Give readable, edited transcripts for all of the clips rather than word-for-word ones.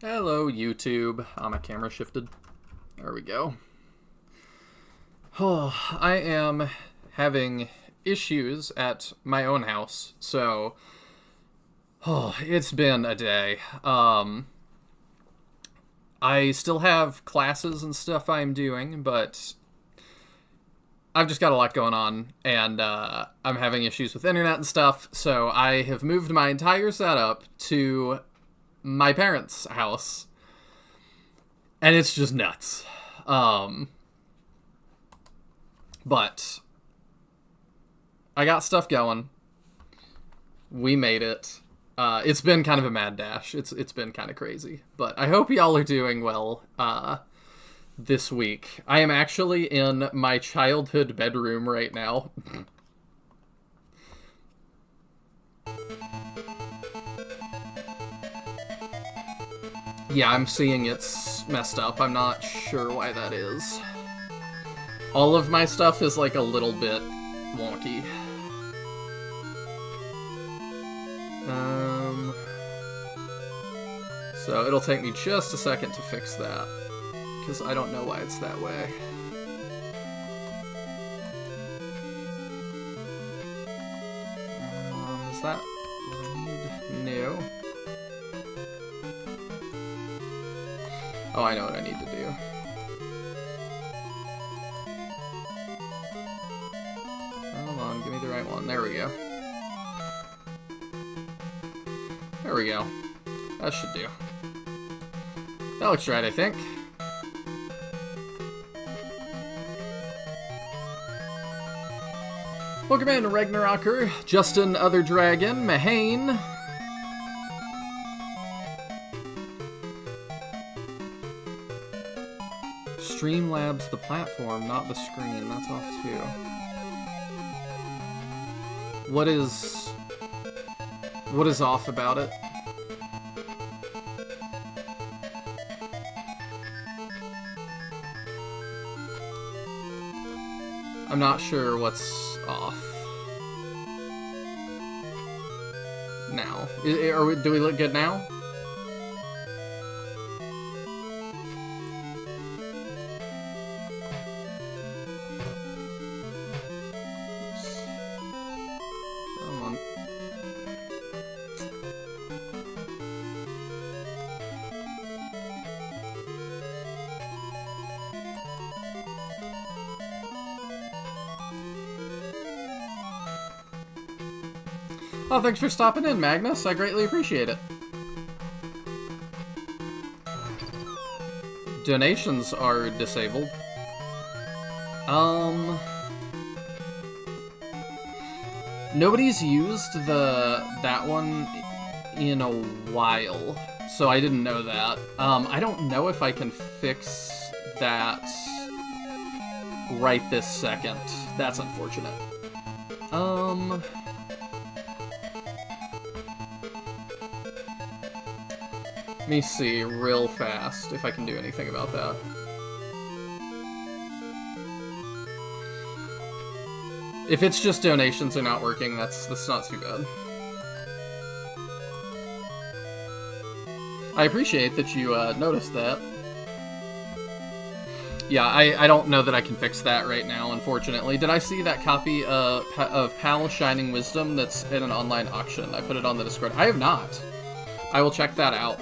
Hello, YouTube. My camera shifted. There we go. Oh, I am having issues at my own house, so it's been a day. I still have classes and stuff I'm doing, but I've just got a lot going on, and I'm having issues with internet and stuff, so I have moved my entire setup to my parents' house, and it's just nuts. But I got stuff going. We made it. It's been kind of a mad dash. It's been kind of crazy. But I hope y'all are doing well this week. I am actually in my childhood bedroom right now. Yeah, I'm seeing it's messed up. I'm not sure why that is. All of my stuff is like a little bit wonky. So it'll take me just a second to fix that, because I don't know why it's that way. Is that read new? Oh, I know what I need to do. Hold on, give me the right one. There we go. There we go. That should do. That looks right, I think. Welcome in, Ragnarocker, Justin, Other Dragon, Mahane. Streamlabs the platform, not the screen. That's off too. What is off about it? I'm not sure what's off. Now. Do we look good now? Oops. Come on. Oh, thanks for stopping in, Magnus. I greatly appreciate it. Donations are disabled. Nobody's used that one in a while, so I didn't know that. I don't know if I can fix that right this second. That's unfortunate. Let me see real fast if I can do anything about that. If it's just donations are not working, that's not too bad. I appreciate that you noticed that. Yeah, I don't know that I can fix that right now, unfortunately. Did I see that copy of PAL Shining Wisdom that's in an online auction? I put it on the Discord. I have not. I will check that out.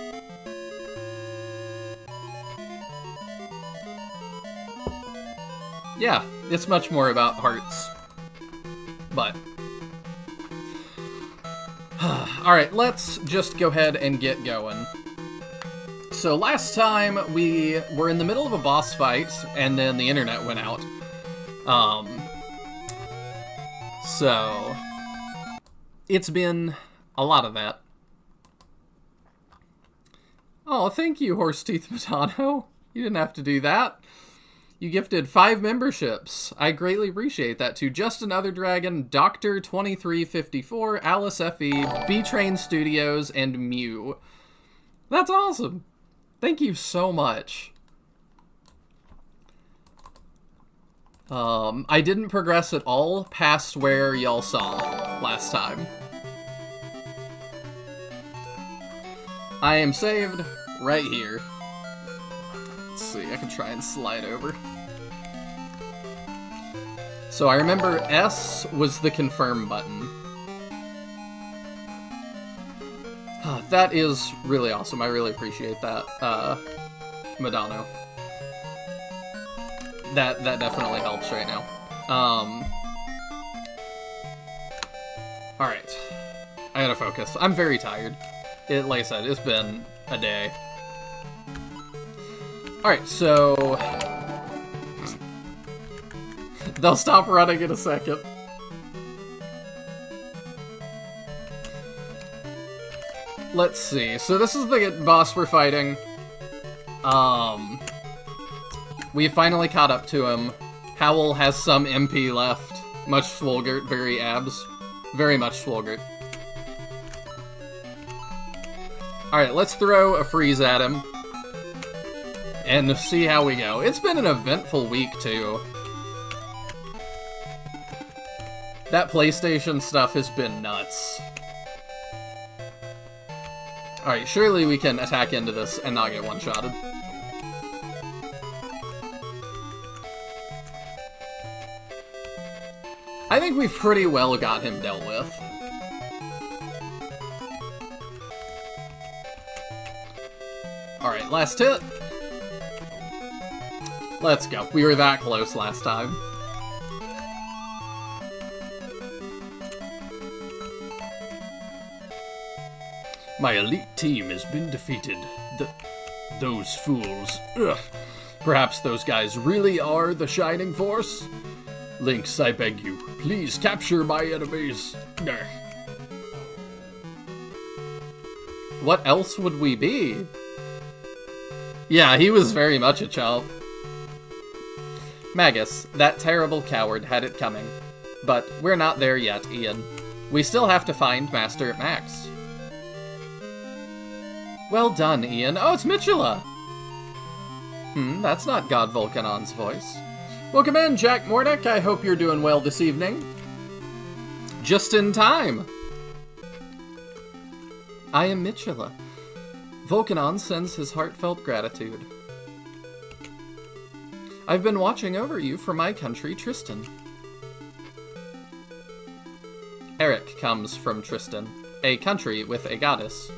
Yeah, it's much more about hearts. But. Alright, let's just go ahead and get going. So last time we were in the middle of a boss fight, and then the internet went out. So it's been a lot of that. Oh, thank you, Horse Teeth Matano. You didn't have to do that. You gifted 5 memberships. I greatly appreciate that to Justin Other Dragon, Dr. 2354, Alice Fe, B-Train Studios, and Mew. That's awesome. Thank you so much. I didn't progress at all past where y'all saw last time. I am saved right here. Let's see, I can try and slide over. So I remember S was the confirm button. That is really awesome. I really appreciate that, Madano. That definitely helps right now. Alright. I gotta focus. I'm very tired. Like I said, it's been a day. Alright, so... They'll stop running in a second. Let's see. So this is the boss we're fighting. We finally caught up to him. Howl has some MP left. Much Swolgert, very abs. Very much Swolgert. Alright, let's throw a freeze at him. And see how we go. It's been an eventful week, too. That PlayStation stuff has been nuts. Alright, surely we can attack into this and not get one-shotted. I think we've pretty well got him dealt with. Alright, last hit. Let's go. We were that close last time. My elite team has been defeated. Those fools. Ugh. Perhaps those guys really are the Shining Force? Lynx, I beg you, please capture my enemies. Ugh. What else would we be? Yeah, he was very much a chump. Magus, that terrible coward, had it coming. But we're not there yet, Ian. We still have to find Master Max. Well done, Ian. Oh, it's Mitchella! That's not God Volcanon's voice. Welcome in, Jack Mordick. I hope you're doing well this evening. Just in time. I am Mitchella. Volcanon sends his heartfelt gratitude. I've been watching over you for my country, Tristan. Eric comes from Tristan, a country with a goddess.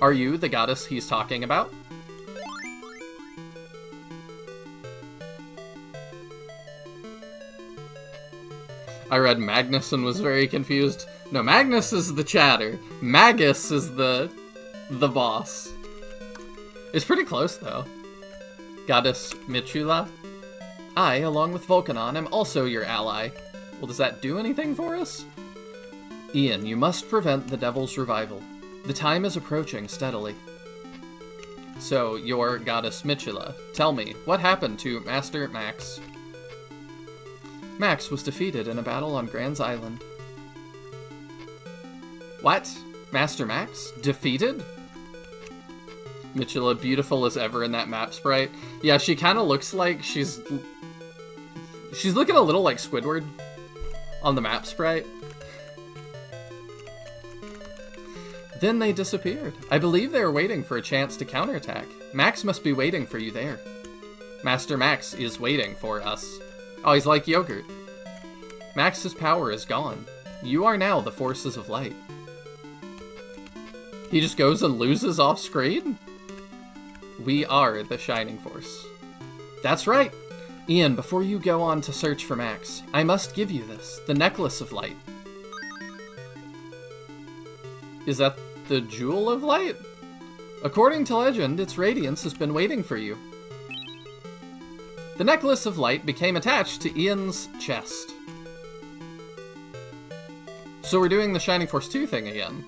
Are you the goddess he's talking about? I read Magnus and was very confused. No, Magnus is the chatter. Magus is the boss. It's pretty close, though. Goddess Mitchula? I, along with Volcanon, am also your ally. Well, does that do anything for us? Ian, you must prevent the devil's revival. The time is approaching steadily. So, you're Goddess Mitchella. Tell me, what happened to Master Max? Max was defeated in a battle on Grand's Island. What? Master Max? Defeated? Mitchella, beautiful as ever in that map sprite. Yeah, she kind of looks like she's looking a little like Squidward on the map sprite. Then they disappeared. I believe they were waiting for a chance to counterattack. Max must be waiting for you there. Master Max is waiting for us. Oh, he's like yogurt. Max's power is gone. You are now the forces of light. He just goes and loses off screen? We are the Shining Force. That's right. Ian, before you go on to search for Max, I must give you this, the Necklace of Light. Is that the Jewel of Light? According to legend, its radiance has been waiting for you. The Necklace of Light became attached to Ian's chest. So we're doing the Shining Force 2 thing again.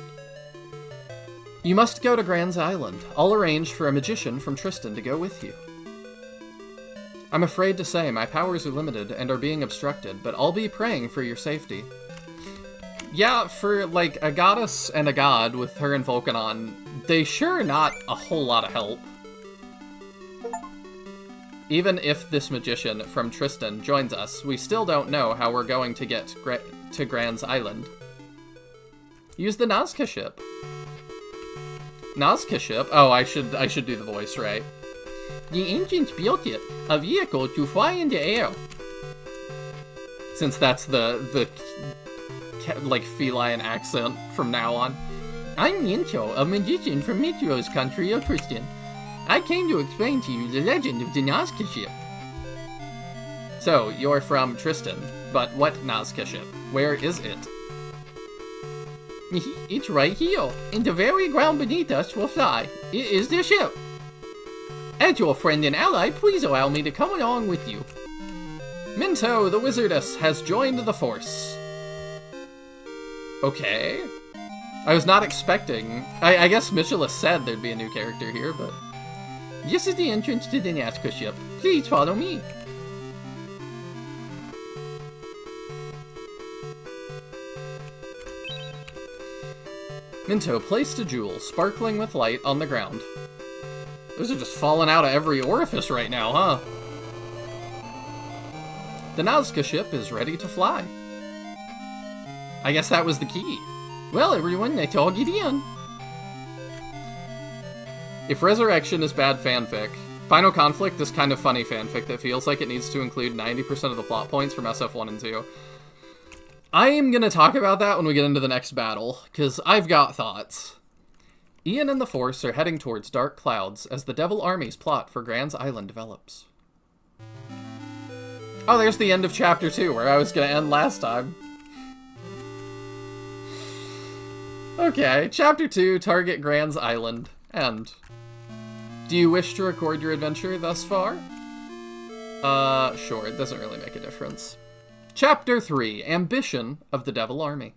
You must go to Grand's Island. I'll arrange for a magician from Tristan to go with you. I'm afraid to say my powers are limited and are being obstructed, but I'll be praying for your safety. Yeah, for, like, a goddess and a god with her and Volcanon, they sure are not a whole lot of help. Even if this magician from Tristan joins us, we still don't know how we're going to get to Grand's Island. Use the Nazca ship. Nazca ship? Oh, I should do the voice right. The ancients built it, a vehicle to fly in the air. Since that's the like feline accent from now on. I'm Minto, a magician from Mitro's country of Tristan. I came to explain to you the legend of the Nazca ship. So, you're from Tristan, but what Nazca ship? Where is it? It's right here, and the very ground beneath us will fly. It is the ship. As your friend and ally, please allow me to come along with you. Minto, the wizardess, has joined the force. Okay. I was not expecting... I guess Michela said there'd be a new character here, but... This is the entrance to the Nazca ship. Please follow me. Minto placed a jewel, sparkling with light, on the ground. Those are just falling out of every orifice right now, huh? The Nazca ship is ready to fly. I guess that was the key. Well, everyone, let's all get in. If Resurrection is bad fanfic, Final Conflict is kind of funny fanfic that feels like it needs to include 90% of the plot points from SF1 and 2. I am going to talk about that when we get into the next battle, because I've got thoughts. Ian and the Force are heading towards dark clouds as the Devil Army's plot for Grand's Island develops. Oh, there's the end of Chapter 2, where I was going to end last time. Okay, Chapter 2, Target Grand's Island, end. Do you wish to record your adventure thus far? Sure, it doesn't really make a difference. Chapter 3, Ambition of the Devil Army.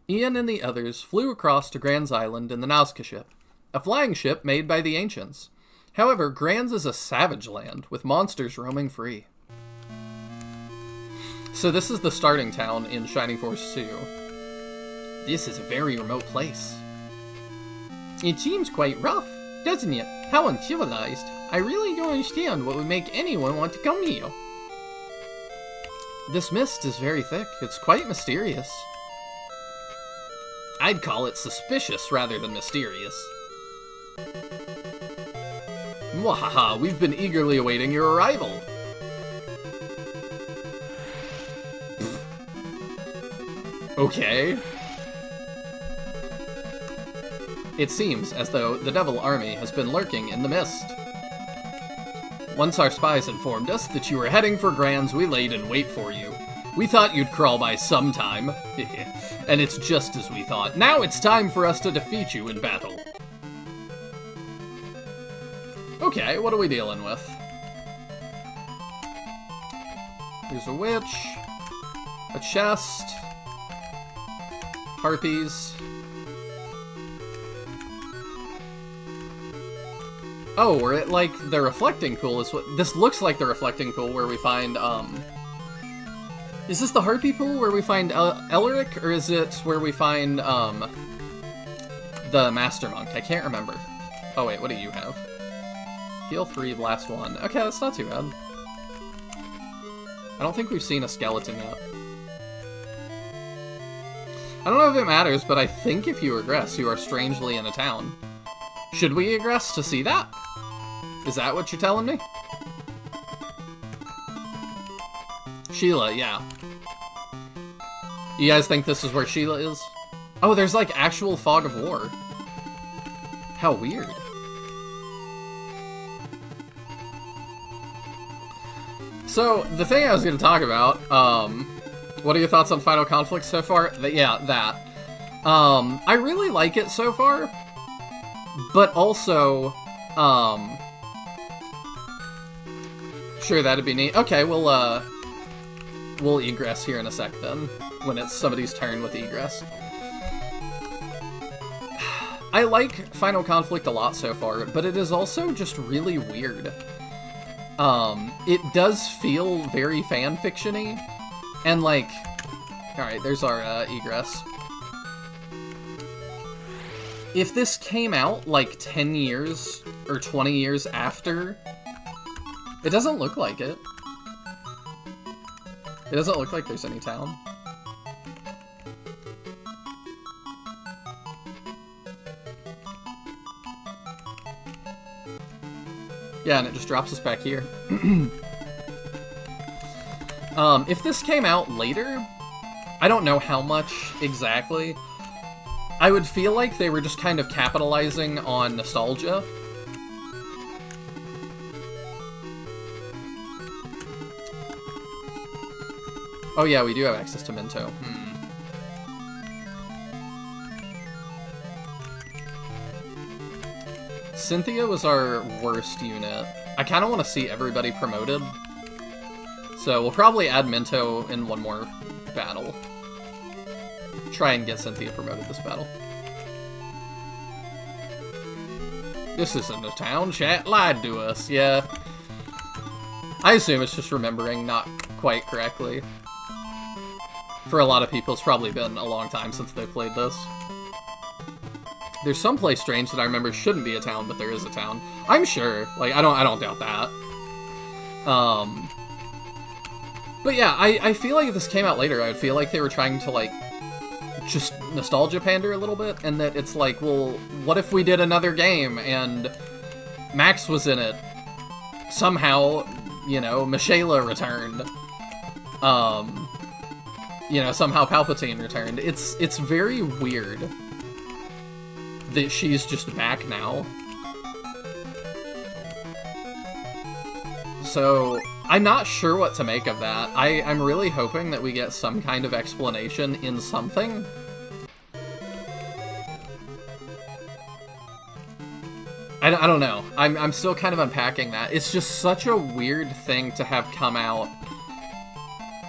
Ian and the others flew across to Grand's Island in the Nazca ship, a flying ship made by the ancients. However, Grand's is a savage land, with monsters roaming free. So this is the starting town in Shining Force 2. This is a very remote place. It seems quite rough, doesn't it? How uncivilized. I really don't understand what would make anyone want to come here. This mist is very thick. It's quite mysterious. I'd call it suspicious rather than mysterious. Mwahaha, we've been eagerly awaiting your arrival. Okay. It seems as though the Devil Army has been lurking in the mist. Once our spies informed us that you were heading for Grand's, we laid in wait for you. We thought you'd crawl by sometime. And it's just as we thought. Now it's time for us to defeat you in battle. Okay, what are we dealing with? There's a witch, a chest, harpies. Oh, we're at, like, the reflecting pool is what... This looks like the reflecting pool where we find, Is this the harpy pool where we find Elric, or is it where we find, the Master Monk? I can't remember. Oh, wait, what do you have? Heal 3, blast 1. Okay, that's not too bad. I don't think we've seen a skeleton yet. I don't know if it matters, but I think if you regress, you are strangely in a town. Should we regress to see that? Is that what you're telling me? Sheila, yeah. You guys think this is where Sheila is? Oh, there's like actual fog of war. How weird. So, the thing I was going to talk about, what are your thoughts on Final Conflict so far? Yeah, that. I really like it so far, but also, sure, that'd be neat. Okay, we'll egress here in a sec then, when it's somebody's turn with egress. I like Final Conflict a lot so far, but it is also just really weird. It does feel very fanfiction-y, and like, alright, there's our egress. If this came out like 10 years or 20 years after, it doesn't look like it. It doesn't look like there's any town. Yeah, and it just drops us back here. If this came out later, I don't know how much exactly. I would feel like they were just kind of capitalizing on nostalgia. Oh yeah, we do have access to Minto. Cynthia was our worst unit. I kind of want to see everybody promoted, so So we'll probably add Minto in one more battle. Try and get Cynthia promoted this battle. This isn't a town, chat lied to us, yeah. I assume it's just remembering not quite correctly. For a lot of people, it's probably been a long time since they played this. There's some place strange that I remember shouldn't be a town, but there is a town. I'm sure. Like, I don't doubt that. But yeah, I feel like if this came out later, I would feel like they were trying to, like, just nostalgia pander a little bit, and that it's like, well, what if we did another game, and Max was in it? Somehow, you know, Michaela returned. You know, somehow Palpatine returned. It's very weird that she's just back now. So, I'm not sure what to make of that. I'm really hoping that we get some kind of explanation in something. I don't know. I'm still kind of unpacking that. It's just such a weird thing to have come out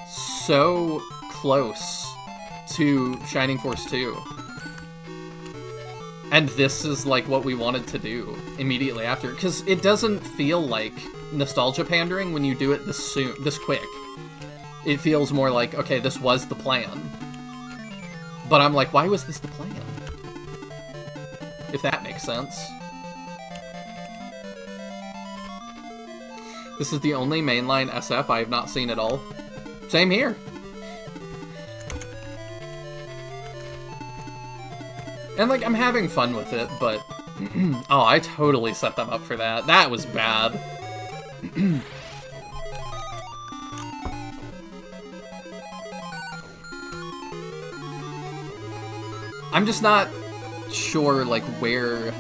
so close to Shining Force 2. And this is like what we wanted to do immediately after, because it doesn't feel like nostalgia pandering when you do it this quick. It feels more like, okay, this was the plan. But I'm like, why was this the plan? If that makes sense. This is the only mainline SF I have not seen at all. Same here. And, like, I'm having fun with it, but... oh, I totally set them up for that. That was bad. I'm just not sure, like, where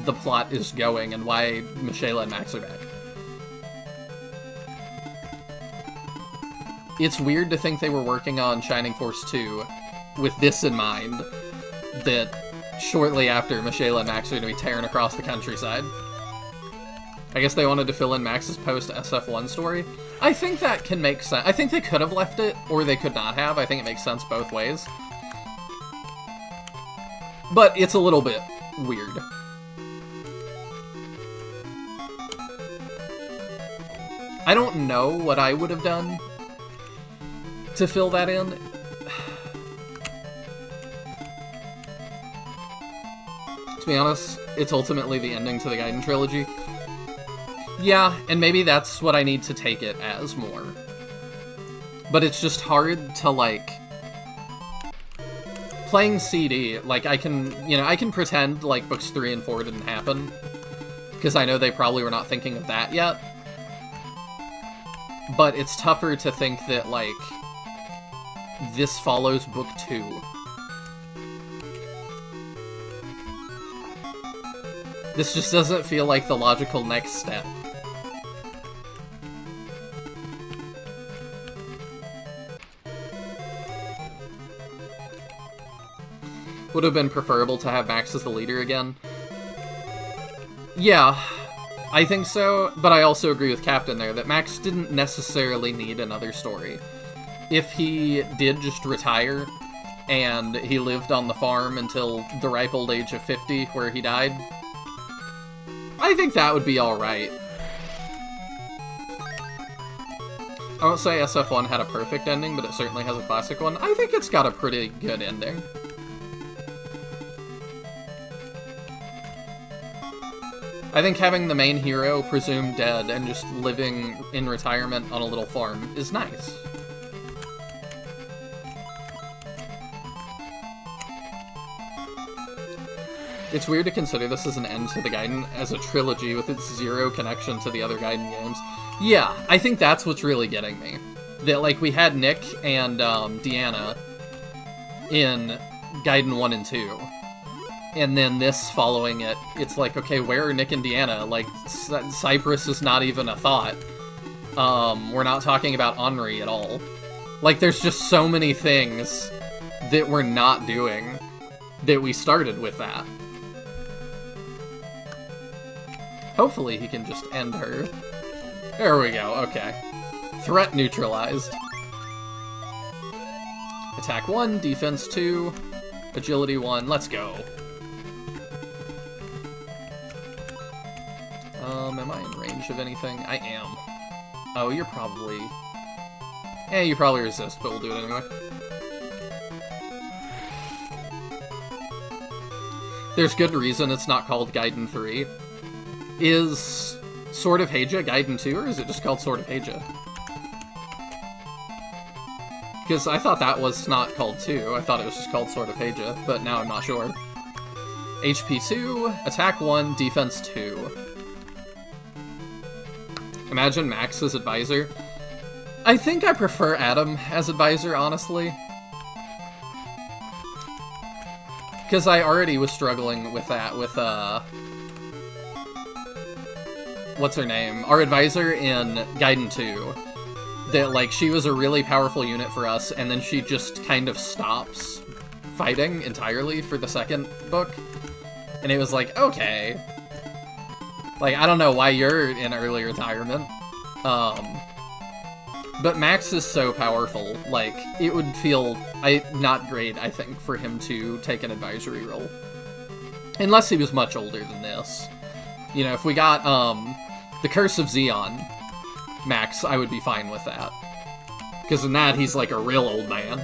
the plot is going and why Michaela and Max are back. It's weird to think they were working on Shining Force 2 with this in mind, that shortly after, Michaela and Max are going to be tearing across the countryside. I guess they wanted to fill in Max's post-SF1 story. I think that can make sense. I think they could have left it, or they could not have. I think it makes sense both ways. But it's a little bit weird. I don't know what I would have done to fill that in. To be honest, it's ultimately the ending to the Gaiden trilogy. Yeah, and maybe that's what I need to take it as more. But it's just hard to, like... Playing CD, like, I can pretend, like, books 3 and 4 didn't happen. Because I know they probably were not thinking of that yet. But it's tougher to think that, like, this follows book 2. This just doesn't feel like the logical next step. Would have been preferable to have Max as the leader again. Yeah, I think so, but I also agree with Captain there that Max didn't necessarily need another story. If he did just retire, and he lived on the farm until the ripe old age of 50, where he died, I think that would be alright. I won't say SF1 had a perfect ending, but it certainly has a classic one. I think it's got a pretty good ending. I think having the main hero presumed dead and just living in retirement on a little farm is nice. It's weird to consider this as an end to the Gaiden as a trilogy with its zero connection to the other Gaiden games. Yeah, I think that's what's really getting me. That, like, we had Nick and Deanna in Gaiden 1 and 2. And then this following it, it's like, okay, where are Nick and Deanna? Like, Cypress is not even a thought. We're not talking about Henri at all. Like, there's just so many things that we're not doing that we started with that. Hopefully he can just end her. There we go, okay. Threat neutralized. Attack 1, defense 2, agility 1, let's go. Am I in range of anything? I am. Oh, you're probably... you probably resist, but we'll do it anyway. There's good reason it's not called Gaiden 3. Is Sword of Heija Gaiden 2, or is it just called Sword of Heija? Because I thought that was not called 2. I thought it was just called Sword of Heija, but now I'm not sure. HP 2, attack 1, defense 2. Imagine Max as advisor. I think I prefer Adam as advisor, honestly. Because I already was struggling with that, with, what's her name? Our advisor in Gaiden 2. That, like, she was a really powerful unit for us, and then she just kind of stops fighting entirely for the second book. And it was like, okay. Like, I don't know why you're in early retirement. But Max is so powerful, like, it would feel not great, I think, for him to take an advisory role. Unless he was much older than this. You know, if we got, the Curse of Xeon Max, I would be fine with that. Because in that, he's like a real old man.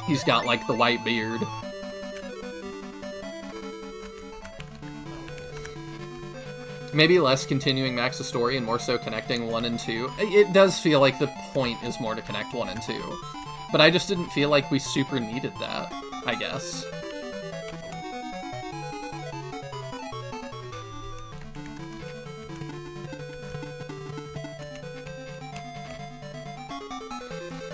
He's got, like, the white beard. Maybe less continuing Max's story and more so connecting 1 and 2. It does feel like the point is more to connect 1 and 2. But I just didn't feel like we super needed that, I guess.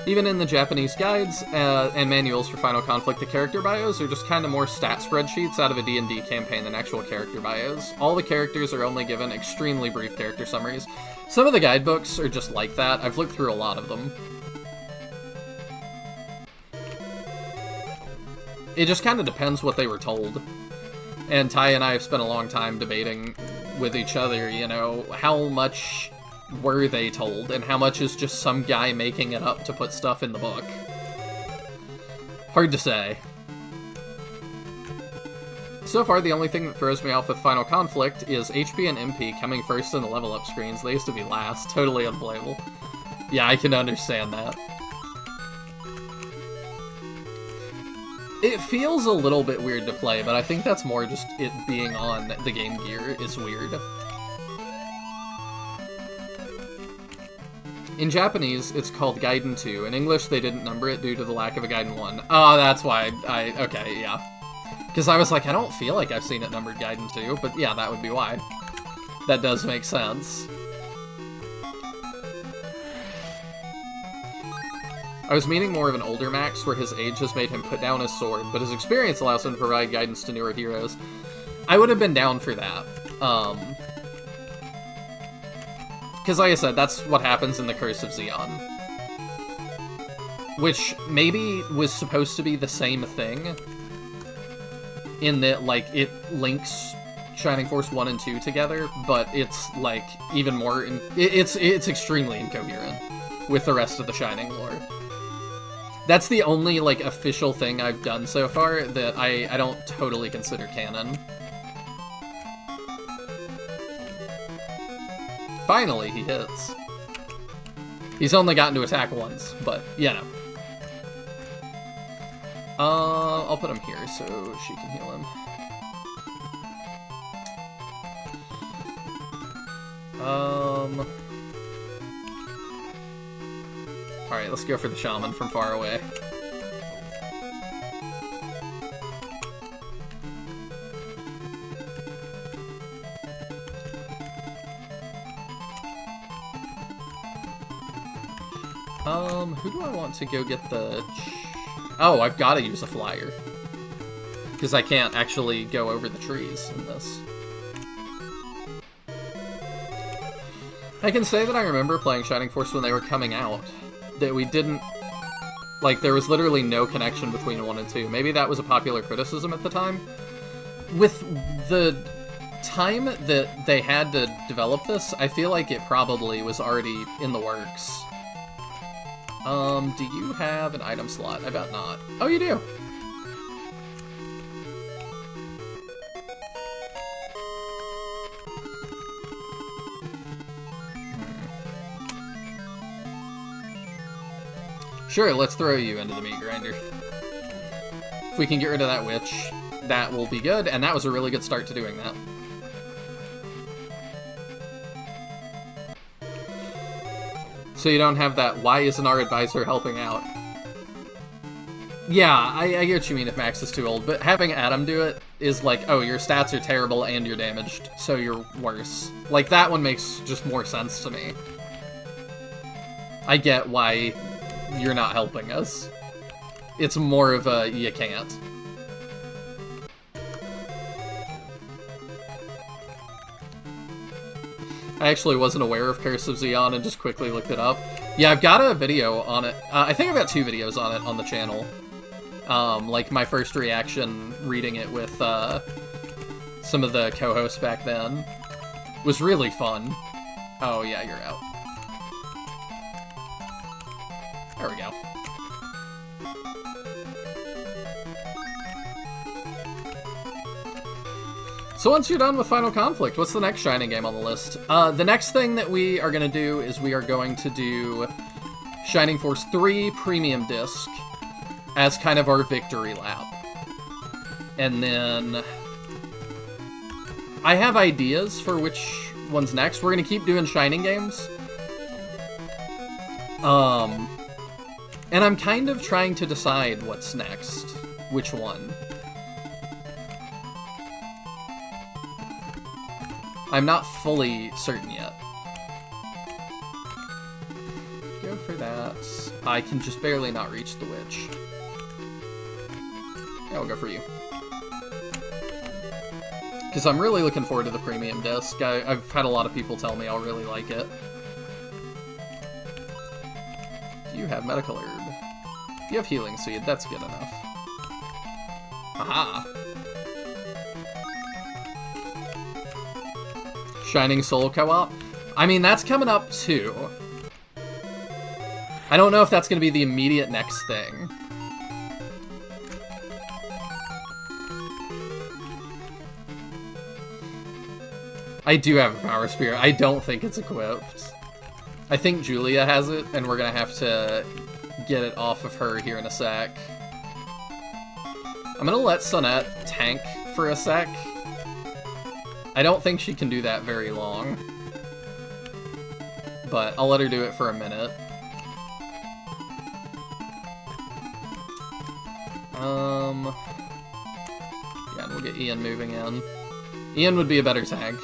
Even in the Japanese guides and manuals for Final Conflict, the character bios are just kind of more stat spreadsheets out of a D&D campaign than actual character bios. All the characters are only given extremely brief character summaries. Some of the guidebooks are just like that. I've looked through a lot of them. It just kind of depends what they were told. And Ty and I have spent a long time debating with each other, you know, how much were they told, and how much is just some guy making it up to put stuff in the book? Hard to say. So far, the only thing that throws me off with Final Conflict is HP and MP coming first in the level up screens. They used to be last. Totally unplayable. Yeah, I can understand that. It feels a little bit weird to play, but I think that's more just it being on the Game Gear is weird. In Japanese, it's called Gaiden 2. In English, they didn't number it due to the lack of a Gaiden 1. Oh, that's why okay, yeah. Because I was like, I don't feel like I've seen it numbered Gaiden 2, but yeah, that would be why. That does make sense. I was meaning more of an older Max, where his age has made him put down his sword, but his experience allows him to provide guidance to newer heroes. I would have been down for that. Because like I said, that's what happens in the Curse of Xeon. Which maybe was supposed to be the same thing, in that, like, it links Shining Force 1 and 2 together, but it's, like, even more... It's extremely incoherent with the rest of the Shining lore. That's the only, like, official thing I've done so far that I don't totally consider canon. Finally, he hits. He's only gotten to attack once, but, you know. I'll put him here so she can heal him. Alright, let's go for the shaman from far away. Who do I want to go get the... Oh, I've got to use a flyer. Because I can't actually go over the trees in this. I can say that I remember playing Shining Force when they were coming out. That we didn't... Like, there was literally no connection between 1 and 2. Maybe that was a popular criticism at the time. With the time that they had to develop this, I feel like it probably was already in the works. Do you have an item slot? I bet not. Oh, you do! Sure, let's throw you into the meat grinder. If we can get rid of that witch, that will be good, and that was a really good start to doing that. So you don't have that, why isn't our advisor helping out? Yeah, I get what you mean if Max is too old, but having Adam do it is like, oh, your stats are terrible and you're damaged, so you're worse. Like, that one makes just more sense to me. I get why you're not helping us. It's more of a, you can't. I actually wasn't aware of Curse of Xeon and just quickly looked it up. Yeah, I've got a video on it. I think I've got 2 videos on it on the channel. Like my first reaction reading it with some of the co-hosts back then was really fun. Oh yeah, you're out. There we go. So once you're done with Final Conflict, what's the next Shining game on the list? The next thing that we are going to do is we are going to do Shining Force 3 Premium Disc as kind of our victory lap. And then I have ideas for which one's next. We're going to keep doing Shining games. And I'm kind of trying to decide what's next. Which one. I'm not fully certain yet. Go for that. I can just barely not reach the witch. Yeah, we'll go for you. Because I'm really looking forward to the premium disc. I've had a lot of people tell me I'll really like it. Do you have medical herb? You have healing seed, that's good enough. Aha! Shining Soul co-op? I mean, that's coming up too. I don't know if that's going to be the immediate next thing. I do have a Power Spear. I don't think it's equipped. I think Julia has it, and we're going to have to get it off of her here in a sec. I'm going to let Sonette tank for a sec. I don't think she can do that very long. But I'll let her do it for a minute. Yeah, and we'll get Ian moving in. Ian would be a better tag.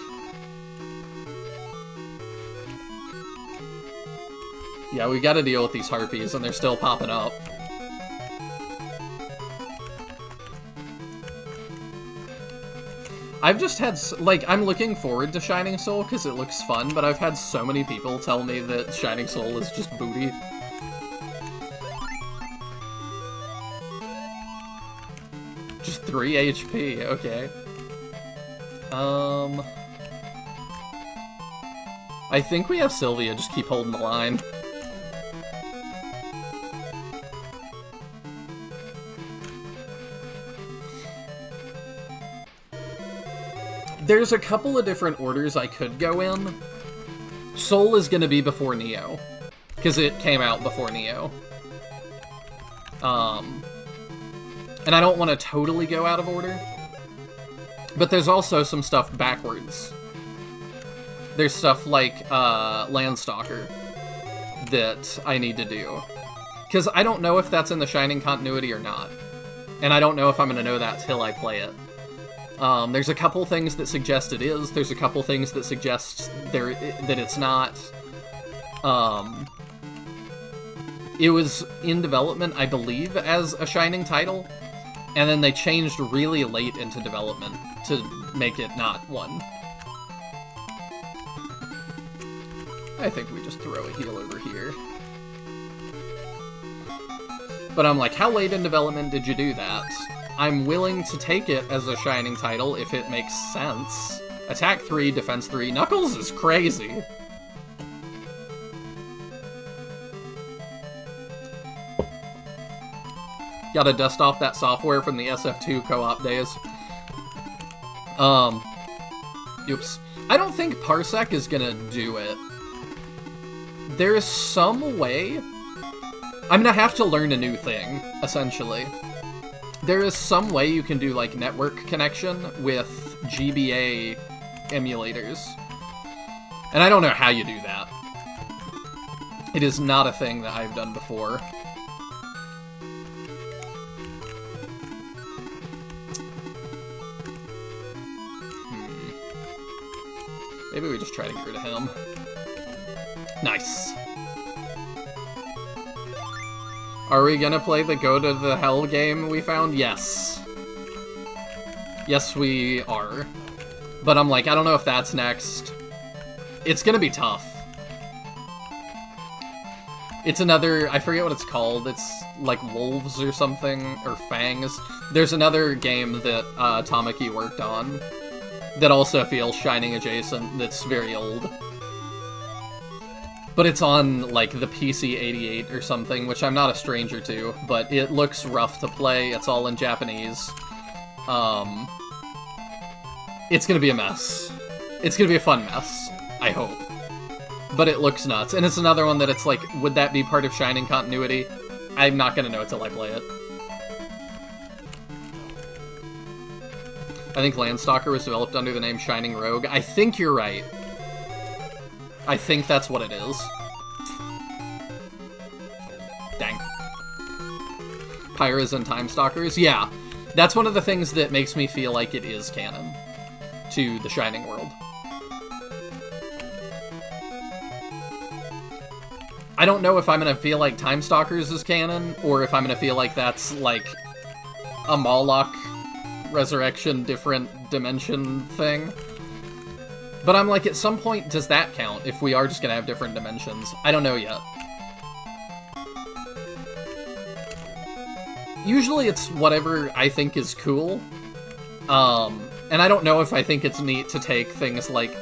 Yeah, we gotta deal with these harpies, and they're still popping up. I've just had, like, I'm looking forward to Shining Soul because it looks fun, but I've had so many people tell me that Shining Soul is just booty. Just 3 HP, okay. I think we have Sylvia, just keep holding the line. There's a couple of different orders I could go in. Soul is going to be before Neo, because it came out before Neo. And I don't want to totally go out of order, but there's also some stuff backwards. There's stuff like Landstalker that I need to do, because I don't know if that's in the Shining continuity or not, and I don't know if I'm going to know that till I play it. There's a couple things that suggest it is. There's a couple things that suggest that it's not. It was in development, I believe, as a Shining title, and then they changed really late into development to make it not one. I think we just throw a heal over here. But I'm like, how late in development did you do that? I'm willing to take it as a Shining title if it makes sense. Attack 3, defense 3. Knuckles is crazy. Gotta dust off that software from the SF2 co-op days. Oops. I don't think Parsec is gonna do it. There's some way... I'm gonna have to learn a new thing, essentially. There is some way you can do, like, network connection with GBA emulators. And I don't know how you do that. It is not a thing that I've done before. Maybe we just try to get rid of him. Nice. Are we gonna play the Go to the Hell game we found? Yes. Yes, we are. But I'm like, I don't know if that's next. It's gonna be tough. It's another, I forget what it's called. It's like Wolves or something, or Fangs. There's another game that Tamaki worked on that also feels Shining adjacent, that's very old. But it's on, like, the PC-88 or something, which I'm not a stranger to, but it looks rough to play. It's all in Japanese. It's gonna be a mess. It's gonna be a fun mess, I hope. But it looks nuts. And it's another one that it's like, would that be part of Shining continuity? I'm not gonna know until I play it. I think Landstalker was developed under the name Shining Rogue. I think you're right. I think that's what it is. Dang. Pyras and Time Stalkers? Yeah. That's one of the things that makes me feel like it is canon to the Shining world. I don't know if I'm gonna feel like Time Stalkers is canon, or if I'm gonna feel like that's, like, a Moloch resurrection, different dimension thing. But I'm like, at some point, does that count if we are just gonna have different dimensions? I don't know yet. Usually it's whatever I think is cool. And I don't know if I think it's neat to take things like...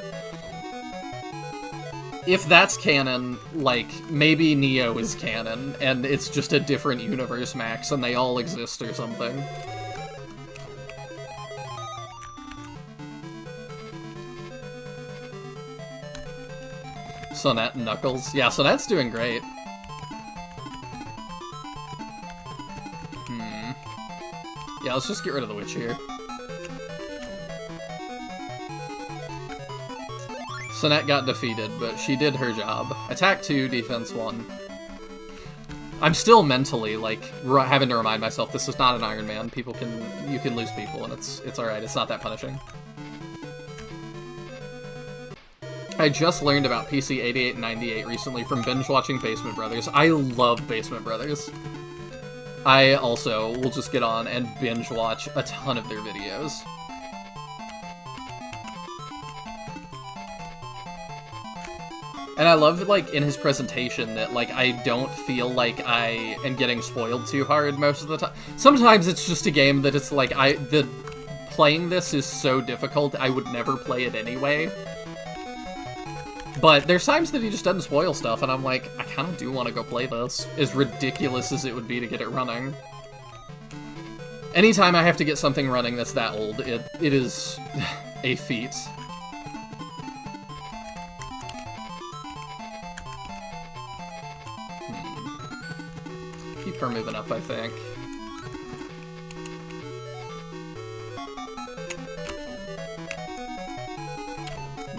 If that's canon, like, maybe Neo is canon, and it's just a different universe, Max, and they all exist or something. Sonette and Knuckles. Yeah, Sonette's doing great. Yeah, let's just get rid of the witch here. Sonette got defeated, but she did her job. Attack 2, defense 1. I'm still mentally, like, having to remind myself this is not an Iron Man. You can lose people, and it's alright. It's not that punishing. I just learned about PC 88 and 98 recently from binge-watching Basement Brothers. I love Basement Brothers. I also will just get on and binge-watch a ton of their videos. And I love, like, in his presentation that, like, I don't feel like I am getting spoiled too hard most of the time. Sometimes it's just a game that it's like, playing this is so difficult, I would never play it anyway. But there's times that he just doesn't spoil stuff, and I'm like, I kind of do want to go play this, as ridiculous as it would be to get it running. Anytime I have to get something running that's that old, it is a feat. Keep her moving up, I think.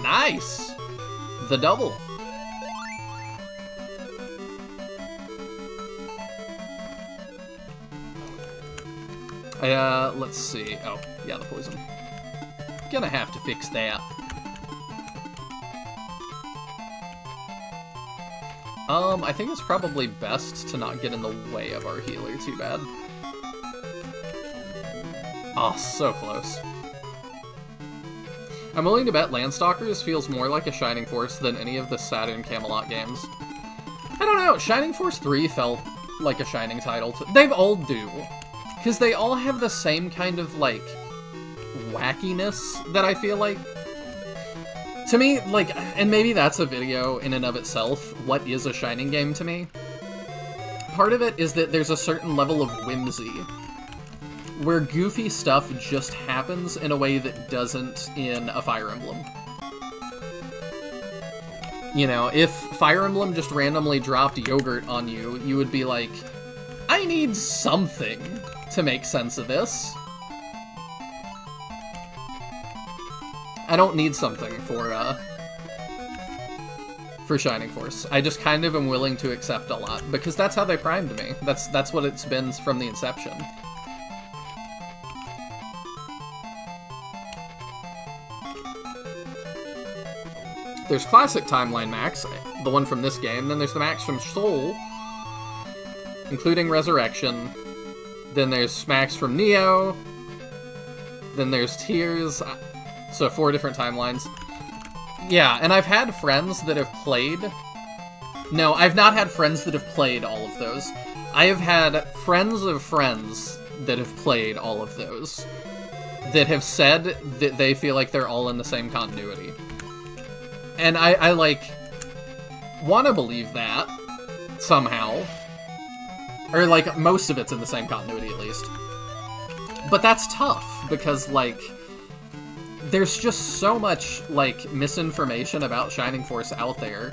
Nice! The double. Let's see. Oh, yeah, the poison. Gonna have to fix that. I think it's probably best to not get in the way of our healer too bad. Oh, so close. I'm willing to bet Landstalkers feels more like a Shining Force than any of the Saturn Camelot games. I don't know, Shining Force 3 felt like a Shining title. They all do. Because they all have the same kind of, like, wackiness that I feel like To me, like, and maybe that's a video in and of itself, what is a Shining game to me? Part of it is that there's a certain level of whimsy, where goofy stuff just happens in a way that doesn't in a Fire Emblem. You know, if Fire Emblem just randomly dropped yogurt on you, you would be like, I need something to make sense of this. I don't need something for Shining Force. I just kind of am willing to accept a lot, because that's how they primed me. That's what it's been from the inception. There's Classic Timeline Max, the one from this game, then there's the Max from Soul, including Resurrection, then there's Max from Neo, then there's Tears, so 4 different timelines. Yeah, and I've had friends that have played... No, I've not had friends that have played all of those. I have had friends of friends that have played all of those, that have said that they feel like they're all in the same continuity. And I like, want to believe that, somehow. Or, like, most of it's in the same continuity, at least. But that's tough, because, like, there's just so much, like, misinformation about Shining Force out there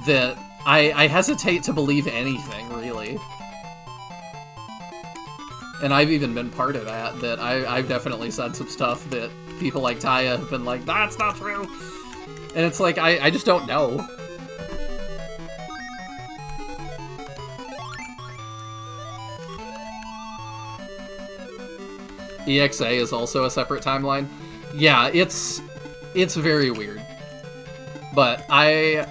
that I hesitate to believe anything, really. And I've even been part of that I've definitely said some stuff that people like Taya have been like, that's not true! And it's like, I just don't know. EXA is also a separate timeline. Yeah, it's very weird. But I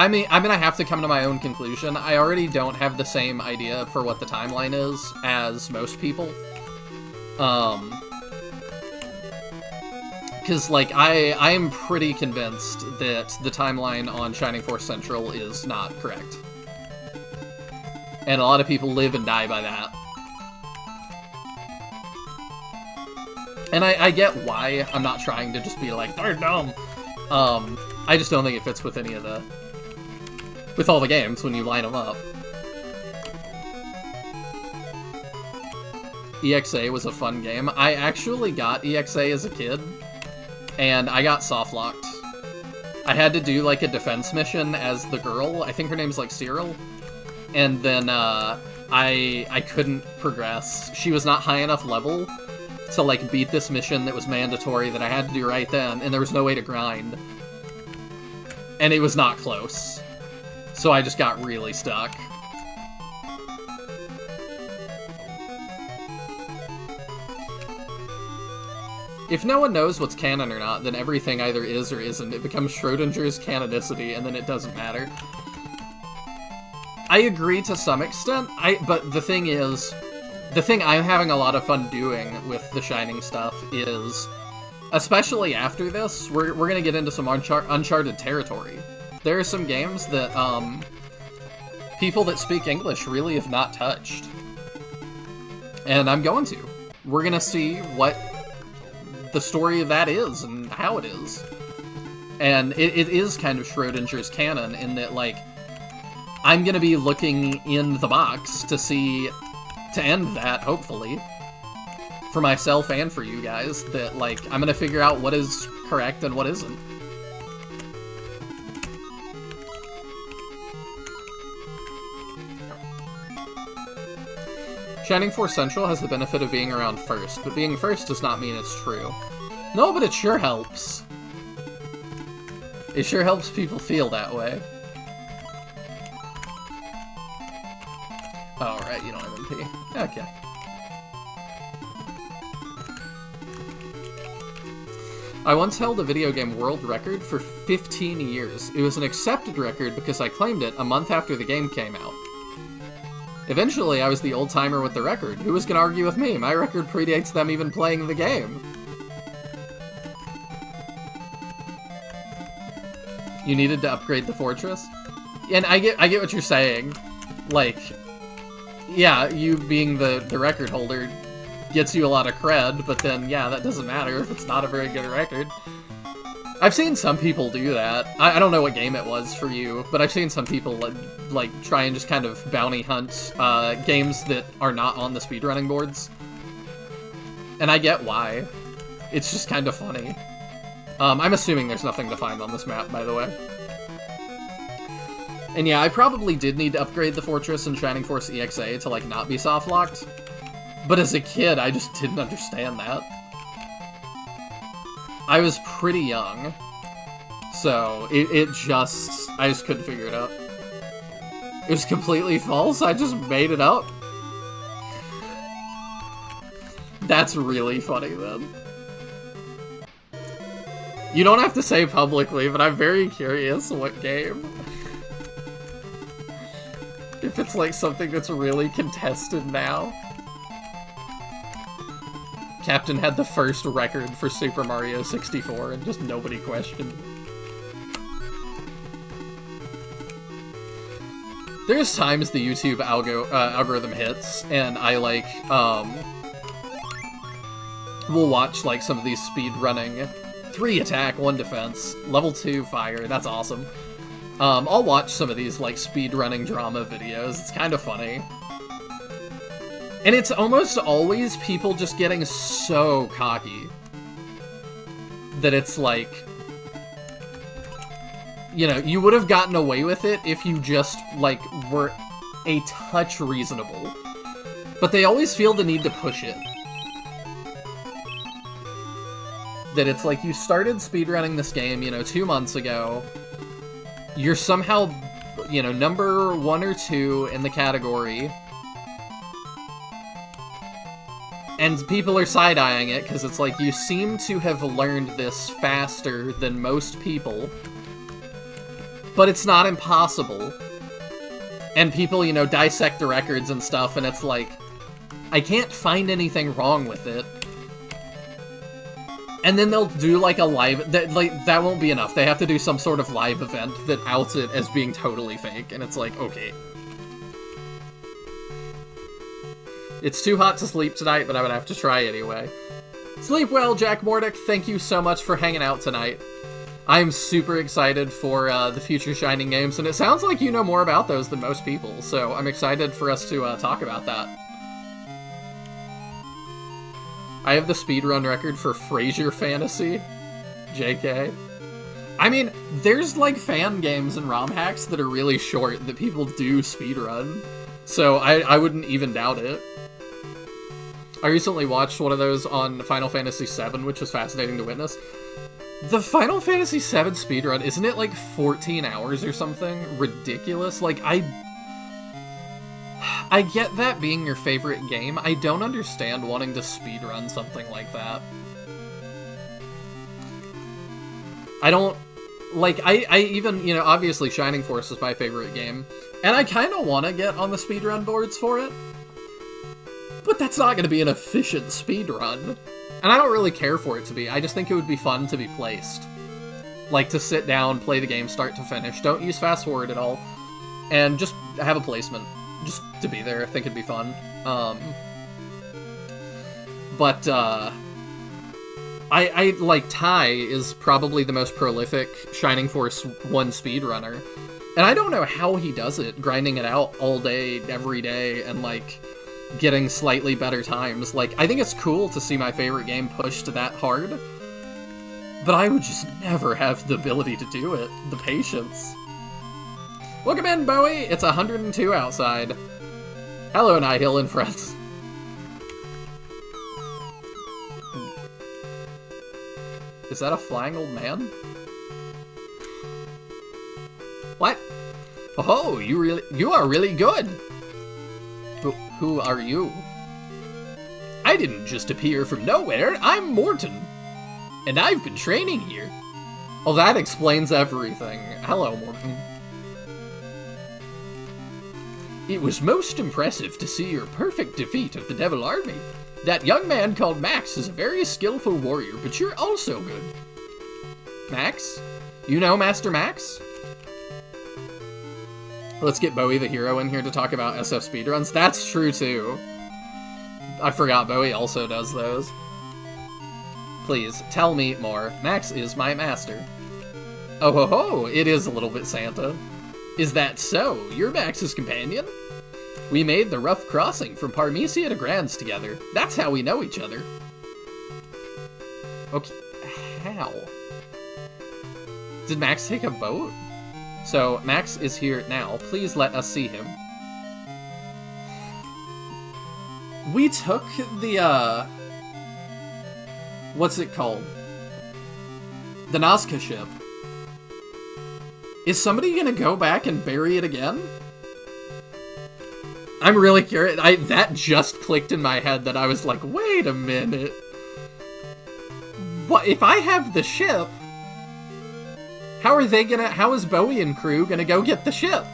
mean, I'm gonna have to come to my own conclusion. I already don't have the same idea for what the timeline is as most people. Because, like, I am pretty convinced that the timeline on Shining Force Central is not correct. And a lot of people live and die by that. And I get why. I'm not trying to just be like, they're dumb. I just don't think it fits with any of the... with all the games when you line them up. EXA was a fun game. I actually got EXA as a kid, and I got softlocked. I had to do, like, a defense mission as the girl. I think her name's, like, Cyril. And then, I couldn't progress. She was not high enough level to, like, beat this mission that was mandatory that I had to do right then, and there was no way to grind. And it was not close. So I just got really stuck. If no one knows what's canon or not, then everything either is or isn't. It becomes Schrodinger's canonicity, and then it doesn't matter. I agree to some extent, but the thing is, the thing I'm having a lot of fun doing with the Shining stuff is, especially after this, we're gonna get into some uncharted territory. There are some games that, people that speak English really have not touched. And I'm going to. We're gonna see what the story of that is and how it is. And it is kind of Schrodinger's canon in that, like, I'm gonna be looking in the box to see, to end that, hopefully, for myself and for you guys, that, like, I'm gonna figure out what is correct and what isn't. Shining Force Central has the benefit of being around first, but being first does not mean it's true. No, but it sure helps. It sure helps people feel that way. Oh, right, you don't have MP. Okay. I once held a video game world record for 15 years. It was an accepted record because I claimed it a month after the game came out. Eventually, I was the old-timer with the record. Who was gonna argue with me? My record predates them even playing the game. You needed to upgrade the fortress? And I get what you're saying. Like, yeah, you being the record holder gets you a lot of cred, but then, yeah, that doesn't matter if it's not a very good record. I've seen some people do that. I don't know what game it was for you, but I've seen some people like try and just kind of bounty hunt games that are not on the speedrunning boards. And I get why. It's just kind of funny. I'm assuming there's nothing to find on this map, by the way. And yeah, I probably did need to upgrade the Fortress in Shining Force EXA to, like, not be soft-locked. But as a kid, I just didn't understand that. I was pretty young, so I just couldn't figure it out. It was completely false, I just made it up. That's really funny, then. You don't have to say publicly, but I'm very curious what game. If it's like something that's really contested now. Captain had the first record for Super Mario 64 and just nobody questioned. There's times the YouTube algorithm hits and I like, will watch like some of these speed running 3 attack, 1 defense, level 2 fire, that's awesome. I'll watch some of these like speed running drama videos, it's kind of funny. And it's almost always people just getting so cocky that it's like, you know, you would have gotten away with it if you just, like, were a touch reasonable. But they always feel the need to push it. That it's like, you started speedrunning this game, you know, 2 months ago. You're somehow, you know, number 1 or 2 in the category. And people are side-eyeing it, because it's like, you seem to have learned this faster than most people. But it's not impossible. And people, you know, dissect the records and stuff, and it's like, I can't find anything wrong with it. And then they'll do, like, a live... that won't be enough. They have to do some sort of live event that outs it as being totally fake, and it's like, okay. It's too hot to sleep tonight, but I would have to try anyway. Sleep well, Jack Mordick. Thank you so much for hanging out tonight. I'm super excited for the future Shining games, and it sounds like you know more about those than most people, so I'm excited for us to talk about that. I have the speedrun record for Frasier Fantasy. JK. I mean, there's like fan games and ROM hacks that are really short that people do speedrun, so I wouldn't even doubt it. I recently watched one of those on Final Fantasy VII, which was fascinating to witness. The Final Fantasy VII speedrun, isn't it like 14 hours or something? Ridiculous. Like, I get that being your favorite game. I don't understand wanting to speedrun something like that. I don't... Like, I even, you know, obviously Shining Force is my favorite game, and I kind of want to get on the speedrun boards for it, but that's not going to be an efficient speedrun. And I don't really care for it to be, I just think it would be fun to be placed. Like, to sit down, play the game start to finish, don't use fast forward at all, and just have a placement. Just to be there, I think it'd be fun. I like, Ty is probably the most prolific Shining Force 1 speedrunner. And I don't know how he does it, grinding it out all day, every day, and, like, getting slightly better times. Like, I think it's cool to see my favorite game pushed that hard, but I would just never have the ability to do it. The patience. Welcome in, Bowie! It's 102 outside. Hello, Nihil and friends. Is that a flying old man? What? Oh, you are really good! Who are you? I didn't just appear from nowhere, I'm Morton. And I've been training here. Well, that explains everything. Hello, Morton. It was most impressive to see your perfect defeat of the Devil Army. That young man called Max is a very skillful warrior, but you're also good. Max? You know Master Max? Let's get Bowie the Hero in here to talk about SF speedruns. That's true, too. I forgot Bowie also does those. Please, tell me more. Max is my master. Oh ho ho, it is a little bit Santa. Is that so? You're Max's companion? We made the rough crossing from Parmesia to Grands together. That's how we know each other. Okay, how? Did Max take a boat? So, Max is here now. Please let us see him. We took the, what's it called? The Nazca ship. Is somebody gonna go back and bury it again? I'm really curious. That just clicked in my head that I was like, wait a minute. What if I have the ship? How is Bowie and crew gonna go get the ship?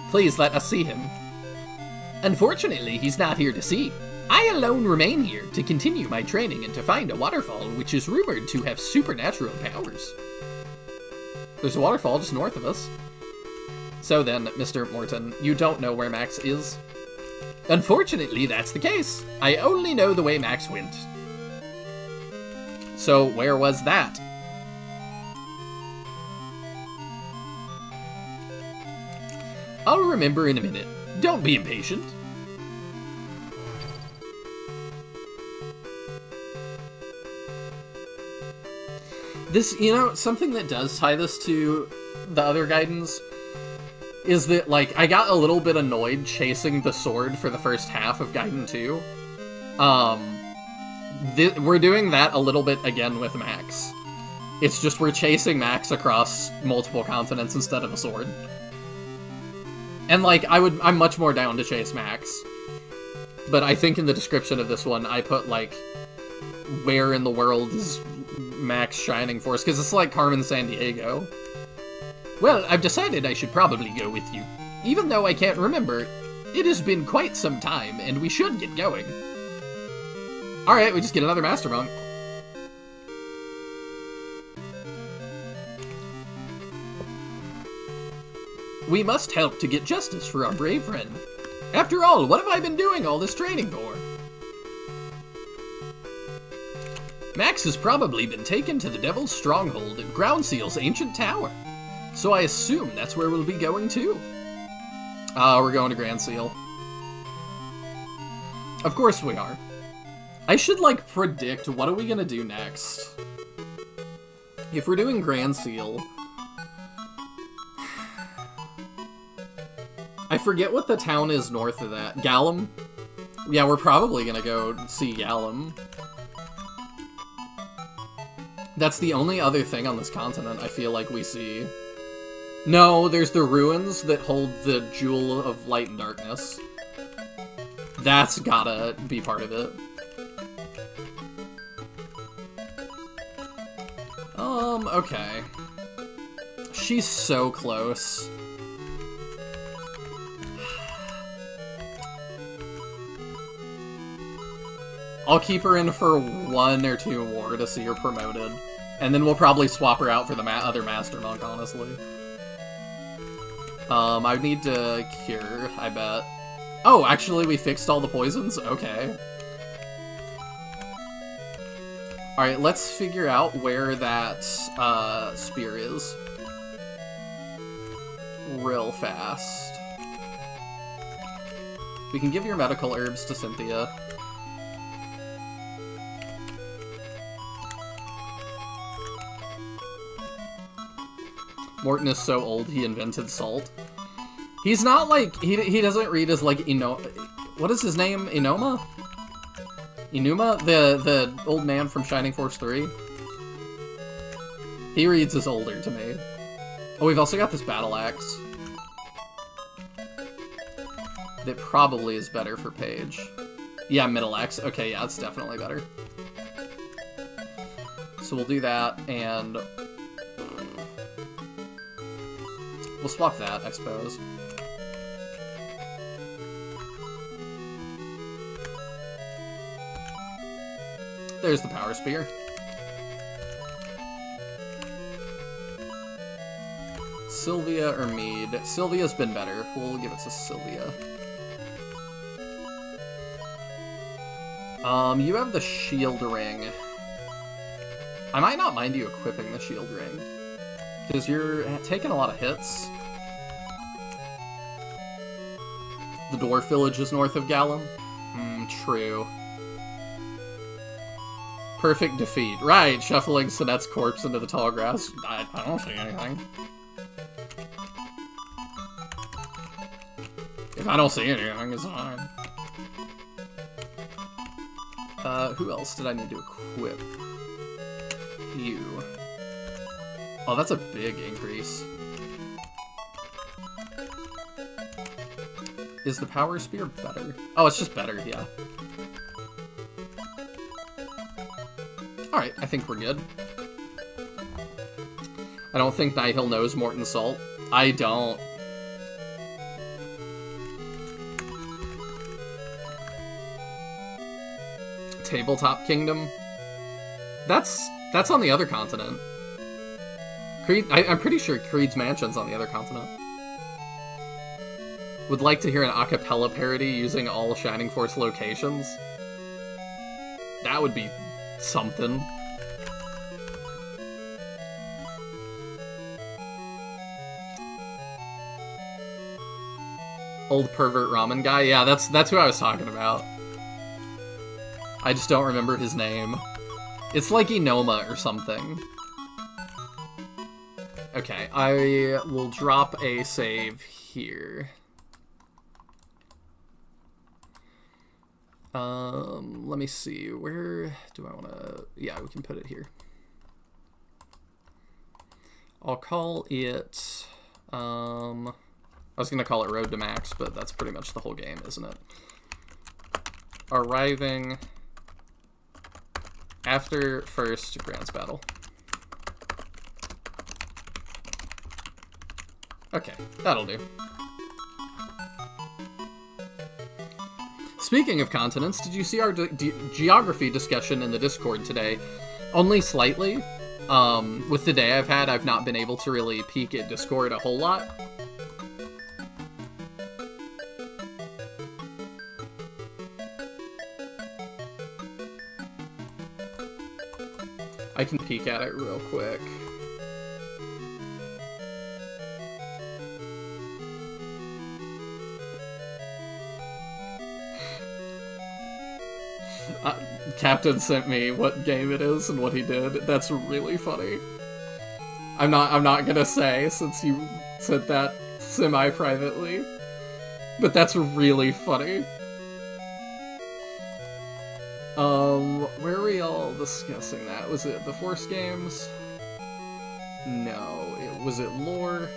Please let us see him. Unfortunately, he's not here to see. I alone remain here to continue my training and to find a waterfall which is rumored to have supernatural powers. There's a waterfall just north of us. So then, Mr. Morton, you don't know where Max is? Unfortunately, that's the case. I only know the way Max went. So, where was that? I'll remember in a minute. Don't be impatient. This, something that does tie this to the other guidance is that, like, I got a little bit annoyed chasing the sword for the first half of Gaiden 2. We're doing that a little bit again with Max. It's just we're chasing Max across multiple continents instead of a sword. And, like, I'm much more down to chase Max. But I think in the description of this one, I put, like, where in the world is Max Shining Force? Because it's like Carmen Sandiego. Well, I've decided I should probably go with you. Even though I can't remember, it has been quite some time, and we should get going. Alright, we just get another Master Monk. We must help to get justice for our brave friend. After all, what have I been doing all this training for? Max has probably been taken to the Devil's Stronghold in Groundseal's ancient tower. So I assume that's where we'll be going too. We're going to Grand Seal. Of course we are. I should, like, predict what are we gonna do next. If we're doing Grand Seal... I forget what the town is north of that. Gallum? Yeah, we're probably gonna go see Gallum. That's the only other thing on this continent I feel like we see. No, there's the ruins that hold the Jewel of Light and Darkness. That's gotta be part of it. Okay. She's so close. I'll keep her in for 1 or 2 war to see her promoted. And then we'll probably swap her out for the other Master Monk, honestly. I need to cure, I bet. Oh, actually we fixed all the poisons? Okay. Alright, let's figure out where that, spear is. Real fast. We can give your medical herbs to Cynthia. Morton is so old he invented salt. He's not like, he doesn't read as like, what is his name? Enoma? Enuma? The old man from Shining Force 3? He reads as older to me. Oh, we've also got this battle axe. That probably is better for Paige. Yeah, middle axe. Okay, yeah, it's definitely better. So we'll do that, and... we'll swap that, I suppose. There's the Power Spear. Sylvia or Mead? Sylvia's been better. We'll give it to Sylvia. You have the shield ring. I might not mind you equipping the shield ring, because you're taking a lot of hits. The dwarf village is north of Gallum. True. Perfect defeat. Right, shuffling Sinette's corpse into the tall grass. I don't see anything. If I don't see anything, it's fine. Who else did I need to equip? You. Oh, that's a big increase. Is the power spear better? Oh, it's just better, yeah. Alright, I think we're good. I don't think Nihil knows Morton Salt. I don't. Tabletop Kingdom? That's on the other continent. Creed, I'm pretty sure Creed's Mansion's on the other continent. Would like to hear an a cappella parody using all Shining Force locations. That would be something. Old pervert ramen guy? Yeah, that's who I was talking about. I just don't remember his name. It's like Enoma or something. Okay, I will drop a save here. Let me see, where do I want to... Yeah, we can put it here. I'll call it... I was going to call it Road to Max, but that's pretty much the whole game, isn't it? Arriving after first Grand's Battle. Okay, that'll do. Speaking of continents, did you see our geography discussion in the Discord today? Only slightly. With the day I've had, I've not been able to really peek at Discord a whole lot. I can peek at it real quick. Captain sent me what game it is and what he did. That's really funny. I'm not gonna say, since you said that semi-privately, but that's really funny. Where are we all discussing that? Was it the Force games? No. Was it lore?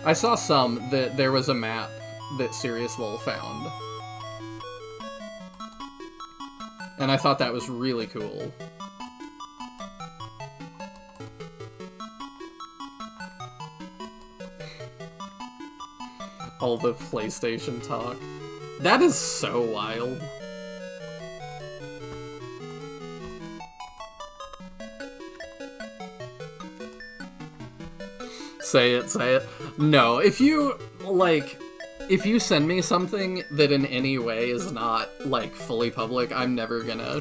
I saw some that there was a map that Sirius Lowell found. And I thought that was really cool. All the PlayStation talk. That is so wild. Say it, say it. No, if you, like... If you send me something that in any way is not, like, fully public, I'm never gonna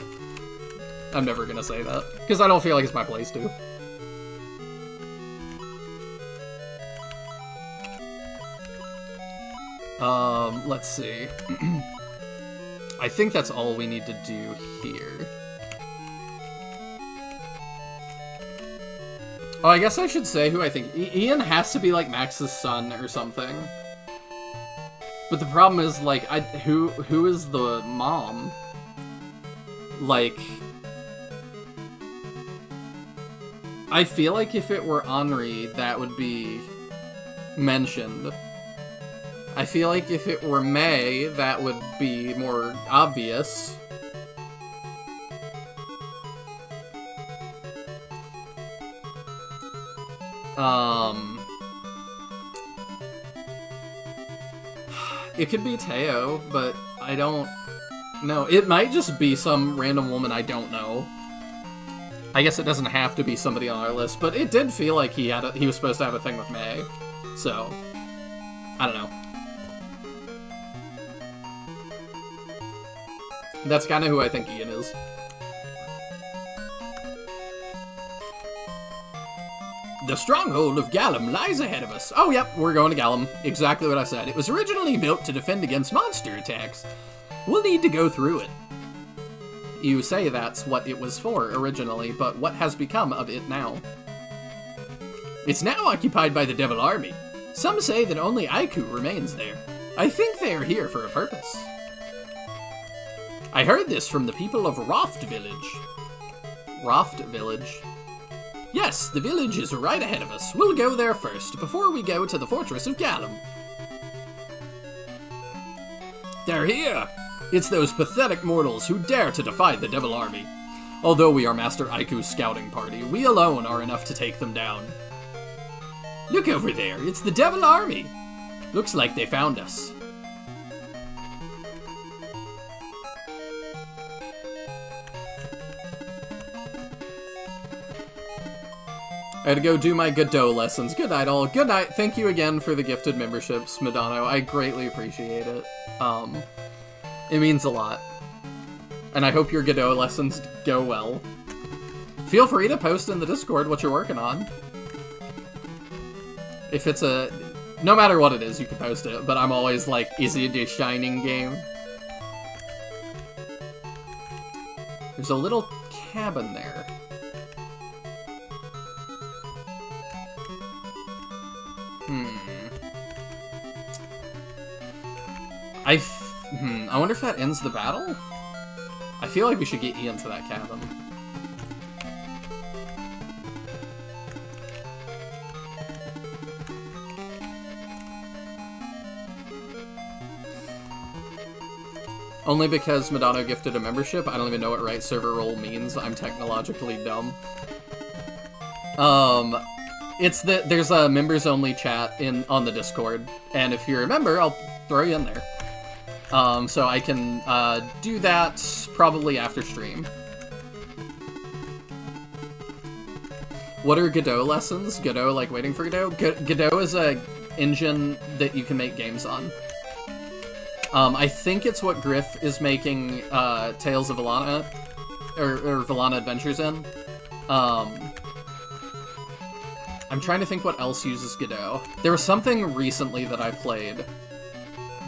say that. Because I don't feel like it's my place to. Let's see. I think that's all we need to do here. Oh, I guess I should say who I think... Ian has to be, like, Max's son or something. But the problem is, like, who is the mom? Like... I feel like if it were Henri, that would be mentioned. I feel like if it were May, that would be more obvious. It could be Teo, but I don't know. It might just be some random woman I don't know. I guess it doesn't have to be somebody on our list, but it did feel like he was supposed to have a thing with May. So, I don't know. That's kind of who I think Ian is. The stronghold of Gallum lies ahead of us. Oh, yep, we're going to Gallum. Exactly what I said. It was originally built to defend against monster attacks. We'll need to go through it. You say that's what it was for originally, but what has become of it now? It's now occupied by the Devil Army. Some say that only Aiku remains there. I think they are here for a purpose. I heard this from the people of Roft Village. Roft Village? Yes, the village is right ahead of us. We'll go there first, before we go to the fortress of Gallum. They're here! It's those pathetic mortals who dare to defy the Devil Army. Although we are Master Aiku's scouting party, we alone are enough to take them down. Look over there, it's the Devil Army! Looks like they found us. I had to go do my Godot lessons. Good night, all. Good night. Thank you again for the gifted memberships, Madano. I greatly appreciate it. It means a lot. And I hope your Godot lessons go well. Feel free to post in the Discord what you're working on. If it's a... No matter what it is, you can post it. But I'm always like, is it a Shining game? There's a little cabin there. I wonder if that ends the battle? I feel like we should get Ian to that cabin. Only because Madano gifted a membership. I don't even know what right server role means. I'm technologically dumb. It's that there's a members only chat on the Discord, and if you're a member, I'll throw you in there. So I can do that probably after stream. What are Godot lessons? Godot, like waiting for Godot? Godot is a engine that you can make games on. I think it's what Griff is making Tales of Vellana, or Vellana Adventures in. I'm trying to think what else uses Godot. There was something recently that I played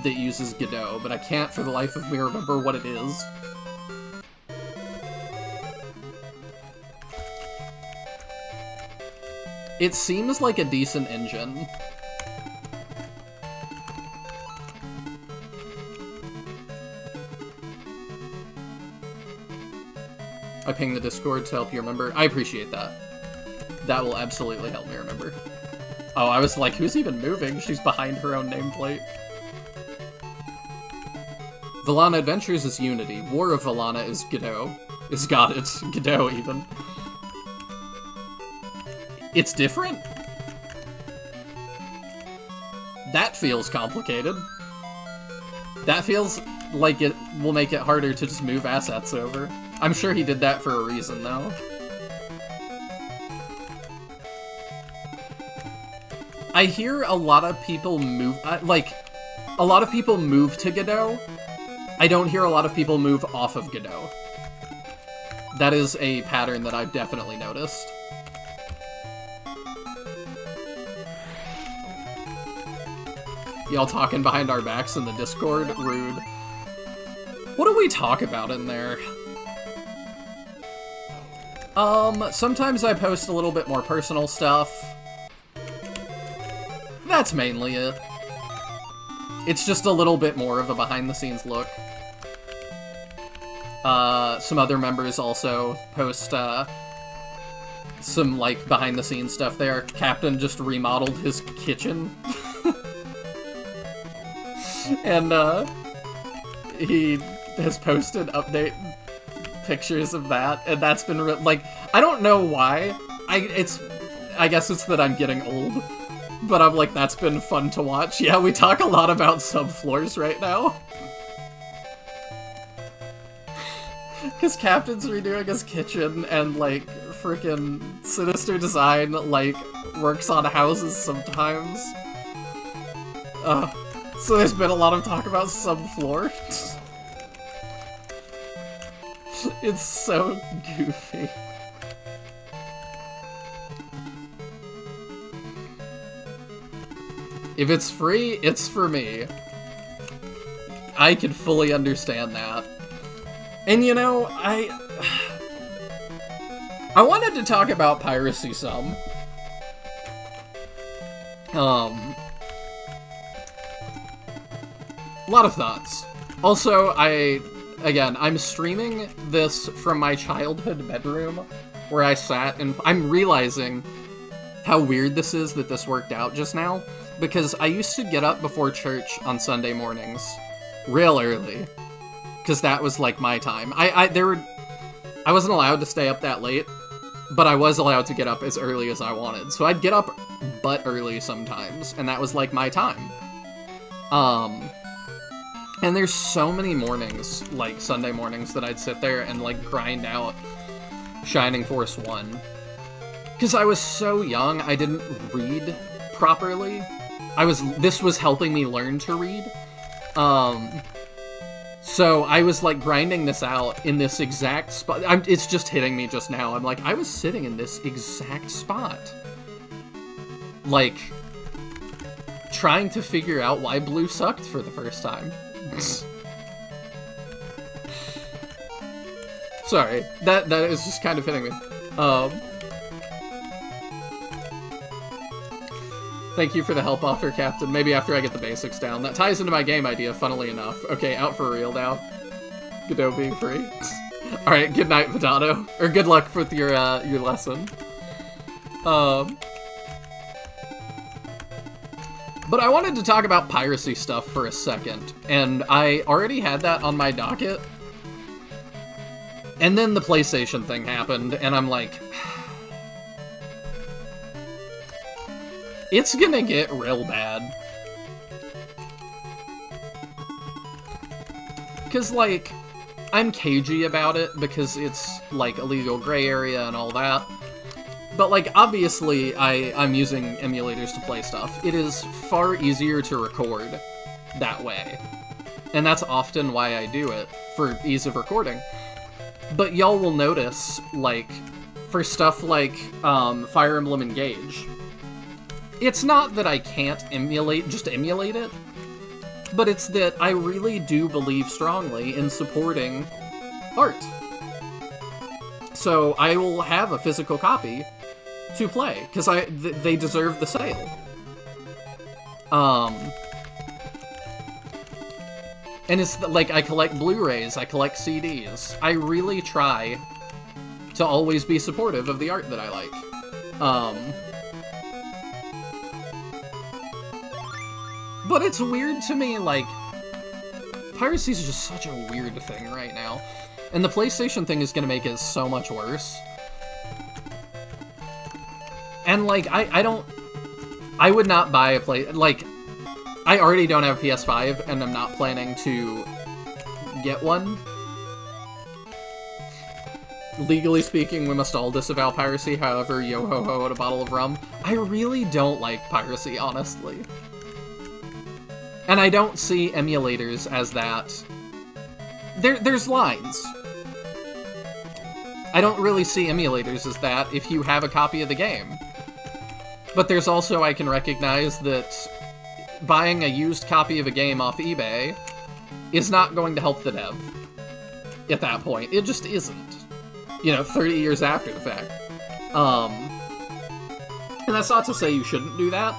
that uses Godot, but I can't for the life of me remember what it is. It seems like a decent engine. I ping the Discord to help you remember. I appreciate that. That will absolutely help me remember. Oh, I was like, who's even moving? She's behind her own nameplate. Vellana Adventures is Unity. War of Vellana is Godot. Is got it. Godot, even. It's different? That feels complicated. That feels like it will make it harder to just move assets over. I'm sure he did that for a reason, though. I hear a lot of people move, a lot of people move to Godot. I don't hear a lot of people move off of Godot. That is a pattern that I've definitely noticed. Y'all talking behind our backs in the Discord? Rude. What do we talk about in there? Sometimes I post a little bit more personal stuff. That's mainly it. It's just a little bit more of a behind-the-scenes look. Some other members also post, some, like, behind-the-scenes stuff there. Captain just remodeled his kitchen. And, he has posted update pictures of that, and that's been like, I don't know why. I guess it's that I'm getting old. But I'm like, that's been fun to watch. Yeah, we talk a lot about subfloors right now. Because Captain's redoing his kitchen, and, like, freaking Sinister Design, like, works on houses sometimes. So there's been a lot of talk about subfloor. It's so goofy. If it's free, it's for me. I can fully understand that. And you know, I wanted to talk about piracy some. A lot of thoughts. Also, I'm streaming this from my childhood bedroom where I sat, and I'm realizing how weird this is that this worked out just now, because I used to get up before church on Sunday mornings real early, because that was like my time. I wasn't allowed to stay up that late, but I was allowed to get up as early as I wanted. So I'd get up but early sometimes, and that was like my time. And there's so many mornings, like Sunday mornings, that I'd sit there and like grind out Shining Force 1. Because I was so young, I didn't read properly. This was helping me learn to read. So I was like grinding this out in this exact spot. It's just hitting me just now. I'm like, I was sitting in this exact spot. Like, trying to figure out why blue sucked for the first time. Sorry, that is just kind of hitting me. Thank you for the help offer, Captain. Maybe after I get the basics down. That ties into my game idea, funnily enough. Okay, out for real now. Godot being free. Alright, good night, Potato. Or good luck with your lesson. But I wanted to talk about piracy stuff for a second, and I already had that on my docket. And then the PlayStation thing happened, and I'm like, it's gonna get real bad. Because, like, I'm cagey about it because it's, like, a legal gray area and all that. But, like, obviously, I'm using emulators to play stuff. It is far easier to record that way. And that's often why I do it, for ease of recording. But y'all will notice, like, for stuff like Fire Emblem Engage, it's not that I can't just emulate it, but it's that I really do believe strongly in supporting art. So I will have a physical copy to play, because they deserve the sale. And it's like, I collect Blu-rays, I collect CDs. I really try to always be supportive of the art that I like. But it's weird to me, like, piracy is just such a weird thing right now. And the PlayStation thing is gonna make it so much worse. And, like, I would not buy a like, I already don't have a PS5, and I'm not planning to get one. Legally speaking, we must all disavow piracy, however, yo-ho-ho at a bottle of rum. I really don't like piracy, honestly. And I don't see emulators as that. There's lines. I don't really see emulators as that if you have a copy of the game. But there's also, I can recognize that buying a used copy of a game off eBay is not going to help the dev at that point. It just isn't. You know, 30 years after the fact. And that's not to say you shouldn't do that.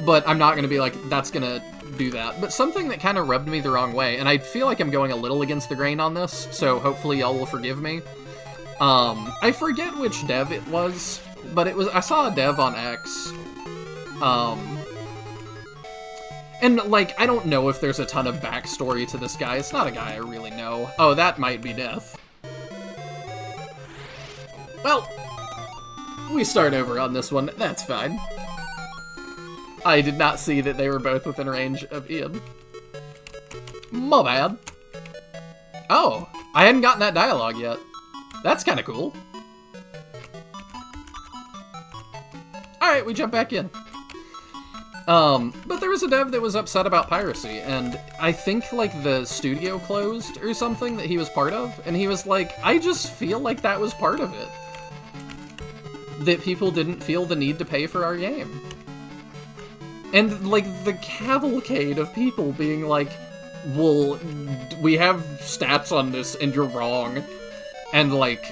But I'm not going to be like, that's going to do that. But something that kind of rubbed me the wrong way, and I feel like I'm going a little against the grain on this, so hopefully y'all will forgive me. I forget which dev it was, but I saw a dev on X. And, like, I don't know if there's a ton of backstory to this guy. It's not a guy I really know. Oh, that might be Death. Well, we start over on this one. That's fine. I did not see that they were both within range of Ian. My bad. Oh, I hadn't gotten that dialogue yet. That's kind of cool. Alright, we jump back in. But there was a dev that was upset about piracy, and I think, like, the studio closed or something that he was part of, and he was like, I just feel like that was part of it. That people didn't feel the need to pay for our game. And, like, the cavalcade of people being like, well, we have stats on this and you're wrong. And, like,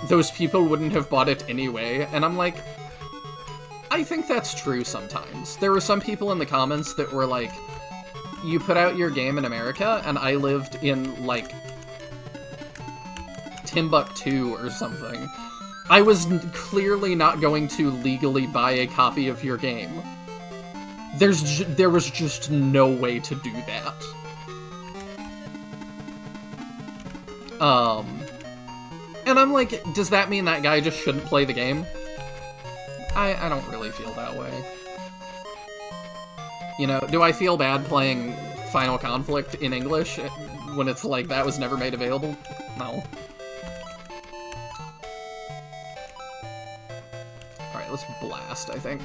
those people wouldn't have bought it anyway. And I'm like, I think that's true sometimes. There were some people in the comments that were like, you put out your game in America and I lived in, like, Timbuktu or something. I was clearly not going to legally buy a copy of your game. There was just no way to do that. And I'm like, does that mean that guy just shouldn't play the game? I don't really feel that way. You know, do I feel bad playing Final Conflict in English when it's like that was never made available? No. Alright, let's blast, I think.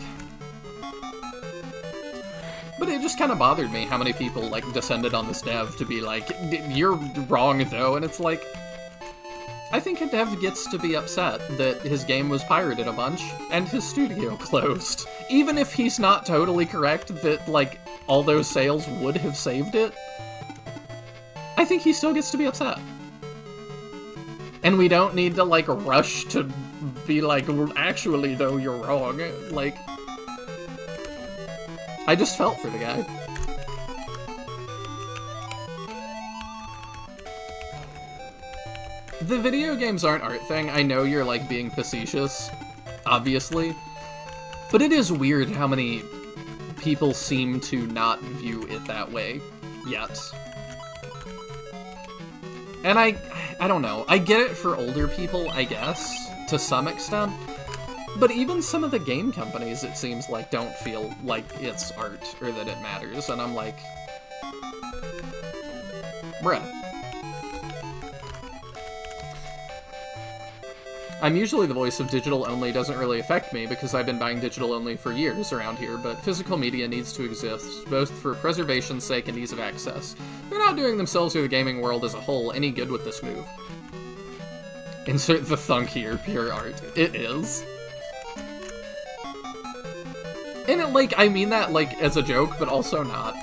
But it just kind of bothered me how many people, like, descended on this dev to be like, you're wrong, though, and it's like, I think a dev gets to be upset that his game was pirated a bunch, and his studio closed. Even if he's not totally correct that, like, all those sales would have saved it, I think he still gets to be upset. And we don't need to, like, rush to be like, well, actually, though, you're wrong. Like, I just felt for the guy. The video games aren't art thing. I know you're, like, being facetious, obviously. But it is weird how many people seem to not view it that way yet. And I don't know. I get it for older people, I guess, to some extent. But even some of the game companies, it seems like, don't feel like it's art or that it matters. And I'm like, bruh. I'm usually the voice of digital only doesn't really affect me because I've been buying digital only for years around here, but physical media needs to exist, both for preservation's sake and ease of access. They're not doing themselves or the gaming world as a whole any good with this move. Insert the thunk here, pure art. It is. And it, like, I mean that, like, as a joke, but also not.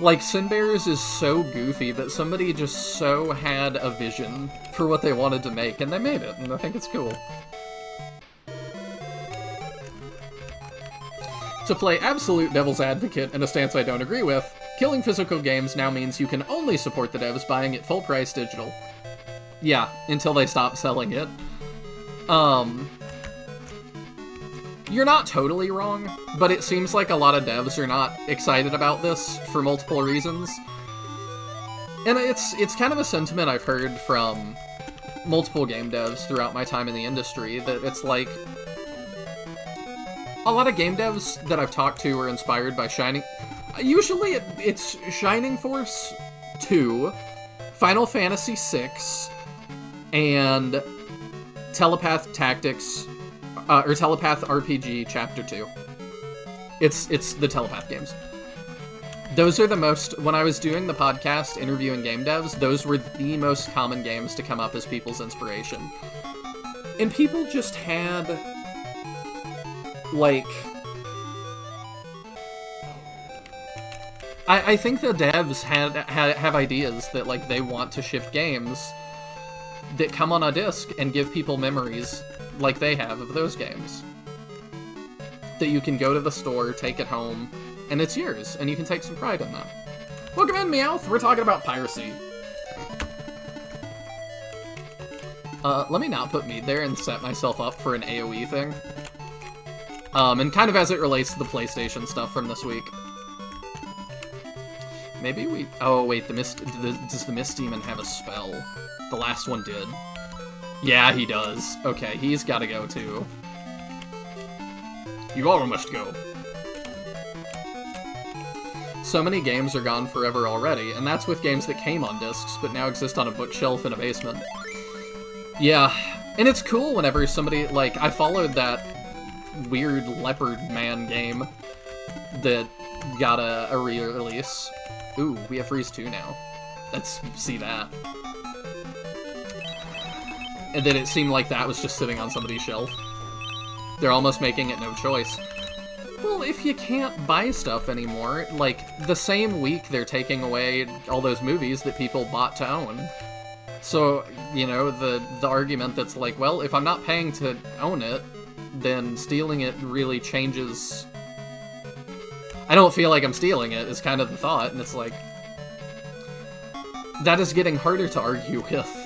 Like, Sin Bears is so goofy that somebody just so had a vision for what they wanted to make, and they made it, and I think it's cool. To play absolute devil's advocate in a stance I don't agree with, killing physical games now means you can only support the devs buying it full price digital. Yeah, until they stop selling it. You're not totally wrong, but it seems like a lot of devs are not excited about this for multiple reasons. And it's kind of a sentiment I've heard from multiple game devs throughout my time in the industry, that it's like, a lot of game devs that I've talked to are inspired by Shining... Usually it's Shining Force 2, Final Fantasy VI, and Telepath Tactics... or Telepath RPG Chapter 2. It's the Telepath games. Those are the most... When I was doing the podcast interviewing game devs, those were the most common games to come up as people's inspiration. And people just had... like... I think the devs have ideas that, like, they want to ship games that come on a disc and give people memories like they have of those games. That you can go to the store, take it home, and it's yours, and you can take some pride in that. Welcome in, Meowth! We're talking about piracy. Let me not put Mead there and set myself up for an AoE thing. And kind of as it relates to the PlayStation stuff from this week. Maybe we... Oh, wait, does the Mist Demon have a spell? The last one did. Yeah, he does. Okay, he's gotta go, too. You all must go. So many games are gone forever already, and that's with games that came on discs, but now exist on a bookshelf in a basement. Yeah, and it's cool whenever somebody, like, I followed that weird Leopard Man game that got a re-release. Ooh, we have Freeze 2 now. Let's see that. And then it seemed like that was just sitting on somebody's shelf. They're almost making it no choice. Well, if you can't buy stuff anymore, like, the same week they're taking away all those movies that people bought to own. So, you know, the argument that's like, well, if I'm not paying to own it, then stealing it really changes... I don't feel like I'm stealing it, is kind of the thought, and it's like... That is getting harder to argue with.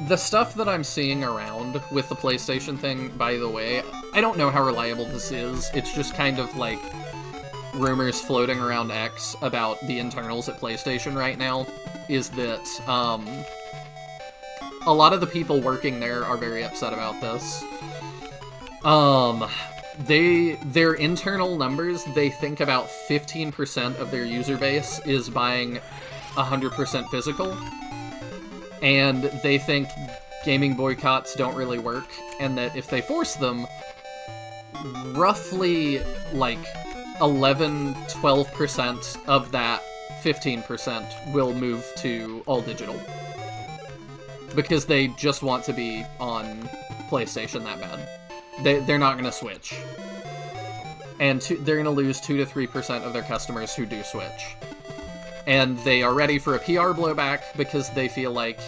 The stuff that I'm seeing around with the PlayStation thing, by the way, I don't know how reliable this is. It's just kind of like rumors floating around X about the internals at PlayStation right now, is that, a lot of the people working there are very upset about this. Their internal numbers, they think about 15% of their user base is buying 100% physical. And they think gaming boycotts don't really work, and that if they force them, roughly, like, 11-12% of that 15% will move to all digital. Because they just want to be on PlayStation that bad. They're not going to switch. And they're going to lose 2 to 3% of their customers who do switch. And they are ready for a PR blowback because they feel like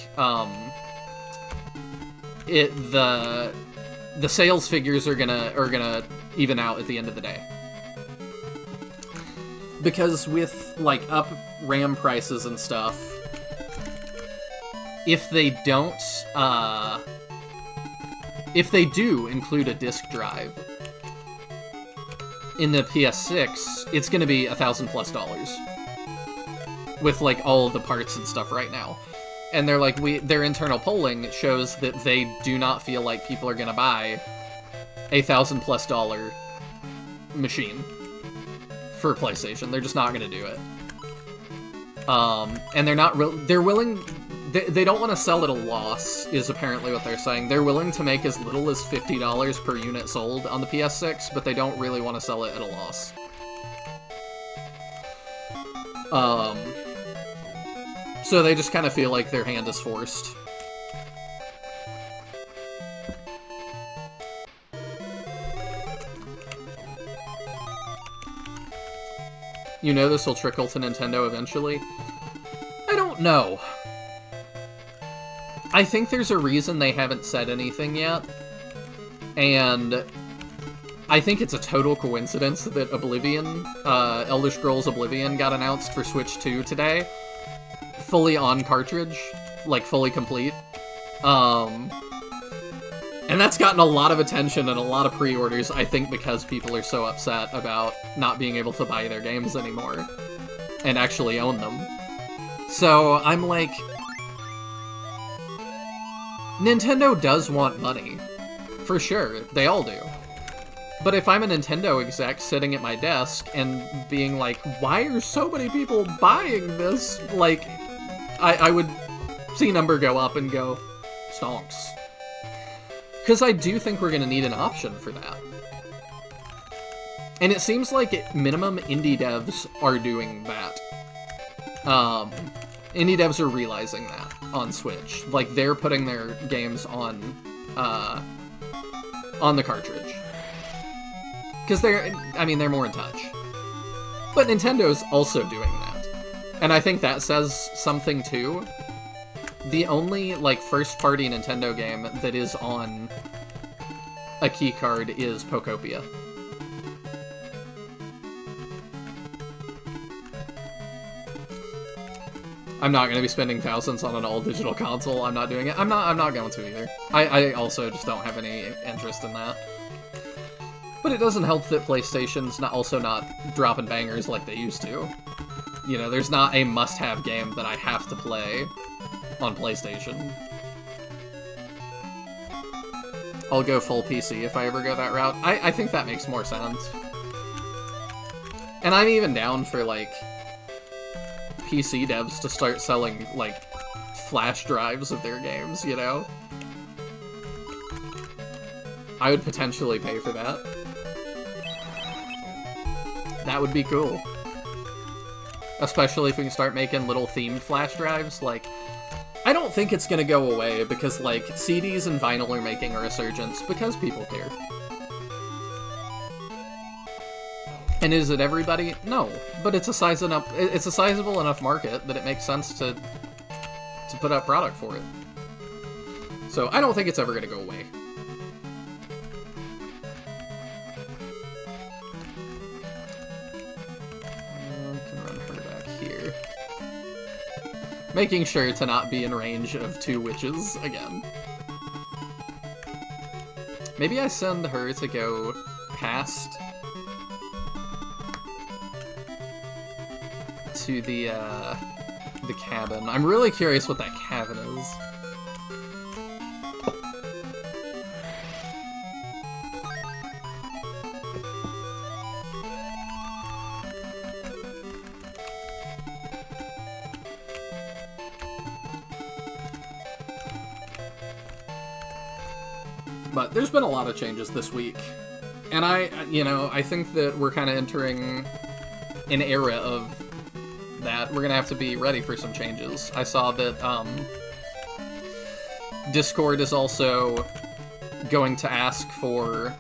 the sales figures are gonna even out at the end of the day. Because with like up RAM prices and stuff, if they do include a disk drive in the PS6, it's gonna be $1,000+ with like all of the parts and stuff right now. And they're like, their internal polling shows that they do not feel like people are gonna buy a $1,000+ machine for PlayStation. They're just not gonna do it. And they're willing, they don't want to sell at a loss, is apparently what they're saying. They're willing to make as little as $50 per unit sold on the PS6, but they don't really want to sell it at a loss. So they just kind of feel like their hand is forced. You know this will trickle to Nintendo eventually? I don't know. I think there's a reason they haven't said anything yet. And I think it's a total coincidence that Oblivion, Elder Scrolls Oblivion got announced for Switch 2 today. Fully on cartridge, like fully complete. And that's gotten a lot of attention and a lot of pre-orders, I think because people are so upset about not being able to buy their games anymore and actually own them. So I'm like, Nintendo does want money. For sure, they all do. But if I'm a Nintendo exec sitting at my desk and being like, why are so many people buying this? Like, I would see number go up and go, stonks. Because I do think we're going to need an option for that. And it seems like at minimum indie devs are doing that. Indie devs are realizing that on Switch. Like, they're putting their games on the cartridge. Because they're more in touch. But Nintendo's also doing that. And I think that says something too. The only, like, first-party Nintendo game that is on a keycard is Pokopia. I'm not going to be spending thousands on an all-digital console. I'm not doing it. I'm not going to either. I also just don't have any interest in that. But it doesn't help that PlayStation's also not dropping bangers like they used to. You know, there's not a must-have game that I have to play on PlayStation. I'll go full PC if I ever go that route. I think that makes more sense. And I'm even down for, like, PC devs to start selling, like, flash drives of their games, you know? I would potentially pay for that. That would be cool. Especially if we can start making little themed flash drives. Like, I don't think it's gonna go away because, like, CDs and vinyl are making a resurgence because people care. And is it everybody? No, but it's a sizable enough market that it makes sense to put out product for it. So I don't think it's ever gonna go away. Can run her back here. Making sure to not be in range of 2 witches again. Maybe I send her to go past to the cabin. I'm really curious what that cabin is. But there's been a lot of changes this week. And I think that we're kind of entering an era of that. We're gonna have to be ready for some changes. I saw that Discord is also going to ask for...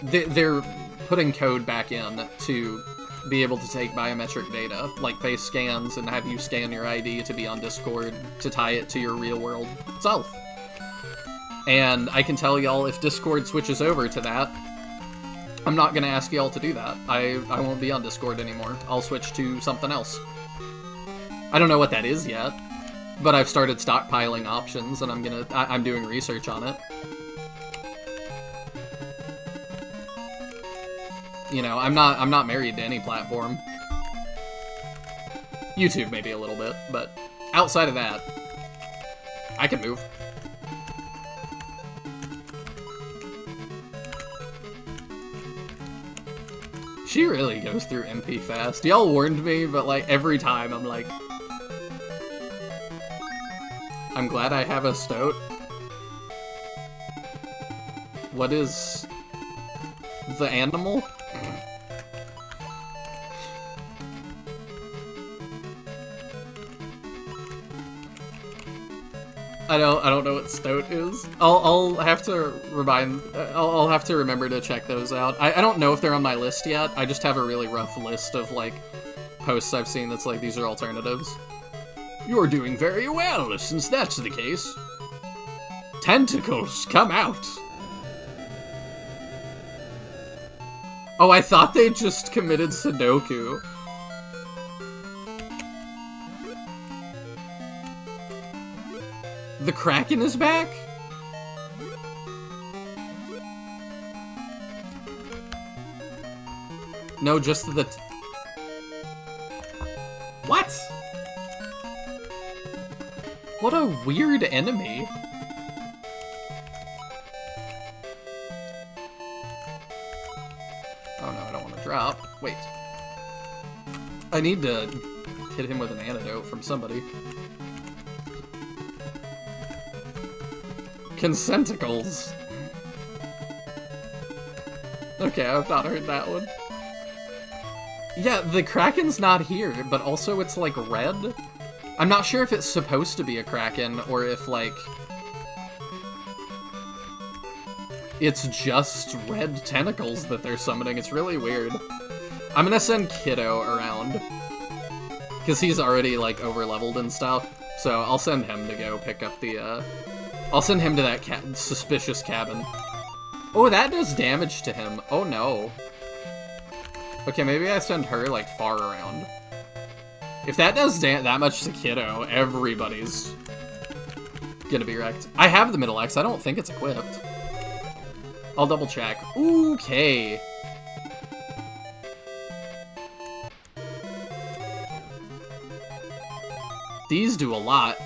They're putting code back in to be able to take biometric data, like face scans, and have you scan your ID to be on Discord to tie it to your real-world self. And I can tell y'all, if Discord switches over to that, I'm not gonna ask y'all to do that. I won't be on Discord anymore. I'll switch to something else. I don't know what that is yet, but I've started stockpiling options, and I'm doing research on it. You know, I'm not married to any platform. YouTube maybe a little bit, but outside of that, I can move. She really goes through MP fast. Y'all warned me, but like every time I'm like, I'm glad I have a stoat. What is the animal? I don't know what stoat is. I'll have to I'll have to remember to check those out. I don't know if they're on my list yet. I just have a really rough list of like posts I've seen that's like, these are alternatives. You're doing very well, since that's the case. Tentacles, come out! Oh, I thought they just committed Sudoku. The Kraken is back? No, just the... What? What a weird enemy. Oh no, I don't want to drop. Wait. I need to hit him with an antidote from somebody. Consenticles. Okay, I've not heard that one. Yeah, the Kraken's not here, but also it's like red. I'm not sure if it's supposed to be a Kraken or if like it's just red tentacles that they're summoning. It's really weird. I'm gonna send Kiddo around because he's already like over-leveled and stuff, so I'll send him to go pick up the I'll send him to that suspicious cabin. Oh, that does damage to him. Oh no. Okay, maybe I send her, like, far around. If that does that much to Kiddo, everybody's gonna be wrecked. I have the middle axe. I don't think it's equipped. I'll double check. Okay. These do a lot.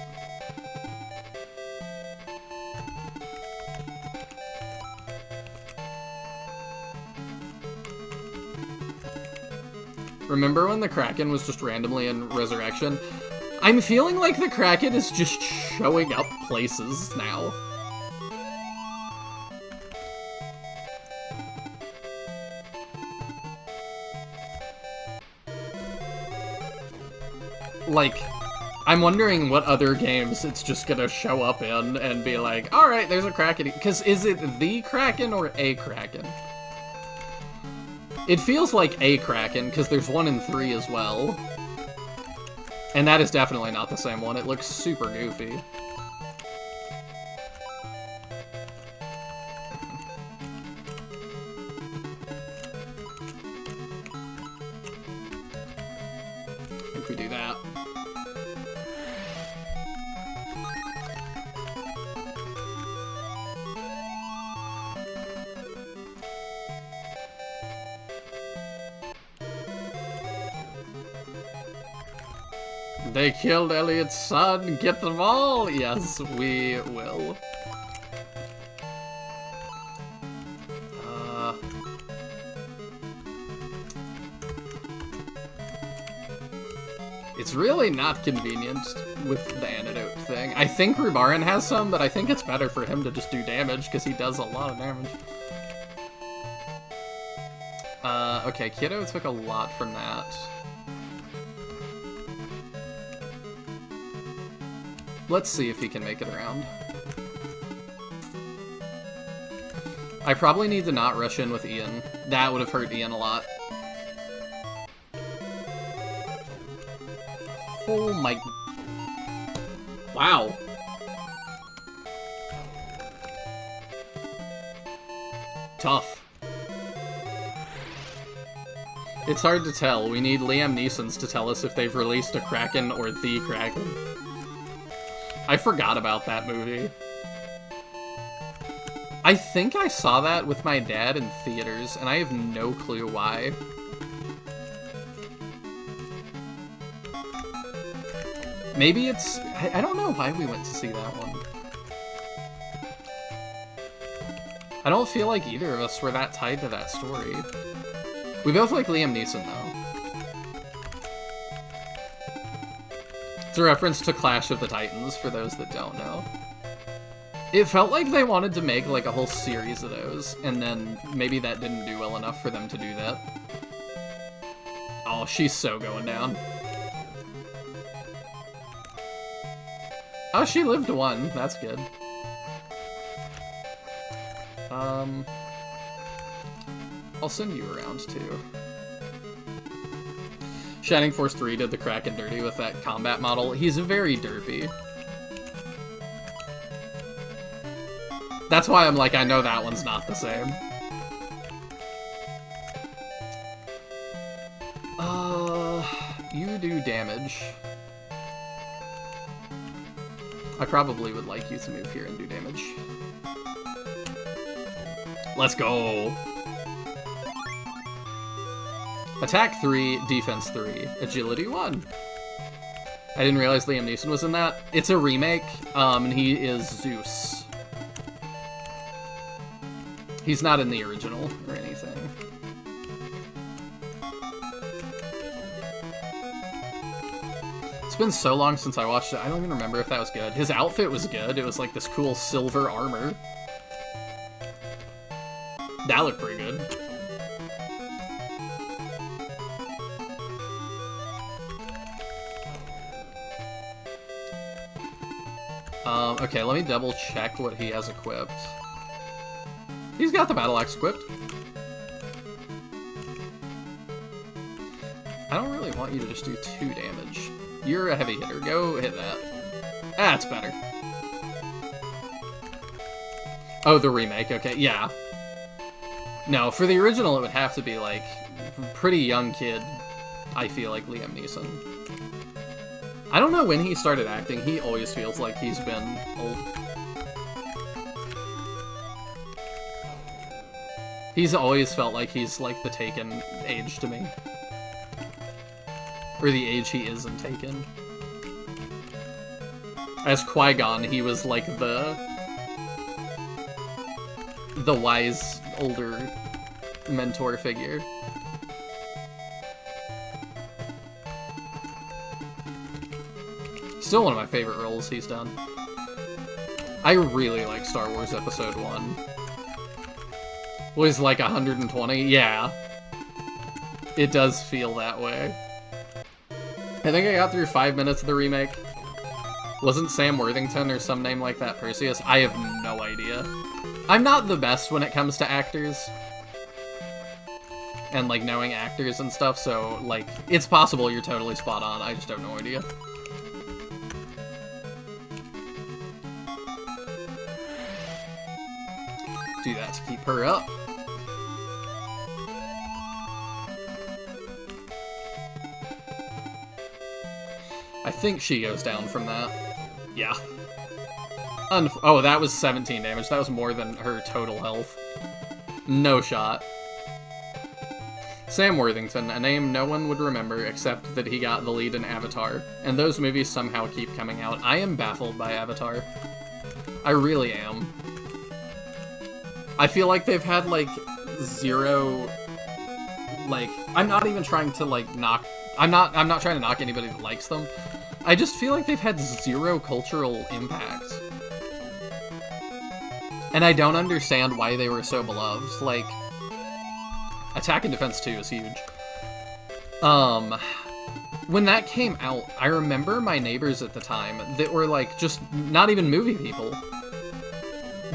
Remember when the Kraken was just randomly in Resurrection? I'm feeling like the Kraken is just showing up places now. like, I'm wondering what other games it's just gonna show up in and be like, alright, there's a Kraken. Because is it the Kraken or a Kraken? It feels like a Kraken, because there's 1 in 3 as well. And that is definitely not the same one. It looks super goofy. I think we do that. They killed Elliot's son. Get them all? Yes, we will. It's really not convenient with the antidote thing. I think Rubaran has some, but I think it's better for him to just do damage, because he does a lot of damage. Okay, Kiddo took a lot from that. Let's see if he can make it around. I probably need to not rush in with Ian. That would have hurt Ian a lot. Oh my... Wow. Tough. It's hard to tell. We need Liam Neeson's to tell us if they've released a Kraken or the Kraken. I forgot about that movie. I think I saw that with my dad in theaters, and I have no clue why. Maybe it's... I don't know why we went to see that one. I don't feel like either of us were that tied to that story. We both like Liam Neeson, though. It's a reference to Clash of the Titans, for those that don't know. It felt like they wanted to make, like, a whole series of those, and then maybe that didn't do well enough for them to do that. Oh, she's so going down. Oh, she lived 1. That's good. I'll send you around, too. Shining Force 3 did the Kraken dirty with that combat model. He's very derpy. That's why I'm like, I know that one's not the same. You do damage. I probably would like you to move here and do damage. Let's go! Attack 3, Defense 3, Agility 1. I didn't realize Liam Neeson was in that. It's a remake, and he is Zeus. He's not in the original or anything. It's been so long since I watched it, I don't even remember if that was good. His outfit was good. It was like this cool silver armor. That looked pretty good. Okay, let me double check what he has equipped. He's got the battle axe equipped. I don't really want you to just do 2 damage. You're a heavy hitter. Go hit that. That's better. Oh, the remake. Okay, yeah. No, for the original, it would have to be, like, pretty young kid, I feel like Liam Neeson. I don't know when he started acting. He always feels like he's been old. He's always felt like he's, like, the Taken age to me. Or the age he is in Taken. As Qui-Gon, he was, like, the wise, older mentor figure. Still one of my favorite roles he's done. I really like Star Wars Episode 1. Was like 120? Yeah. It does feel that way. I think I got through 5 minutes of the remake. Wasn't Sam Worthington or some name like that Perseus? I have no idea. I'm not the best when it comes to actors. And, like, knowing actors and stuff, so, like, it's possible you're totally spot on. I just have no idea. Do that to keep her up. I think she goes down from that. Yeah. Oh, that was 17 damage. That was more than her total health. No shot. Sam Worthington, a name no one would remember except that he got the lead in Avatar, and those movies somehow keep coming out. I am baffled by Avatar. I really am. I feel like they've had, like, zero... Like, I'm not even trying to, like, knock... I'm not trying to knock anybody that likes them. I just feel like they've had zero cultural impact. And I don't understand why they were so beloved. Like, Attack and Defense 2 is huge. When that came out, I remember my neighbors at the time that were, like, just not even movie people.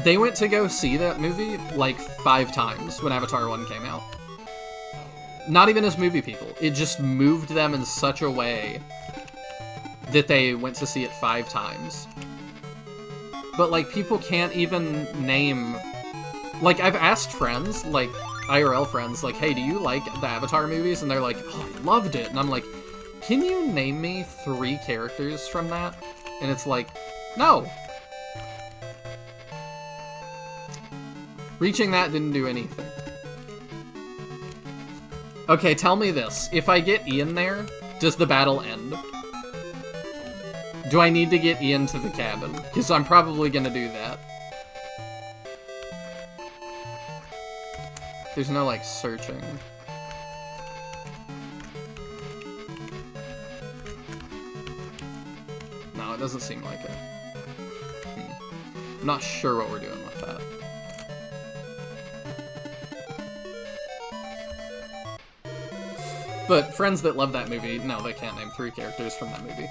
They went to go see that movie, like, 5 times when Avatar 1 came out. Not even as movie people. It just moved them in such a way that they went to see it 5 times. But, like, people can't even name... Like, I've asked friends, like, IRL friends, like, hey, do you like the Avatar movies? And they're like, oh, I loved it. And I'm like, can you name me 3 characters from that? And it's like, no. Reaching that didn't do anything. Okay, tell me this. If I get Ian there, does the battle end? Do I need to get Ian to the cabin? Because I'm probably gonna do that. There's no, like, searching. No, it doesn't seem like it. I'm not sure what we're doing with that. But friends that love that movie, no, they can't name 3 characters from that movie.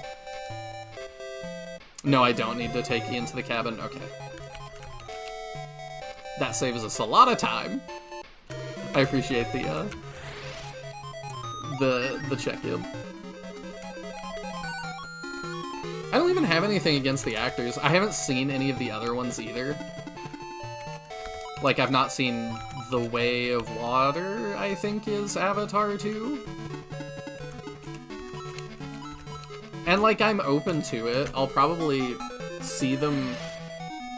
No, I don't need to take Ian to the cabin. Okay. That saves us a lot of time. I appreciate the check-in. I don't even have anything against the actors. I haven't seen any of the other ones either. Like, I've not seen The Way of Water, I think is Avatar 2. And, like, I'm open to it. I'll probably see them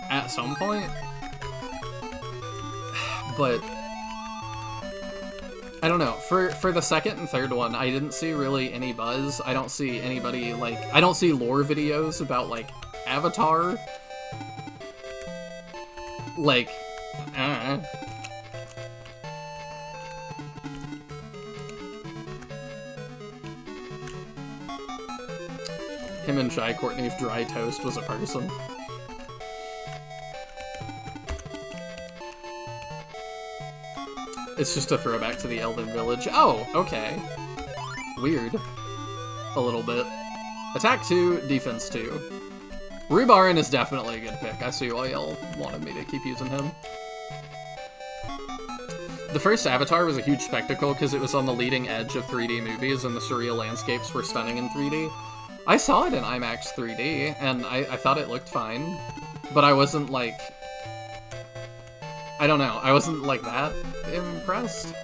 at some point. But I don't know. For the second and third one, I didn't see really any buzz. I don't see anybody, like... I don't see lore videos about, like, Avatar. Like... Him and Jai Courtney's dry toast was a person. It's just a throwback to the Elven Village. Oh, okay. Weird. A little bit. Attack 2, Defense 2. Rubarin is definitely a good pick. I see why y'all wanted me to keep using him. The first Avatar was a huge spectacle because it was on the leading edge of 3D movies and the surreal landscapes were stunning in 3D. I saw it in IMAX 3D, and I thought it looked fine, but I wasn't, like... I don't know, I wasn't, like, that impressed.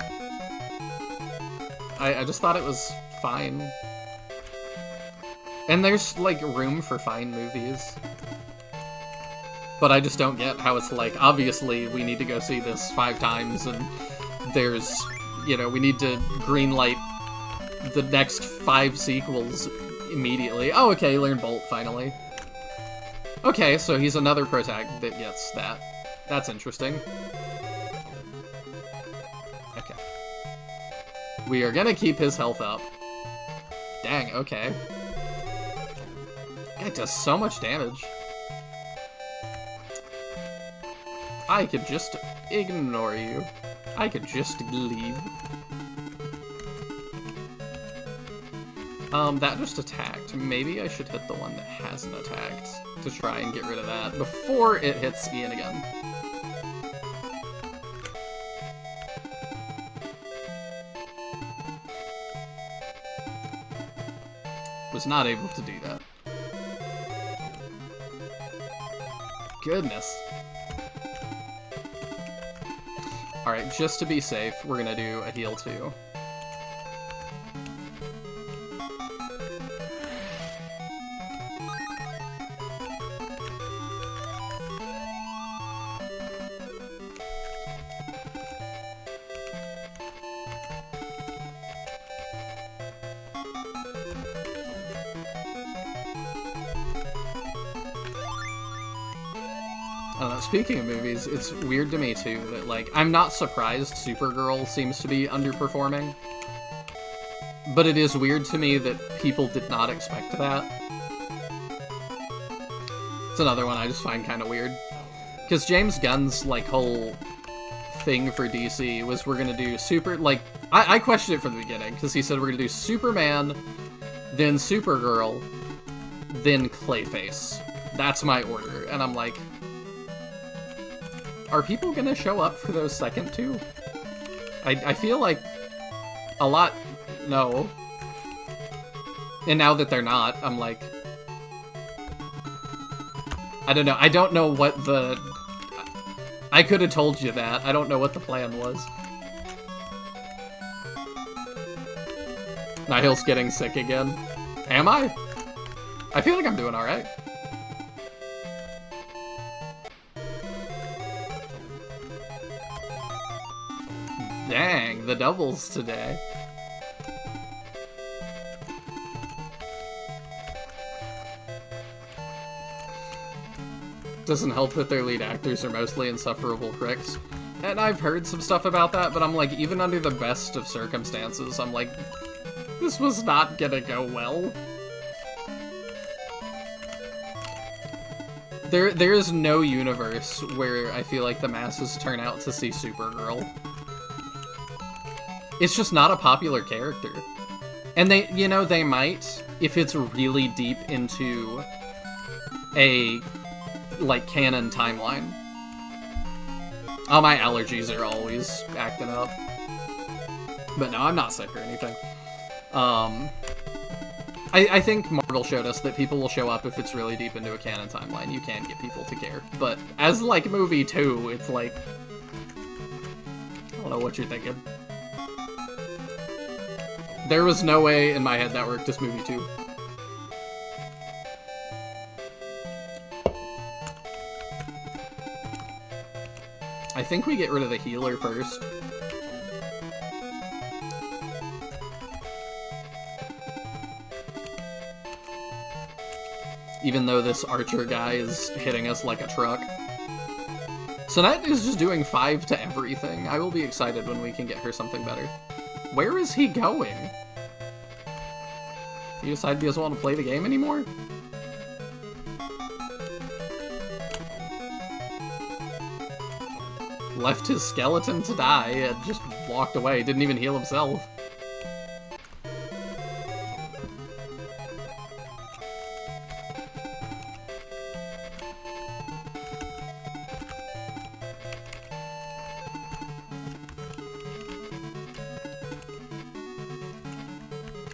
I just thought it was fine. And there's, like, room for fine movies. But I just don't get how it's like, obviously, we need to go see this 5 times, and there's, you know, we need to greenlight the next 5 sequels immediately. Oh, okay, learn Bolt, finally. Okay, so he's another protag that gets that. That's interesting. Okay. We are gonna keep his health up. Dang, okay. It does so much damage. I could just ignore you. I could just leave. That just attacked. Maybe I should hit the one that hasn't attacked to try and get rid of that before it hits Ian again. Was not able to do that. Goodness. Alright, just to be safe, we're gonna do a heal too. Speaking of movies, it's weird to me too that, like, I'm not surprised Supergirl seems to be underperforming, but it is weird to me that people did not expect that. It's another one I just find kind of weird. Because James Gunn's, like, whole thing for DC was we're gonna do I questioned it from the beginning, because he said we're gonna do Superman, then Supergirl, then Clayface. That's my order. And I'm like, are people gonna show up for those second two? I feel like a lot... No. And now that they're not, I'm like... I don't know. I don't know what the... I could have told you that. I don't know what the plan was. Nihil's getting sick again. Am I? I feel like I'm doing alright. Dang, the doubles today. Doesn't help that their lead actors are mostly insufferable pricks. And I've heard some stuff about that, but I'm like, even under the best of circumstances, I'm like, this was not gonna go well. There is no universe where I feel like the masses turn out to see Supergirl. It's just not a popular character. And they, you know, they might, if it's really deep into a, like, canon timeline. Oh, my allergies are always acting up. But no, I'm not sick or anything. I think Marvel showed us that people will show up if it's really deep into a canon timeline. You can get people to care. But as, like, movie 2, it's like... I don't know what you're thinking. There was no way in my head that worked as movie 2. I think we get rid of the healer first. Even though this archer guy is hitting us like a truck. Sonette is just doing 5 to everything. I will be excited when we can get her something better. Where is he going? He decided he doesn't want to play the game anymore? Left his skeleton to die and just walked away. Didn't even heal himself.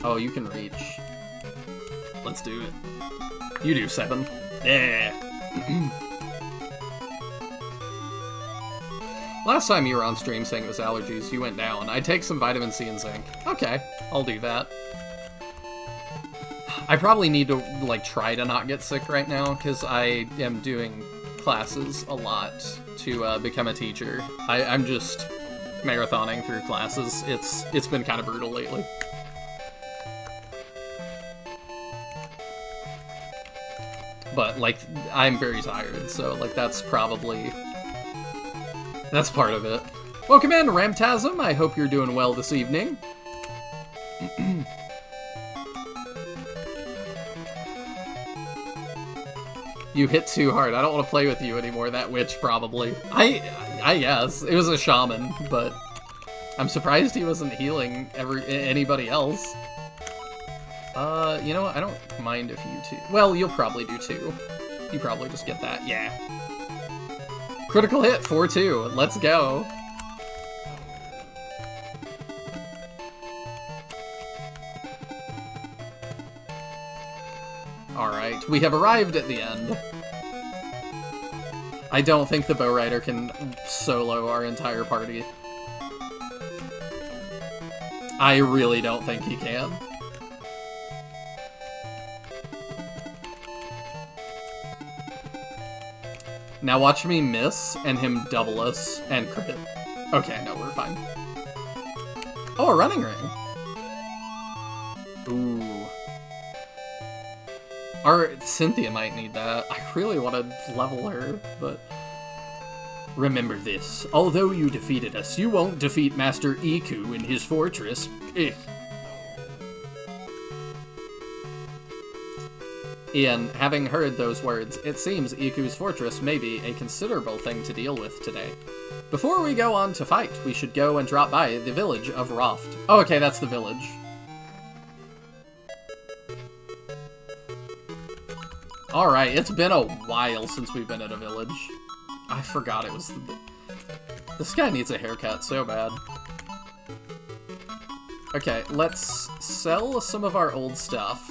Oh, you can reach. Let's do it. You do 7. Yeah. Last time you were on stream saying it was allergies, you went down. I take some vitamin C and zinc. Okay, I'll do that. I probably need to, like, try to not get sick right now, because I am doing classes a lot to become a teacher. I'm just marathoning through classes. It's been kind of brutal lately. But, like, I'm very tired, so, like, that's part of it. Welcome in, Ramtasm. I hope you're doing well this evening. You hit too hard. I don't want to play with you anymore. That witch, probably. I guess. It was a shaman, but I'm surprised he wasn't healing anybody else. You know what? I don't mind if you two... Well, you'll probably do 2. You probably just get that. Yeah. Critical hit, 4-2. Let's go. Alright, we have arrived at the end. I don't think the Bow Rider can solo our entire party. I really don't think he can. Now watch me miss and him double us and crit. Okay, no, we're fine. Oh, a running ring. Ooh. Our Cynthia might need that. I really want to level her, but... Remember this. Although you defeated us, you won't defeat Master Iku in his fortress. Eh. Ian, having heard those words, it seems Iku's fortress may be a considerable thing to deal with today. Before we go on to fight, we should go and drop by the village of Roft. Oh, okay, that's the village. Alright, it's been a while since we've been at a village. I forgot it was... This guy needs a haircut so bad. Okay, let's sell some of our old stuff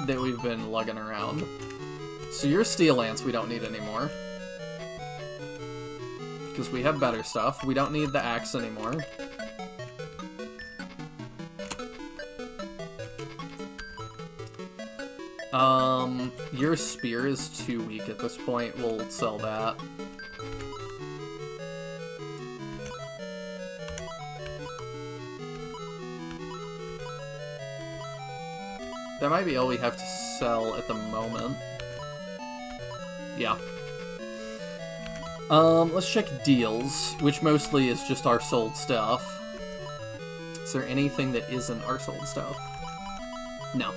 that we've been lugging around. So your Steel Lance we don't need anymore. Because we have better stuff. We don't need the axe anymore. Your spear is too weak at this point. We'll sell that. That might be all we have to sell at the moment. Yeah. Let's check deals, which mostly is just our sold stuff. Is there anything that isn't our sold stuff? No.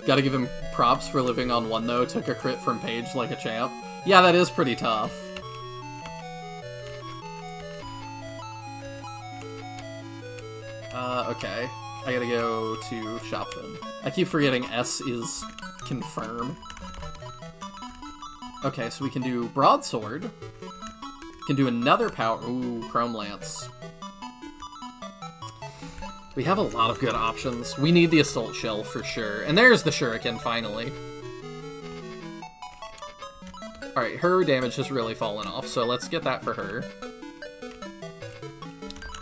Gotta give him props for living on 1, though. Took a crit from Paige like a champ. Yeah, that is pretty tough. Okay. I gotta go to shop then. I keep forgetting S is confirm. Okay, so we can do Broadsword. We can do another power... Ooh, Chrome Lance. We have a lot of good options. We need the Assault Shell for sure. And there's the Shuriken, finally. Alright, her damage has really fallen off, so let's get that for her.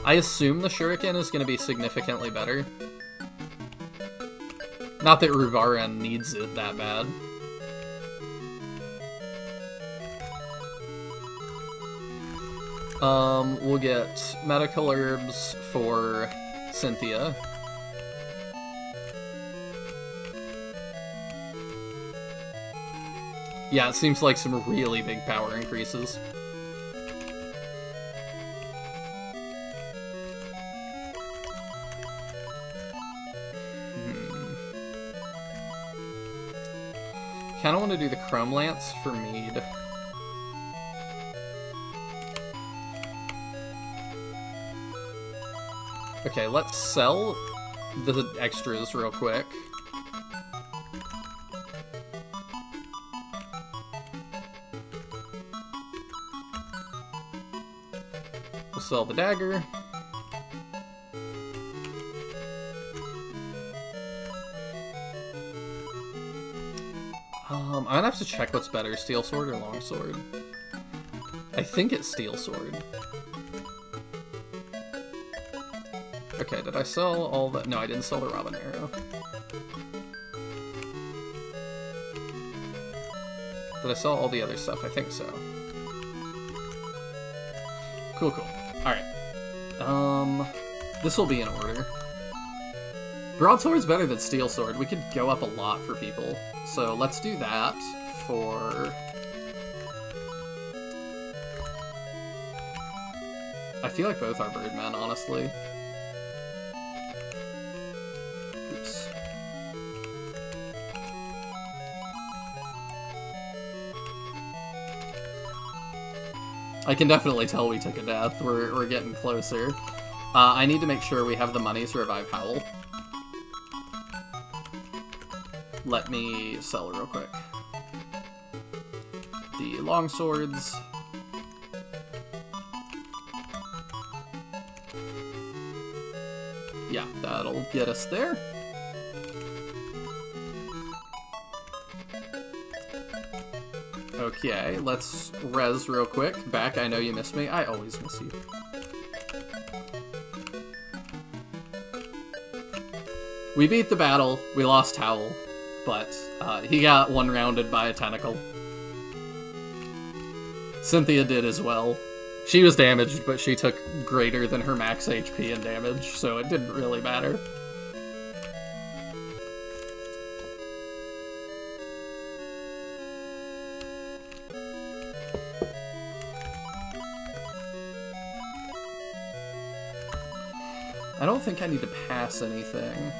I assume the Shuriken is going to be significantly better. Not that Rubaran needs it that bad. We'll get medical herbs for Cynthia. Yeah, it seems like some really big power increases. Kinda want to do the Chrome Lance for Mead. Okay, let's sell the extras real quick. We'll sell the dagger. I'm gonna have to check what's better, Steel Sword or Long Sword. I think it's Steel Sword. Okay, did I sell all that? No, I didn't sell the Robin Arrow. Did I sell all the other stuff? I think so. Cool, cool. Alright. This will be in order. Broadsword's better than Steel Sword. We could go up a lot for people. So let's do that for... I feel like both are Birdmen, honestly. Oops. I can definitely tell we took a death. We're getting closer. I need to make sure we have the money to revive Howl. Let me sell real quick. The longswords. Yeah, that'll get us there. Okay, let's res real quick. Back, I know you miss me. I always miss you. We beat the battle. We lost Howl, but he got one-rounded by a tentacle. Cynthia did as well. She was damaged, but she took greater than her max HP in damage, so it didn't really matter. I don't think I need to pass anything.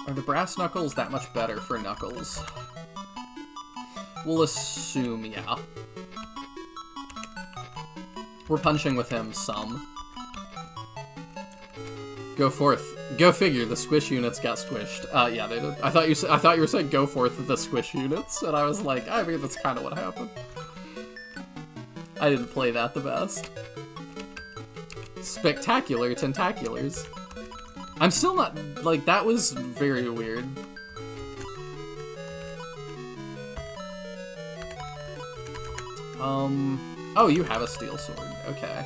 Are the brass knuckles that much better for Knuckles? We'll assume, yeah. We're punching with him some. Go forth. Go figure, the squish units got squished. Yeah, they did. I thought you were saying go forth with the squish units, and I was like, I mean, that's kind of what happened. I didn't play that the best. Spectacular tentaculars. I'm still not, like, that was very weird. Oh, you have a steel sword. Okay.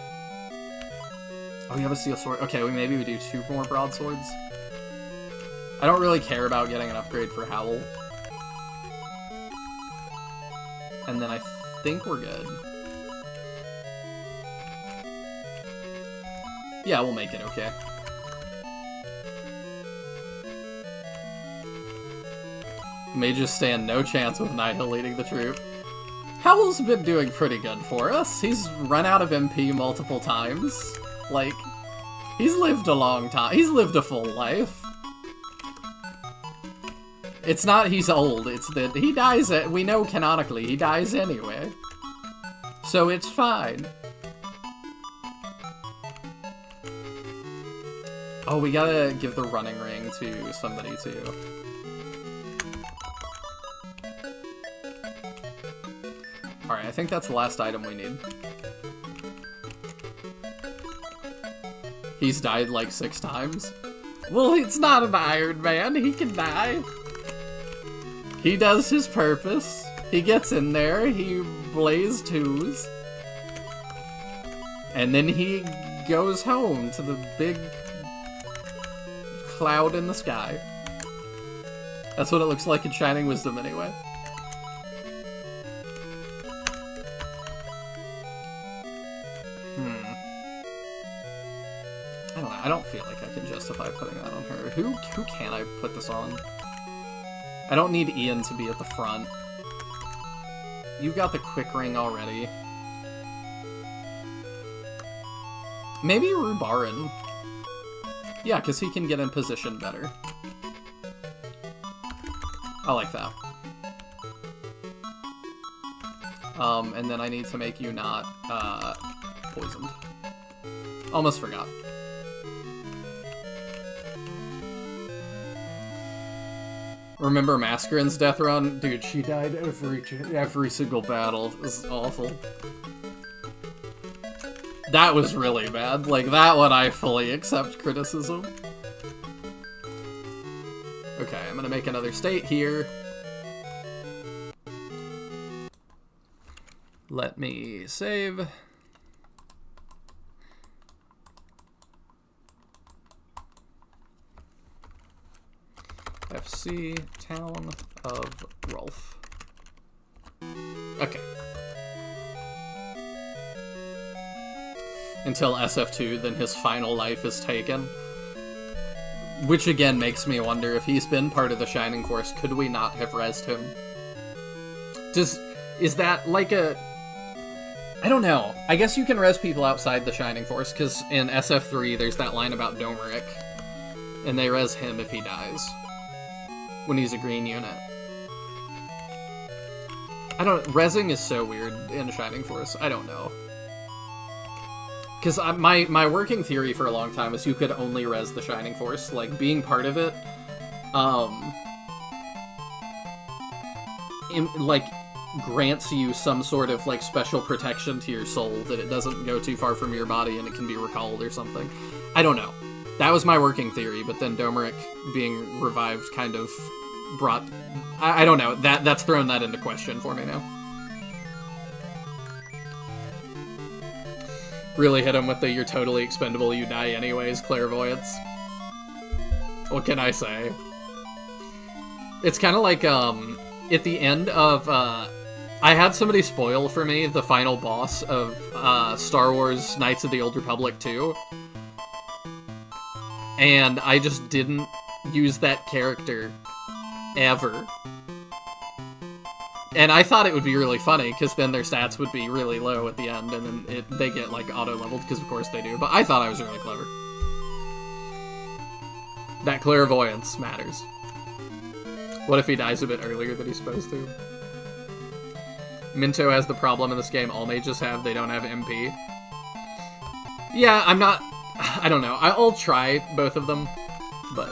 Oh, you have a steel sword. Okay, maybe we do 2 more broadswords. I don't really care about getting an upgrade for Howl. And then I think we're good. Yeah, we'll make it okay. Mages stand no chance with Nihil leading the troop. Howl's been doing pretty good for us. He's run out of MP multiple times. Like, he's lived a long time. He's lived a full life. It's not he's old, it's that he dies we know canonically he dies anyway. So it's fine. Oh, we gotta give the running ring to somebody too. Alright, I think that's the last item we need. He's died like 6 times. Well, it's not an Iron Man. He can die. He does his purpose. He gets in there. He blaze 2s. And then he goes home to the big cloud in the sky. That's what it looks like in Shining Wisdom anyway. I don't feel like I can justify putting that on her. Who can I put this on? I don't need Ian to be at the front. You got the quick ring already. Maybe Rubarin. Yeah, because he can get in position better. I like that. And then I need to make you not, poisoned. Almost forgot. Remember Mascarin's death run? Dude, she died every single battle. This is awful. That was really bad. Like, that one I fully accept criticism. Okay, I'm gonna make another state here. Let me save. FC Town of Rolf. Okay. Until SF2, then his final life is taken. Which again makes me wonder if he's been part of the Shining Force, could we not have rezzed him? Is that like a... I don't know. I guess you can res people outside the Shining Force, because in SF3 there's that line about Domeric. and they res him if he dies. When he's a green unit. Rezzing is so weird in Shining Force. I don't know. Because my working theory for a long time was you could only res the Shining Force. Like, being part of it, grants you some sort of, like, special protection to your soul, that it doesn't go too far from your body and it can be recalled or something. I don't know. That was my working theory, but then Domeric being revived kind of brought... I don't know. That's thrown that into question for me now. Really hit him with the "you're totally expendable, you die anyways" clairvoyance. What can I say? It's kind of like, at the end of, I had somebody spoil for me the final boss of, Star Wars Knights of the Old Republic 2. And I just didn't use that character ever. And I thought it would be really funny, because then their stats would be really low at the end, and then they get, like, auto-leveled, because of course they do. But I thought I was really clever. That clairvoyance matters. What if he dies a bit earlier than he's supposed to? Minto has the problem in this game all mages have. They don't have MP. Yeah, I don't know. I'll try both of them, but...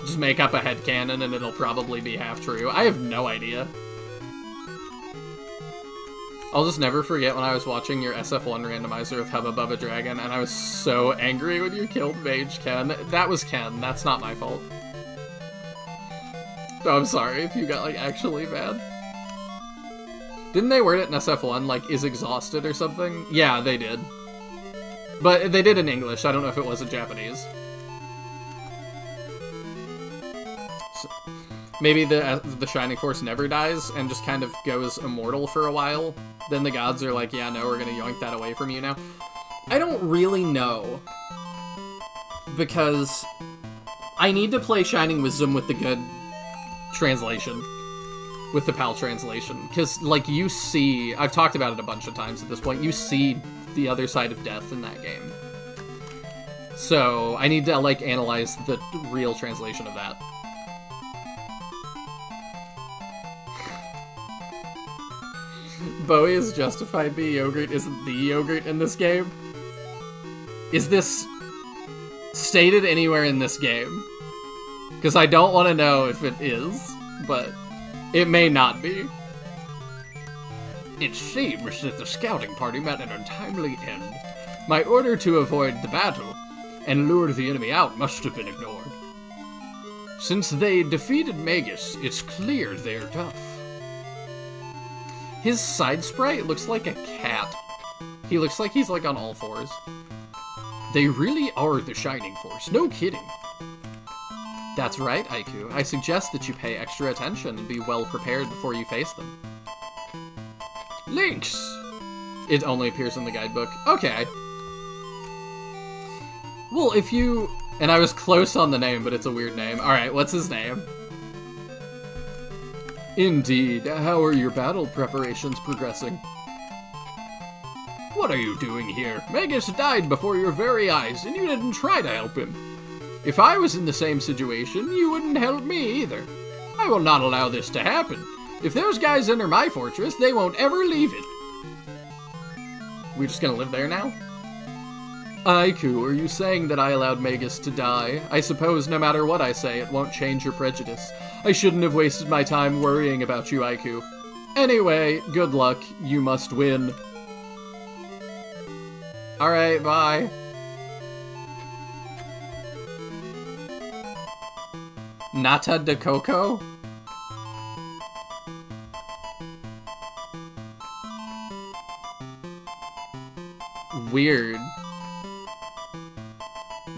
just make up a headcanon and it'll probably be half true. I have no idea. I'll just never forget when I was watching your SF1 randomizer of Hubba Bubba Dragon, and I was so angry when you killed Mage Ken. That was Ken. That's not my fault. No, I'm sorry if you got, like, actually mad. Didn't they word it in SF1, like, is exhausted or something? Yeah, they did. But they did in English. I don't know if it was in Japanese. Maybe the Shining Force never dies and just kind of goes immortal for a while. Then the gods are like, yeah, no, we're gonna yoink that away from you now. I don't really know. Because I need to play Shining Wisdom with the good translation. With the PAL translation. Because, like, you see... I've talked about it a bunch of times at this point. You see the other side of death in that game. So, I need to, like, analyze the real translation of that. Bowie is justified B. Yogurt isn't the yogurt in this game. Is this stated anywhere in this game? Because I don't want to know if it is, but it may not be. It seems that the scouting party met an untimely end. My order to avoid the battle and lure the enemy out must have been ignored. Since they defeated Magus, it's clear they're tough. His side sprite looks like a cat. He looks like he's, like, on all fours. They really are the Shining Force, no kidding. That's right, Aiku. I suggest that you pay extra attention and be well prepared before you face them. Lynx! It only appears in the guidebook. Okay. Well, if you... And I was close on the name, but it's a weird name. Alright, what's his name? Indeed. How are your battle preparations progressing? What are you doing here? Magus died before your very eyes, and you didn't try to help him. If I was in the same situation, you wouldn't help me either. I will not allow this to happen. If those guys enter my fortress, they won't ever leave it. We're just gonna live there now? Aiku, are you saying that I allowed Magus to die? I suppose no matter what I say, it won't change your prejudice. I shouldn't have wasted my time worrying about you, Aiku. Anyway, good luck. You must win. Alright, bye. Nata de Coco? Weird.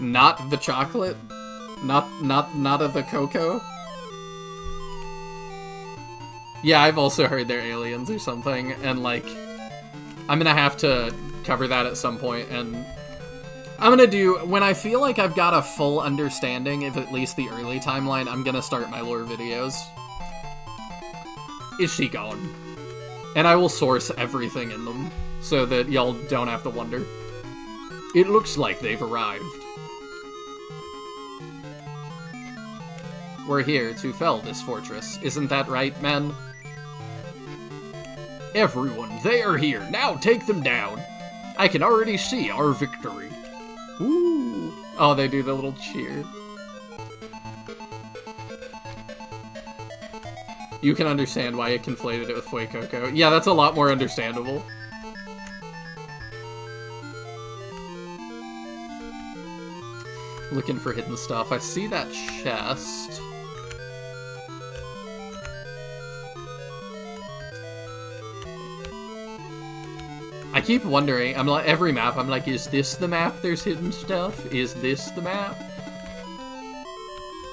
Not the chocolate? Not of the cocoa? Yeah, I've also heard they're aliens or something, and, like, I'm gonna have to cover that at some point, and I'm gonna do, when I feel like I've got a full understanding of at least the early timeline, I'm gonna start my lore videos. Is she gone? And I will source everything in them, so that y'all don't have to wonder. It looks like they've arrived. We're here to fell this fortress. Isn't that right, men? Everyone, they are here. Now take them down. I can already see our victory. Ooh. Oh, they do the little cheer. You can understand why it conflated it with Fuecoco. Yeah, that's a lot more understandable. Looking for hidden stuff. I see that chest. I keep wondering, I'm like, every map, I'm like, is this the map there's hidden stuff? Is this the map?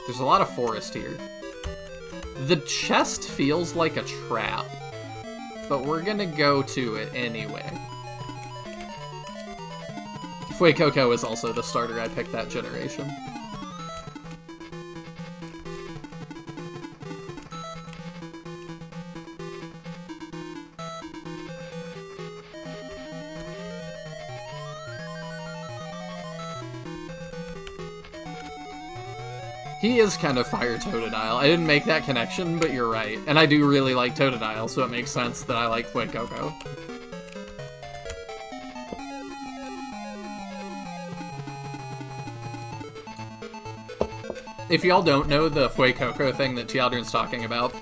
There's a lot of forest here. The chest feels like a trap, but we're gonna go to it anyway. Fuecoco is also the starter I picked that generation. He is kind of fire Totodile. I didn't make that connection, but you're right. And I do really like Totodile, so it makes sense that I like Fuecoco. If y'all don't know the Fuecoco thing that Teodrin's talking about,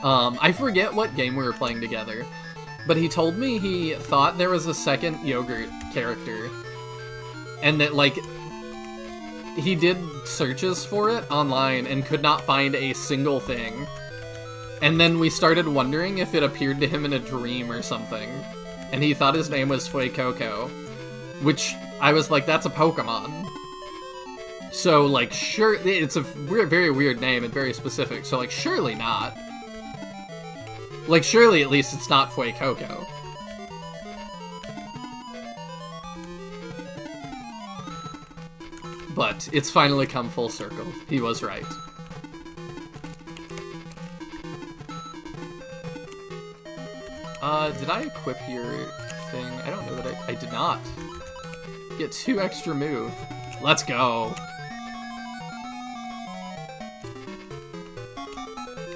I forget what game we were playing together, but he told me he thought there was a second Yogurt character, and that, like, he did searches for it online and could not find a single thing. And then we started wondering if it appeared to him in a dream or something. And he thought his name was Fuecoco, which I was like, that's a Pokemon. So, like, sure, it's a very weird name and very specific, so, like, surely not. Like, surely at least it's not Fuecoco. But it's finally come full circle. He was right. Did I equip your thing? I don't know that I did not. Get 2 extra move. Let's go.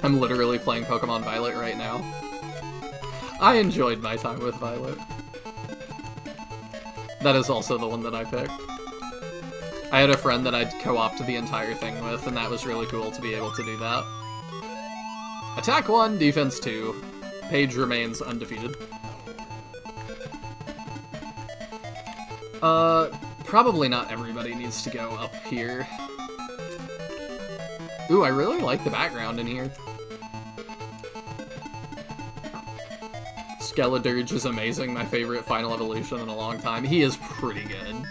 I'm literally playing Pokemon Violet right now. I enjoyed my time with Violet. That is also the one that I picked. I had a friend that I'd co-opt the entire thing with, and that was really cool to be able to do that. Attack 1, defense 2. Paige remains undefeated. Probably not everybody needs to go up here. Ooh, I really like the background in here. Skeledirge is amazing, my favorite final evolution in a long time. He is pretty good.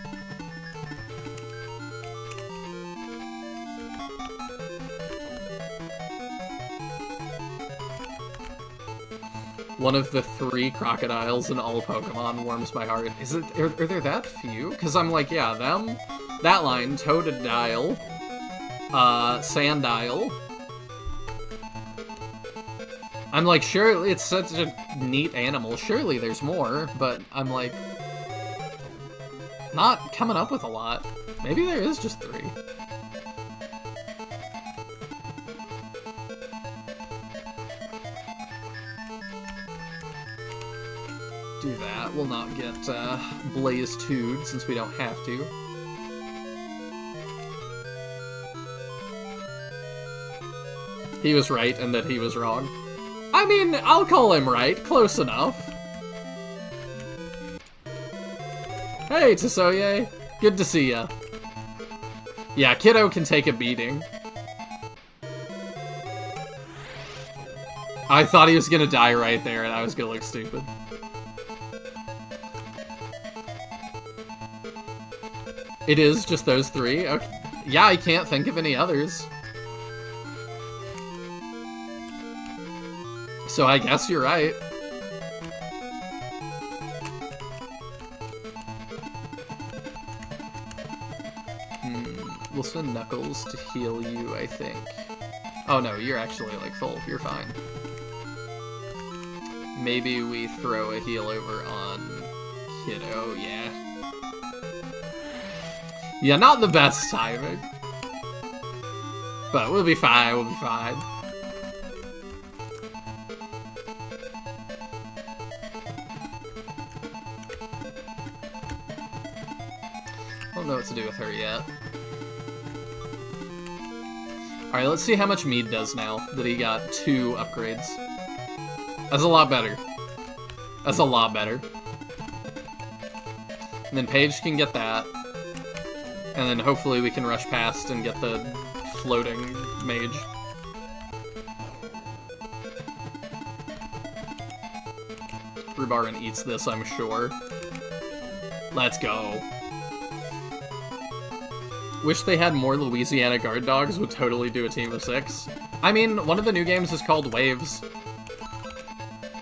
One of the 3 crocodiles in all Pokemon warms my heart. Is it? Are there that few? Because I'm like, yeah, them, that line, Totodile, Sandile. I'm like, sure, it's such a neat animal. Surely there's more, but I'm like, not coming up with a lot. Maybe there is just 3. Do that. We'll not get Blaze-2'd since we don't have to. He was right and that he was wrong. I mean, I'll call him right. Close enough. Hey, Tsoye. Good to see ya. Yeah, Kiddo can take a beating. I thought he was gonna die right there and I was gonna look stupid. It is just those 3? Okay. Yeah, I can't think of any others. So I guess you're right. We'll send Knuckles to heal you, I think. Oh no, you're actually like full. You're fine. Maybe we throw a heal over on Kiddo, yeah. Yeah, not the best timing. But we'll be fine, we'll be fine. I don't know what to do with her yet. Alright, let's see how much Mead does now that he got 2 upgrades. That's a lot better. That's a lot better. And then Paige can get that. And then hopefully we can rush past and get the floating mage. Rhubarban eats this, I'm sure. Let's go. Wish they had more Louisiana guard dogs, would totally do a team of 6. I mean, one of the new games is called Waves.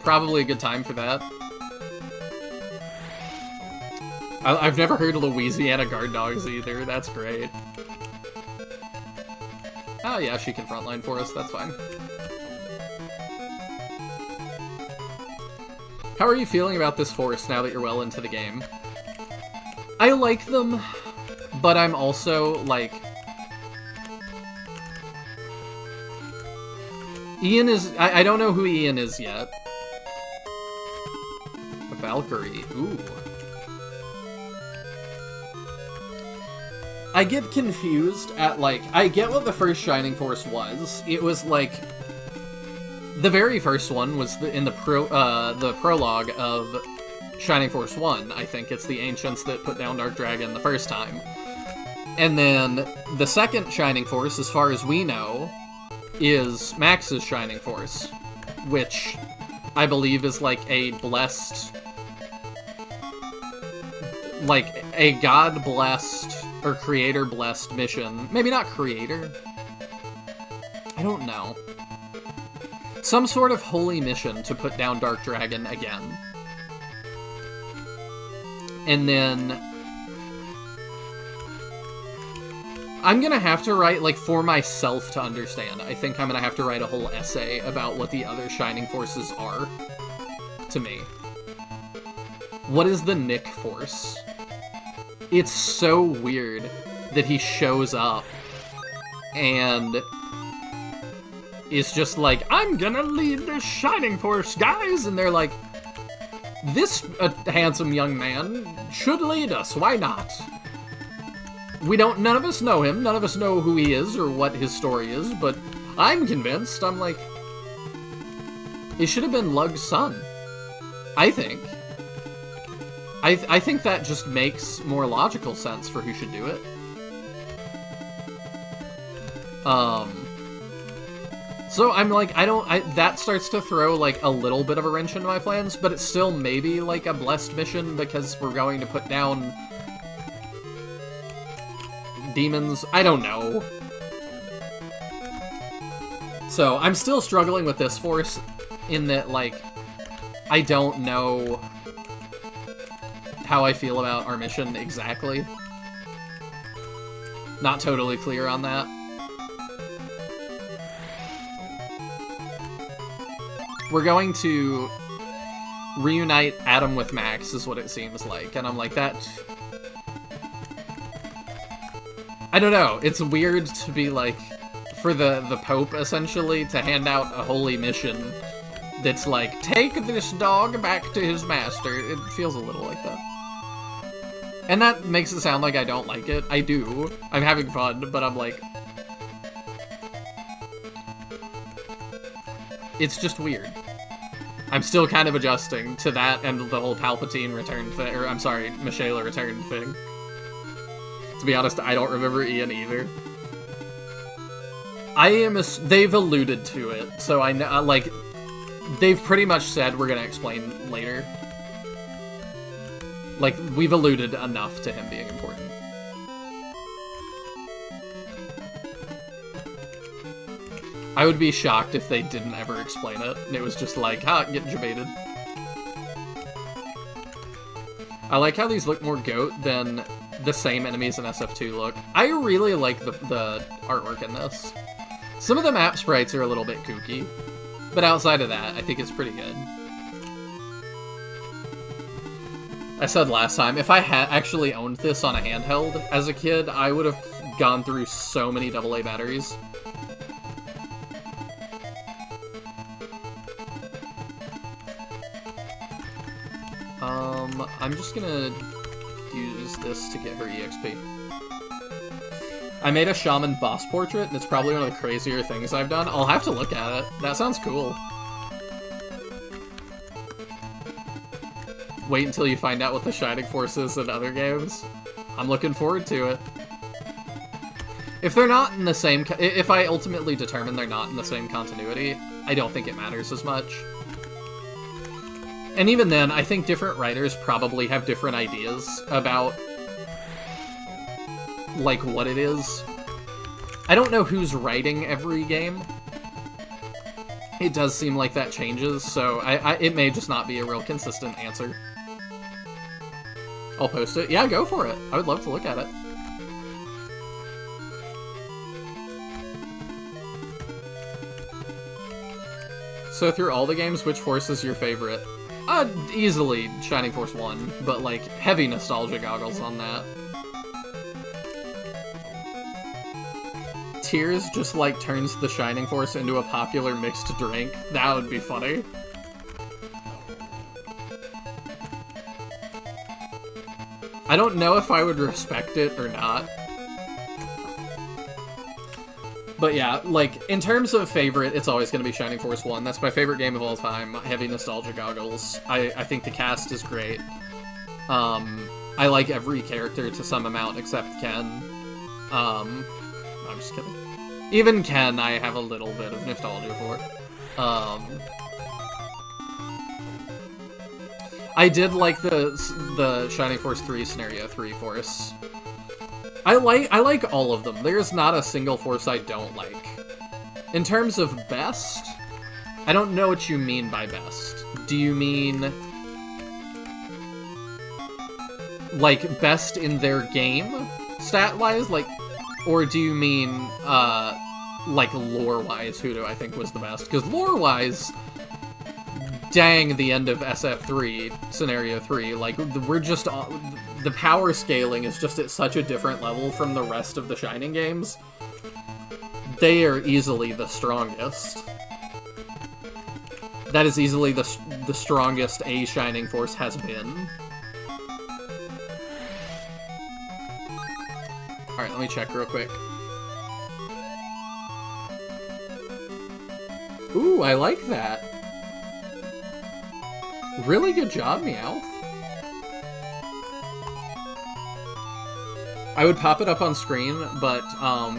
Probably a good time for that. I've never heard of Louisiana guard dogs either, that's great. Oh yeah, she can frontline for us, that's fine. How are you feeling about this force now that you're well into the game? I like them. But I'm also, like... Ian is... I don't know who Ian is yet. A Valkyrie. Ooh. I get confused at, like... I get what the first Shining Force was. It was, like... The very first one was in the prologue of Shining Force 1, I think. It's the Ancients that put down Dark Dragon the first time. And then the second Shining Force, as far as we know, is Max's Shining Force, which I believe is like a blessed, like a God-blessed or creator-blessed mission. Maybe not creator. I don't know. Some sort of holy mission to put down Dark Dragon again. And then I'm gonna have to write, like, for myself to understand. I think I'm gonna have to write a whole essay about what the other Shining Forces are to me. What is the Nick Force? It's so weird that he shows up and is just like, I'm gonna lead the Shining Force, guys! And they're like, this handsome young man should lead us, why not? None of us know him, none of us know who he is or what his story is, but I'm convinced. I'm like, it should have been Lug's son. I think. I think that just makes more logical sense for who should do it. So I'm like, that starts to throw like a little bit of a wrench into my plans, but it's still maybe like a blessed mission because we're going to put down demons. I don't know. So I'm still struggling with this force in that, like, I don't know how I feel about our mission exactly. Not totally clear on that. We're going to reunite Adam with Max is what it seems like, and I'm like, that... I don't know, it's weird to be like, for the Pope, essentially, to hand out a holy mission that's like, take this dog back to his master. It feels a little like that. And that makes it sound like I don't like it. I do. I'm having fun, but I'm like... It's just weird. I'm still kind of adjusting to that and the whole Palpatine return thing, or I'm sorry, Michaela return thing. To be honest, I don't remember Ian either. They've alluded to it, so I know, like, they've pretty much said we're gonna explain later. Like, we've alluded enough to him being important. I would be shocked if they didn't ever explain it, and it was just like, ha, getting debated. I like how these look more goat than the same enemies in SF2 look. I really like the artwork in this. Some of the map sprites are a little bit kooky, but outside of that, I think it's pretty good. I said last time, if I had actually owned this on a handheld as a kid, I would have gone through so many AA batteries. I'm just gonna use this to get her EXP. I made a shaman boss portrait, and it's probably one of the crazier things I've done. I'll have to look at it. That sounds cool. Wait until you find out what the Shining Force is in other games. I'm looking forward to it. If they're not in the same... If I ultimately determine they're not in the same continuity, I don't think it matters as much. And even then, I think different writers probably have different ideas about, like, what it is. I don't know who's writing every game. It does seem like that changes, so it may just not be a real consistent answer. I'll post it. Yeah, go for it. I would love to look at it. So through all the games, which Force is your favorite? Easily Shining Force 1, but like heavy nostalgia goggles on that. Tears just like turns the Shining Force into a popular mixed drink. That would be funny. I don't know if I would respect it or not. But yeah, like, in terms of favorite, it's always going to be Shining Force 1. That's my favorite game of all time. Heavy nostalgia goggles. I think the cast is great. I like every character to some amount except Ken. I'm just kidding. Even Ken, I have a little bit of nostalgia for. I did like the Shining Force 3 Scenario 3 Force. I like all of them. There's not a single Force I don't like. In terms of best, I don't know what you mean by best. Do you mean like best in their game, stat-wise, like, or do you mean like lore-wise? Who do I think was the best? Because lore-wise, dang, the end of SF3 Scenario 3, like we're just the power scaling is just at such a different level from the rest of the Shining games. They are easily the strongest. That is easily the strongest a Shining Force has been. Alright, let me check real quick. Ooh, I like that. Really good job, Meowth. I would pop it up on screen, but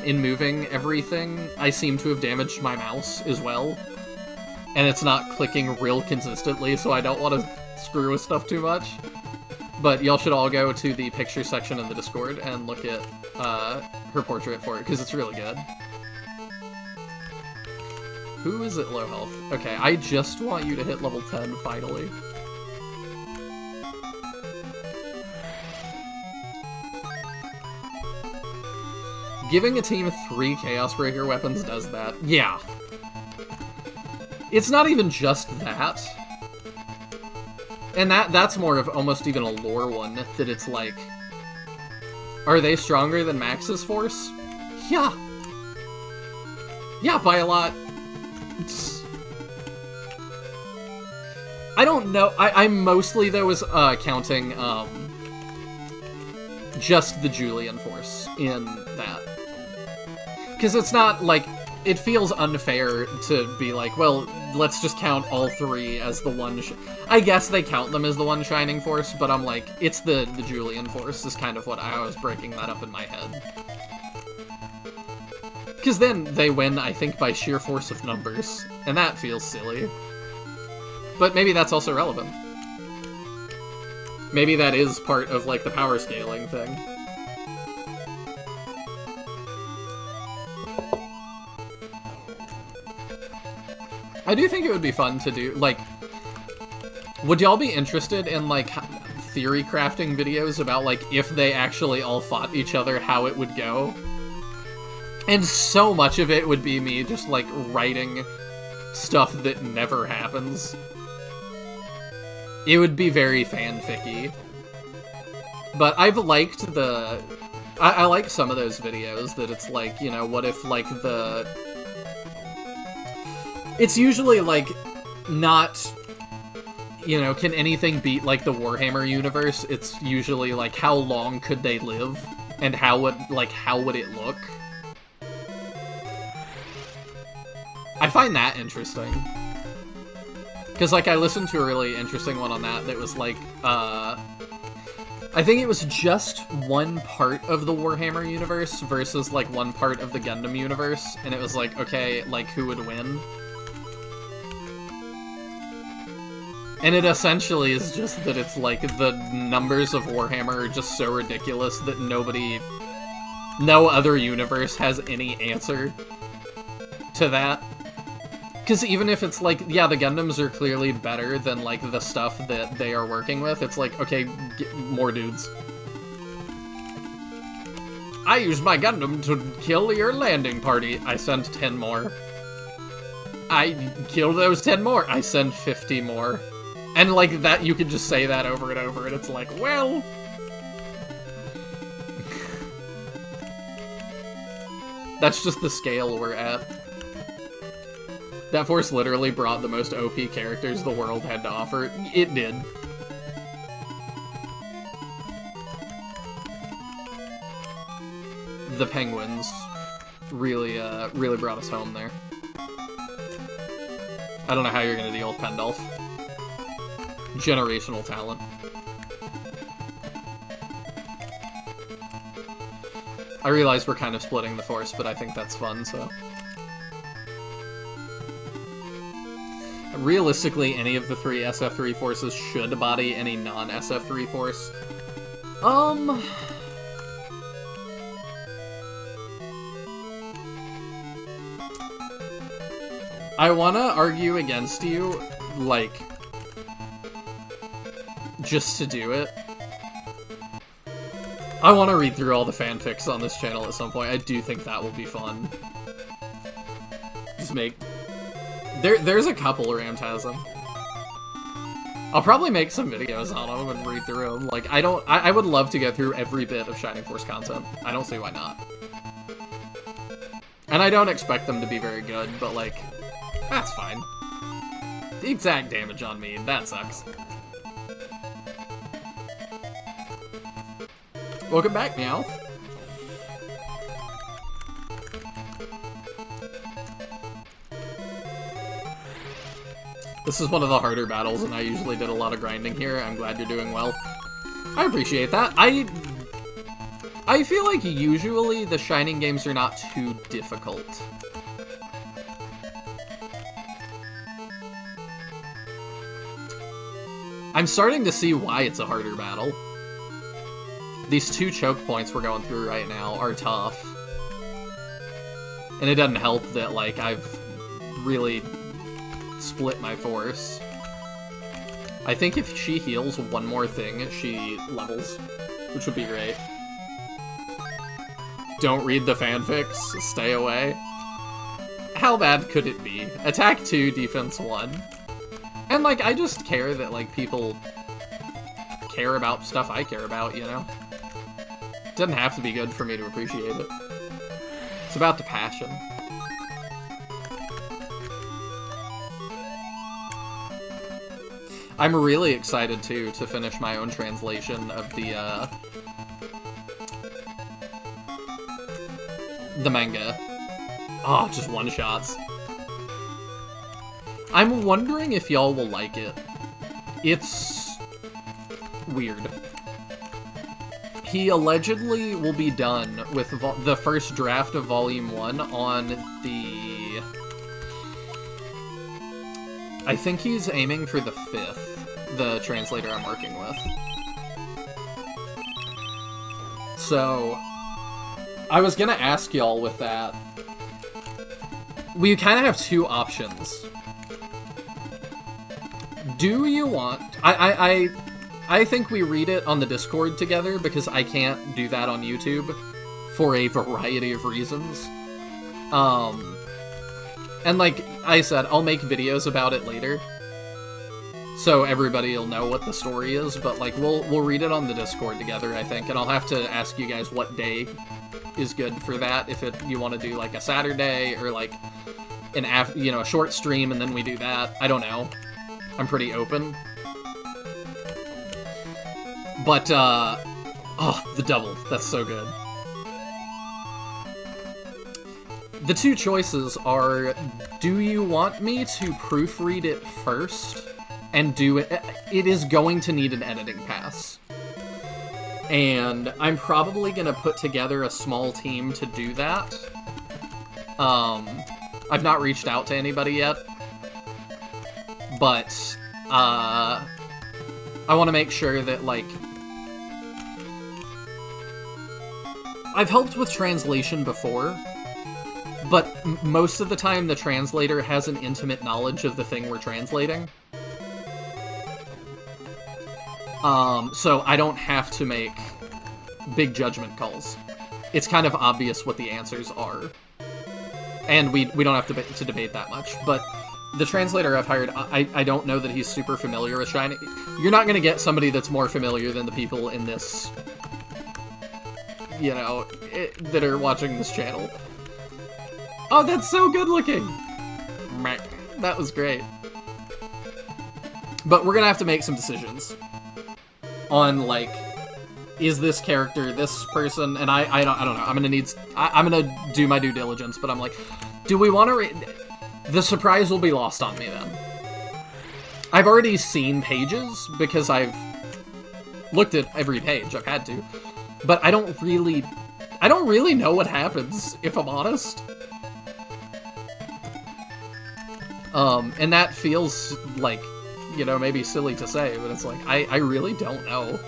in moving everything, I seem to have damaged my mouse as well. And it's not clicking real consistently, so I don't want to screw with stuff too much. But y'all should all go to the picture section in the Discord and look at her portrait for it, because it's really good. Who is at low health? Okay, I just want you to hit level 10, finally. Giving a team 3 Chaos Breaker weapons does that. Yeah. It's not even just that. And that's more of almost even a lore one, that it's like, are they stronger than Max's Force? Yeah. Yeah, by a lot. I don't know. I mostly, though, was counting just the Julian Force in that. Because it's not, like, it feels unfair to be like, well, let's just count all 3 as the one... I guess they count them as the one Shining Force, but I'm like, it's the Julian Force is kind of what I was breaking that up in my head. Because then they win, I think, by sheer force of numbers, and that feels silly. But maybe that's also relevant. Maybe that is part of, like, the power scaling thing. I do think it would be fun to do, like, would y'all be interested in, like, theory crafting videos about, like, if they actually all fought each other, how it would go? And so much of it would be me just, like, writing stuff that never happens. It would be very fanficky. But I've liked I like some of those videos that it's like, you know, what if, like, it's usually, like, not, you know, can anything beat, like, the Warhammer universe? It's usually, like, how long could they live? And how would it look? I find that interesting. Because, like, I listened to a really interesting one on that was, like, I think it was just one part of the Warhammer universe versus, like, one part of the Gundam universe, and it was like, okay, like, who would win? And it essentially is just that it's, like, the numbers of Warhammer are just so ridiculous that no other universe has any answer to that. Because even if it's like, yeah, the Gundams are clearly better than, like, the stuff that they are working with, it's like, okay, get more dudes. I used my Gundam to kill your landing party. I sent 10 more. I killed those 10 more. I sent 50 more. And, like, that, you could just say that over and over, and it's like, well... That's just the scale we're at. That Force literally brought the most OP characters the world had to offer. It did. The Penguins really brought us home there. I don't know how you're gonna deal with Pendulph. Generational talent. I realize we're kind of splitting the Force, but I think that's fun, so... Realistically, any of the 3 SF3 forces should body any non-SF3 force. I wanna argue against you, like, just to do it. I wanna read through all the fanfics on this channel at some point. I do think that will be fun. Just make... There's a couple Ramtaz has them. I'll probably make some videos on them and read through them. Like, I would love to go through every bit of Shining Force content. I don't see why not. And I don't expect them to be very good, but, like, that's fine. The exact damage on me, that sucks. Welcome back, Meowth. This is one of the harder battles, and I usually did a lot of grinding here. I'm glad you're doing well. I appreciate that. I feel like usually the Shining games are not too difficult. I'm starting to see why it's a harder battle. These 2 choke points we're going through right now are tough. And it doesn't help that, like, I've really split my Force. I think if she heals one more thing, she levels, which would be great. Don't read the fanfics, stay away. How bad could it be? Attack 2, defense 1. And, like, I just care that, like, people care about stuff I care about, you know? It doesn't have to be good for me to appreciate it. It's about the passion. I'm really excited, too, to finish my own translation of the manga. Oh, just one-shots. I'm wondering if y'all will like it. It's weird. He allegedly will be done with the first draft of Volume 1 on the... I think he's aiming for the 5th, the translator I'm working with. So, I was gonna ask y'all with that. We kind of have 2 options. Do you want... I think we read it on the Discord together because I can't do that on YouTube for a variety of reasons. And like I said, I'll make videos about it later, so everybody will know what the story is, but like we'll read it on the Discord together, I think, and I'll have to ask you guys what day is good for that, if you want to do like a Saturday or like a short stream and then we do that. I don't know. I'm pretty open. But, oh, the double. That's so good. The two choices are, do you want me to proofread it first and do it? It is going to need an editing pass. And I'm probably going to put together a small team to do that. I've not reached out to anybody yet. But, I want to make sure that, like, I've helped with translation before, but most of the time the translator has an intimate knowledge of the thing we're translating. So I don't have to make big judgment calls. It's kind of obvious what the answers are. And we don't have to debate that much, but the translator I've hired, I don't know that he's super familiar with Shining. You're not going to get somebody that's more familiar than the people in this, you know, that are watching this channel. Oh, that's so good looking! That was great. But we're going to have to make some decisions on, like, is this character this person? And I don't know. I'm going to do my due diligence, but I'm like, do we want to... The surprise will be lost on me then. I've already seen pages because I've looked at every page. I've had to. But I don't really know what happens, if I'm honest. And that feels like, you know, maybe silly to say, but it's like, I really don't know.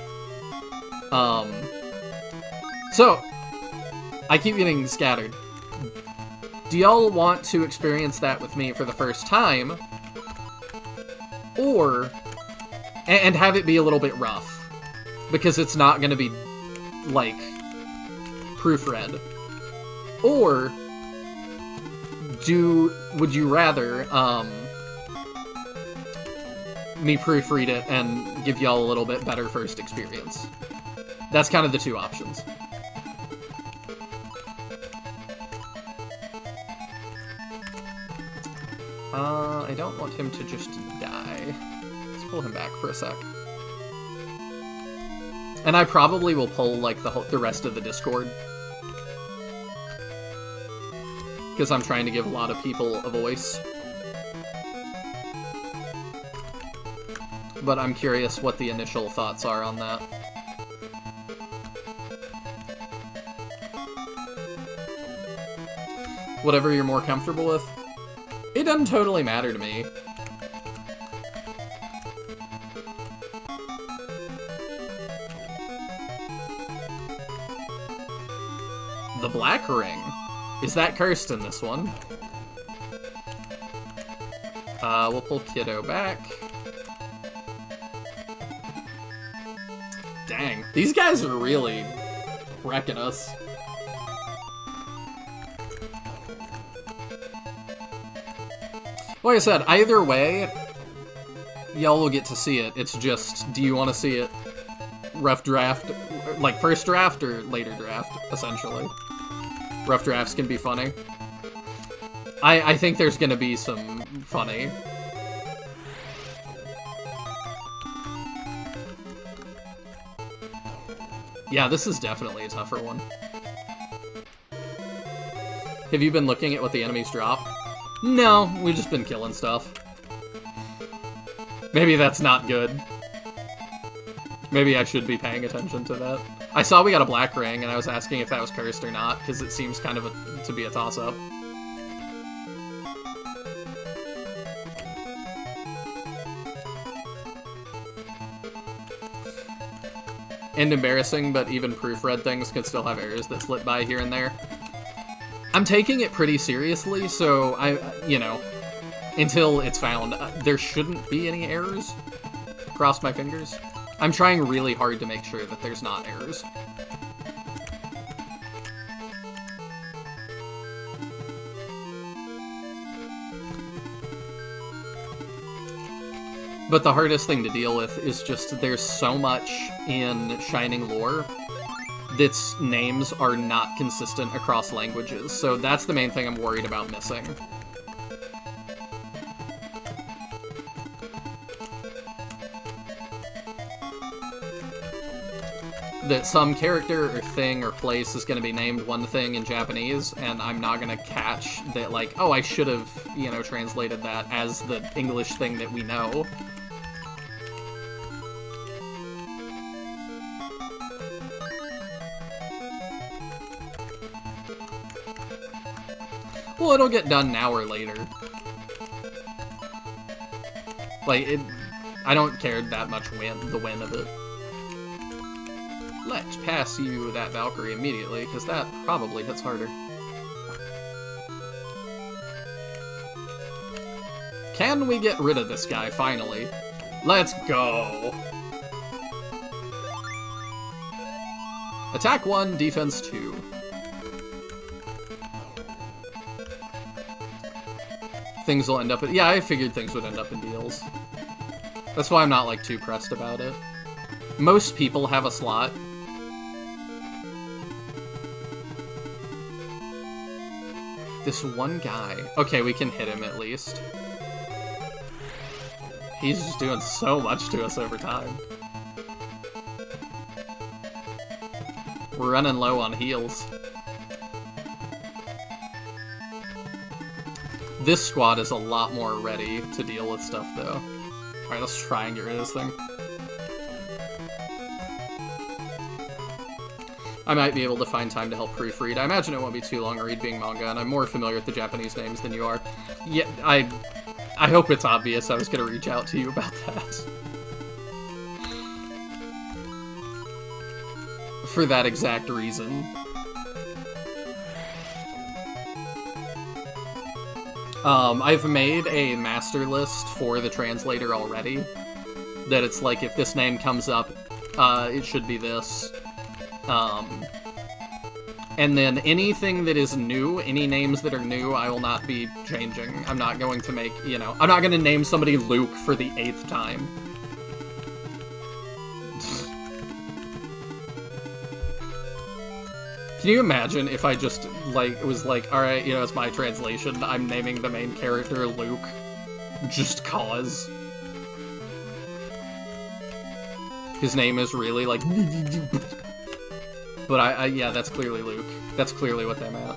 So, I keep getting scattered. Do y'all want to experience that with me for the first time? Or, and have it be a little bit rough? Because it's not going to be, like, proofread. Or, would you rather, me proofread it and give y'all a little bit better first experience? That's kind of the two options. I don't want him to just die. Let's pull him back for a sec. And I probably will pull, like, the rest of the Discord. Because I'm trying to give a lot of people a voice. But I'm curious what the initial thoughts are on that. Whatever you're more comfortable with. It doesn't totally matter to me. The Black Ring. Is that cursed in this one? We'll pull Kiddo back. Dang, these guys are really wrecking us. Like I said, either way, y'all will get to see it. It's just, do you want to see it rough draft, like first draft or later draft, essentially? Rough drafts can be funny. I think there's gonna be some funny. Yeah, this is definitely a tougher one. Have you been looking at what the enemies drop? No, we've just been killing stuff. Maybe that's not good. Maybe I should be paying attention to that. I saw we got a Black Ring, and I was asking if that was cursed or not, because it seems kind of to be a toss-up. And embarrassing, but even proofread things can still have errors that slip by here and there. I'm taking it pretty seriously, so you know, until it's found, there shouldn't be any errors. Cross my fingers. I'm trying really hard to make sure that there's not errors. But the hardest thing to deal with is just there's so much in Shining lore that's names are not consistent across languages, so that's the main thing I'm worried about missing. that some character or thing or place is going to be named one thing in Japanese, and I'm not going to catch that, like, oh, I should have, you know, translated that as the English thing that we know. Well, it'll get done now or later. Like, I don't care that much the win of it. Let's pass you that Valkyrie immediately, because that probably hits harder. Can we get rid of this guy, finally? Let's go! Attack 1, defense 2. Things will end up in... Yeah, I figured things would end up in deals. That's why I'm not, like, too pressed about it. Most people have a slot. This one guy. Okay, we can hit him at least. He's just doing so much to us over time. We're running low on heals. This squad is a lot more ready to deal with stuff, though. Alright, let's try and get rid of this thing. I might be able to find time to help proofread. I imagine it won't be too long to read being manga, and I'm more familiar with the Japanese names than you are. Yeah, I hope it's obvious I was going to reach out to you about that. For that exact reason. I've made a master list for the translator already. That it's like, if this name comes up, it should be this. And then anything that is new, any names that are new, I will not be changing. I'm not going to make, you know, I'm not going to name somebody Luke for the 8th time. Can you imagine if I just, like, was like, alright, you know, it's my translation, I'm naming the main character Luke, just cause. His name is really, like... But yeah, that's clearly Luke. That's clearly what they meant.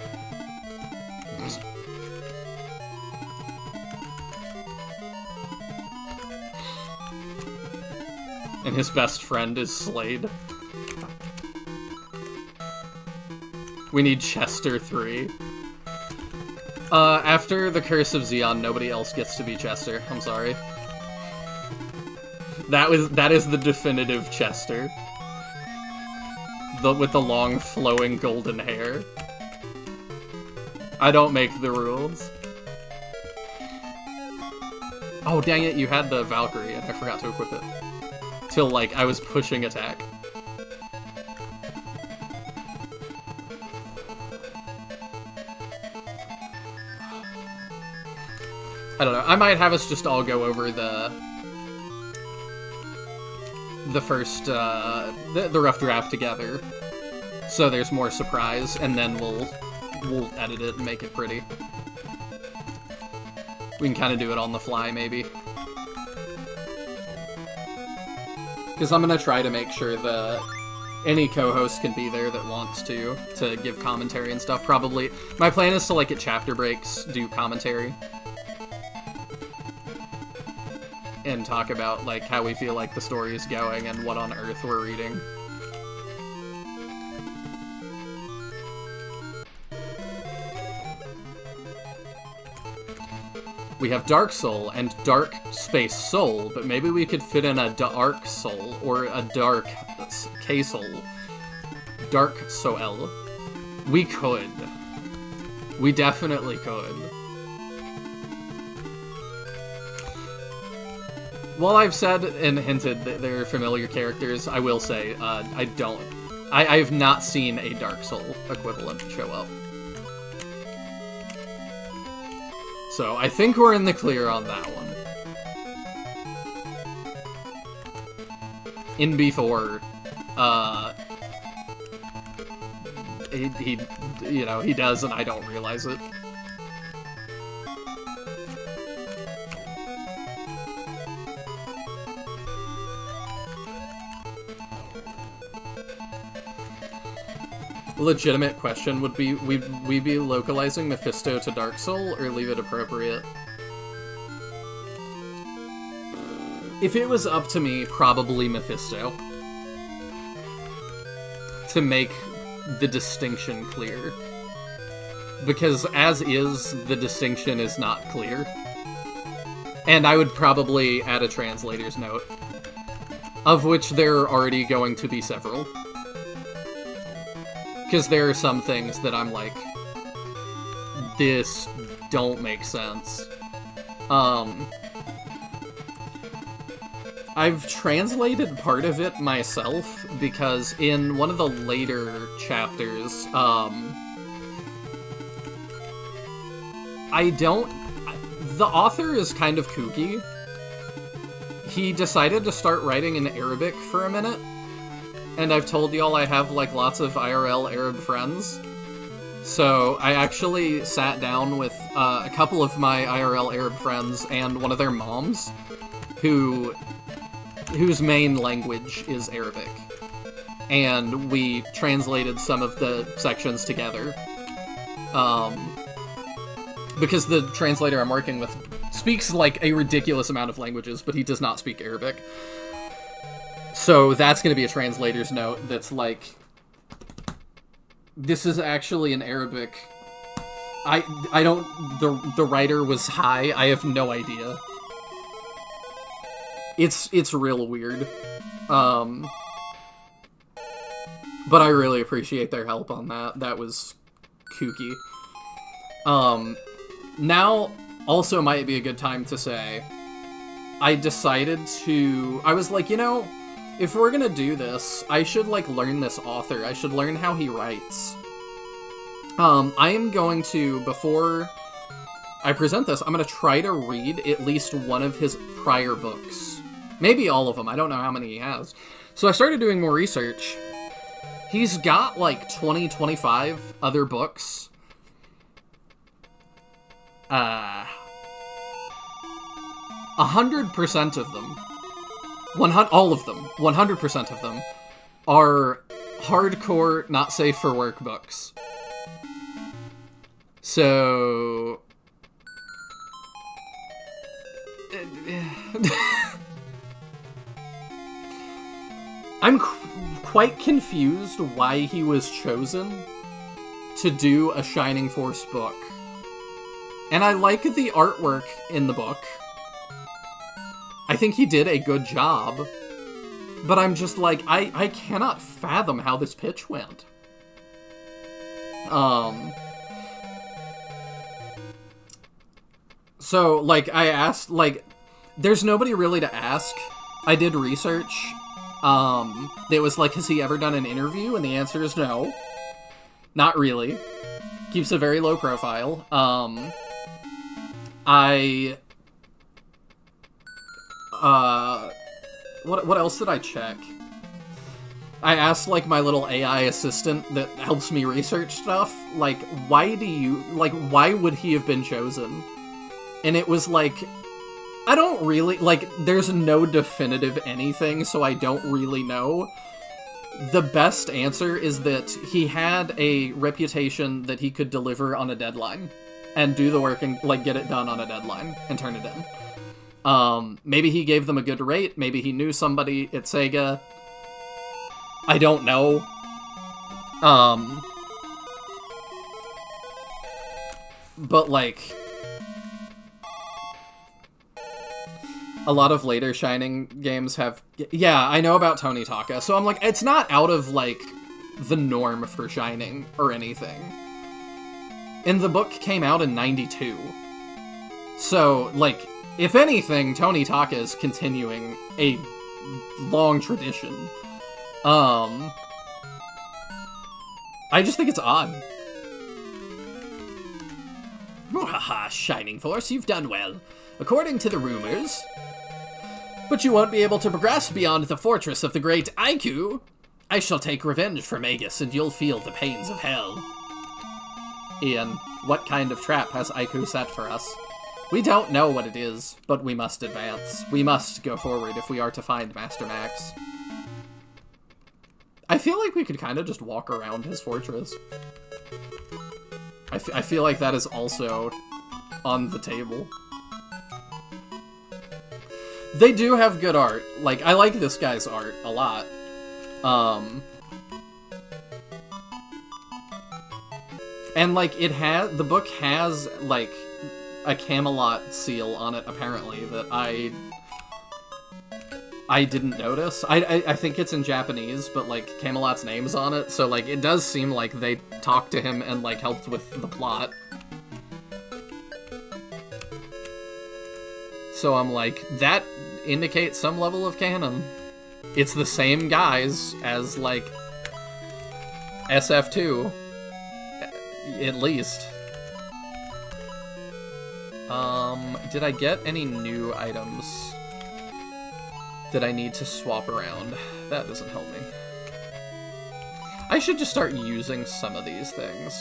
And his best friend is Slade. We need Chester 3. After the Curse of Zeon, nobody else gets to be Chester. I'm sorry. That is the definitive Chester. With the long, flowing golden hair. I don't make the rules. Oh, dang it, you had the Valkyrie, and I forgot to equip it. Till, like, I was pushing attack. I don't know. I might have us just all go over the first, the rough draft together. So there's more surprise, and then we'll edit it and make it pretty. We can kind of do it on the fly, maybe. Because I'm going to try to make sure that any co-host can be there that wants to give commentary and stuff, probably. My plan is to, like, at chapter breaks, do commentary. And talk about, like, how we feel like the story is going and what on earth we're reading. We have Dark Soul and Dark Space Soul, but maybe we could fit in a Dark Soul or a Dark K-Soul. Dark Soul. We could. We definitely could. While I've said and hinted that they're familiar characters, I will say, I have not seen a Dark Soul equivalent show up. So, I think we're in the clear on that one. In B4, he, you know, he does and I don't realize it. Legitimate question would be, we be localizing Mephisto to Dark Soul, or leave it appropriate? If it was up to me, probably Mephisto. To make the distinction clear. Because as is, the distinction is not clear. And I would probably add a translator's note. Of which there are already going to be several. Because there are some things that I'm like, this don't make sense. I've translated part of it myself, because in one of the later chapters, the author is kind of kooky. He decided to start writing in Arabic for a minute, and I've told y'all I have, like, lots of IRL Arab friends. So I actually sat down with a couple of my IRL Arab friends and one of their moms, whose main language is Arabic. And we translated some of the sections together. Because the translator I'm working with speaks, like, a ridiculous amount of languages, but he does not speak Arabic. So that's going to be a translator's note that's like, this is actually an Arabic. I don't, the writer was high, I have no idea. It's real weird. But I really appreciate their help on that. That was kooky. Now also might be a good time to say, I was like, you know, if we're gonna do this, I should, like, learn this author. I should learn how he writes. I am going to, before I present this, I'm gonna try to read at least one of his prior books. Maybe all of them, I don't know how many he has. So I started doing more research. He's got, like, 20, 25 other books. 100% of them, all of them, 100% of them, are hardcore, not safe for work books. So... I'm quite confused why he was chosen to do a Shining Force book. And I like the artwork in the book. I think he did a good job. But I'm just like, I cannot fathom how this pitch went. So, like, I asked, like, there's nobody really to ask. I did research. It was like, has he ever done an interview? And the answer is no. Not really. Keeps a very low profile. What else did I check? I asked, like, my little AI assistant that helps me research stuff, like, why would he have been chosen? And it was like, I don't really, like, there's no definitive anything, so I don't really know. The best answer is that he had a reputation that he could deliver on a deadline. And do the work and, like, get it done on a deadline and turn it in. Maybe he gave them a good rate. Maybe he knew somebody at Sega. I don't know. But, like, a lot of later Shining games have... Yeah, I know about Tony Taka. So I'm like, it's not out of, like, the norm for Shining or anything. And the book came out in 92. So, like, if anything, Tony Taka is continuing a long tradition. I just think it's odd. Haha, Shining Force, you've done well. According to the rumors. But you won't be able to progress beyond the fortress of the great Aiku. I shall take revenge for Magus, and you'll feel the pains of hell. Ian, what kind of trap has Aiku set for us? We don't know what it is, but we must advance. We must go forward if we are to find Master Max. I feel like we could kind of just walk around his fortress. I feel like that is also on the table. They do have good art. Like, I like this guy's art a lot. And, like, the book has, like, a Camelot seal on it, apparently, that I didn't notice. I think it's in Japanese, but, like, Camelot's name's on it, so, like, it does seem like they talked to him and, like, helped with the plot. So I'm like, that indicates some level of canon. It's the same guys as, like, SF2, at least. Did I get any new items that I need to swap around? That doesn't help me. I should just start using some of these things.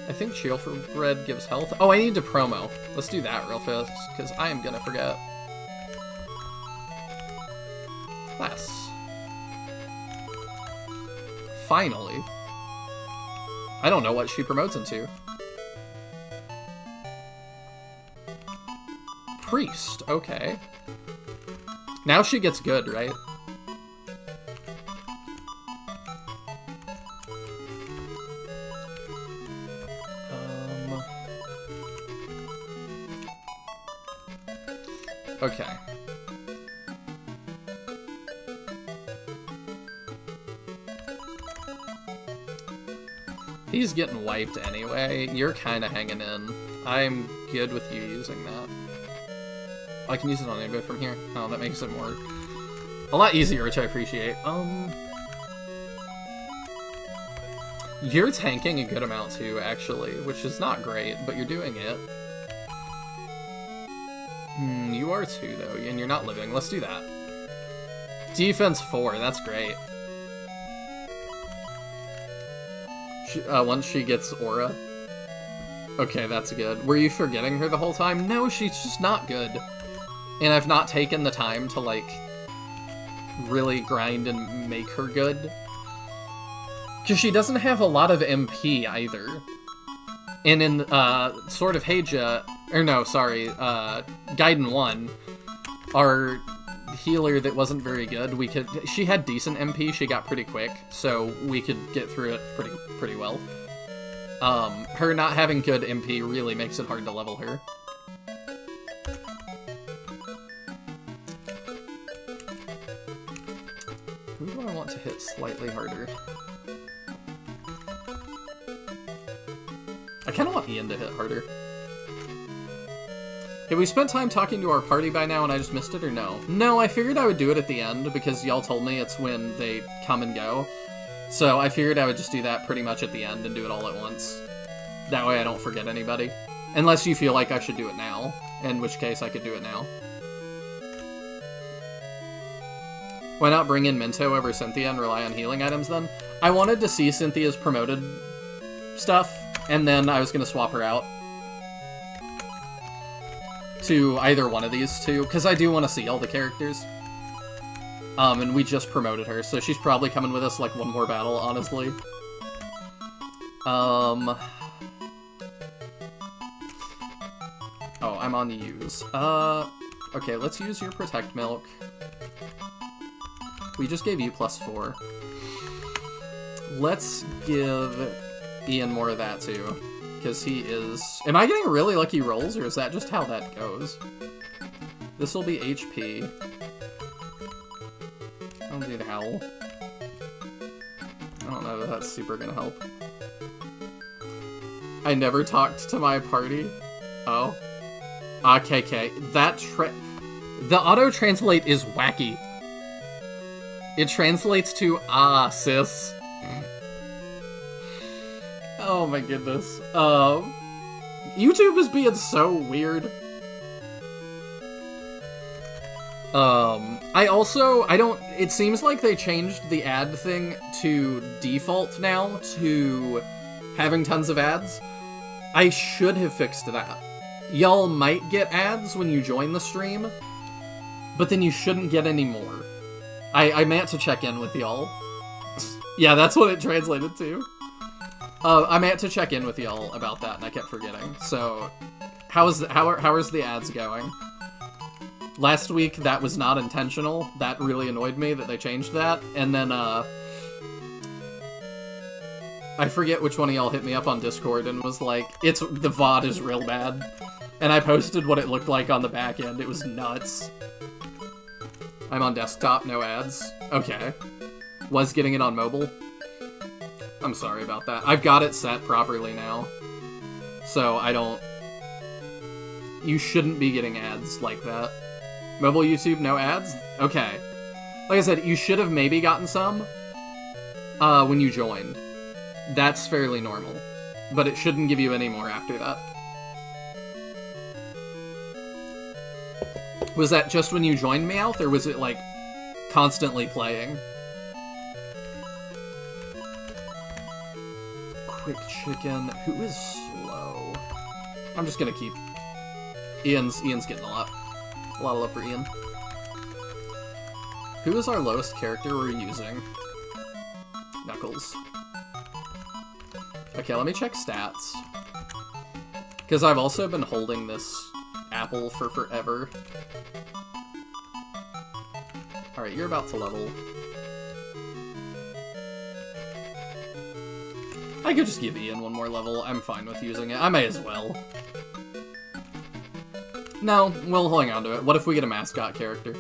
I think Shield for Bread gives health. Oh, I need to promo. Let's do that real fast, because I am gonna forget. Class. Finally. I don't know what she promotes into. Priest, okay. Now she gets good, right? Okay. He's getting wiped anyway. You're kind of hanging in. I'm good with you using that. I can use it on anybody from here. Oh, that makes it a lot easier, which I appreciate. You're tanking a good amount too, actually, which is not great, but you're doing it. You are too, though, and you're not living. Let's do that. Defense 4, that's great. Once she gets aura. Okay, that's good. Were you forgetting her the whole time? No, she's just not good. And I've not taken the time to, like, really grind and make her good. Because she doesn't have a lot of MP either. And in, Sword of Heija, or no, sorry, Gaiden 1, our healer that wasn't very good, she had decent MP, she got pretty quick, so we could get through it pretty well. Her not having good MP really makes it hard to level her. Who do I want to hit slightly harder? I kind of want Ian to hit harder. Have we spent time talking to our party by now and I just missed it, or no? No, I figured I would do it at the end because y'all told me it's when they come and go. So I figured I would just do that pretty much at the end and do it all at once. That way I don't forget anybody. Unless you feel like I should do it now, in which case I could do it now. Why not bring in Minto over Cynthia and rely on healing items then? I wanted to see Cynthia's promoted stuff, and then I was going to swap her out to either one of these two, because I do want to see all the characters. And we just promoted her, so she's probably coming with us like one more battle, honestly. Oh, I'm on use. Okay, let's use your Protect Milk. We just gave you +4. Let's give Ian more of that too, because he is... Am I getting really lucky rolls, or is that just how that goes? This will be HP. I'll do the Howl. I don't know if that's super gonna help. I never talked to my party. Oh. KK. The auto-translate is wacky. It translates to, sis. Oh my goodness. YouTube is being so weird. It seems like they changed the ad thing to default now to having tons of ads. I should have fixed that. Y'all might get ads when you join the stream, but then you shouldn't get any more. I meant to check in with y'all. Yeah, that's what it translated to. I meant to check in with y'all about that, and I kept forgetting. So, how is the ads going? Last week, that was not intentional. That really annoyed me that they changed that. And then, I forget which one of y'all hit me up on Discord and was like, the VOD is real bad. And I posted what it looked like on the back end. It was nuts. I'm on desktop, no ads. Okay. Was getting it on mobile. I'm sorry about that. I've got it set properly now. So I don't... You shouldn't be getting ads like that. Mobile YouTube, no ads? Okay. Like I said, you should have maybe gotten some when you joined. That's fairly normal. But it shouldn't give you any more after that. Was that just when you joined Meowth, or was it, like, constantly playing? Quick Chicken. Who is slow? I'm just gonna keep... Ian's getting a lot of love for Ian. Who is our lowest character we're using? Knuckles. Okay, let me check stats. Because I've also been holding this apple for forever. Alright, you're about to level. I could just give Ian one more level. I'm fine with using it. I may as well. No, we'll hang on to it. What if we get a mascot character?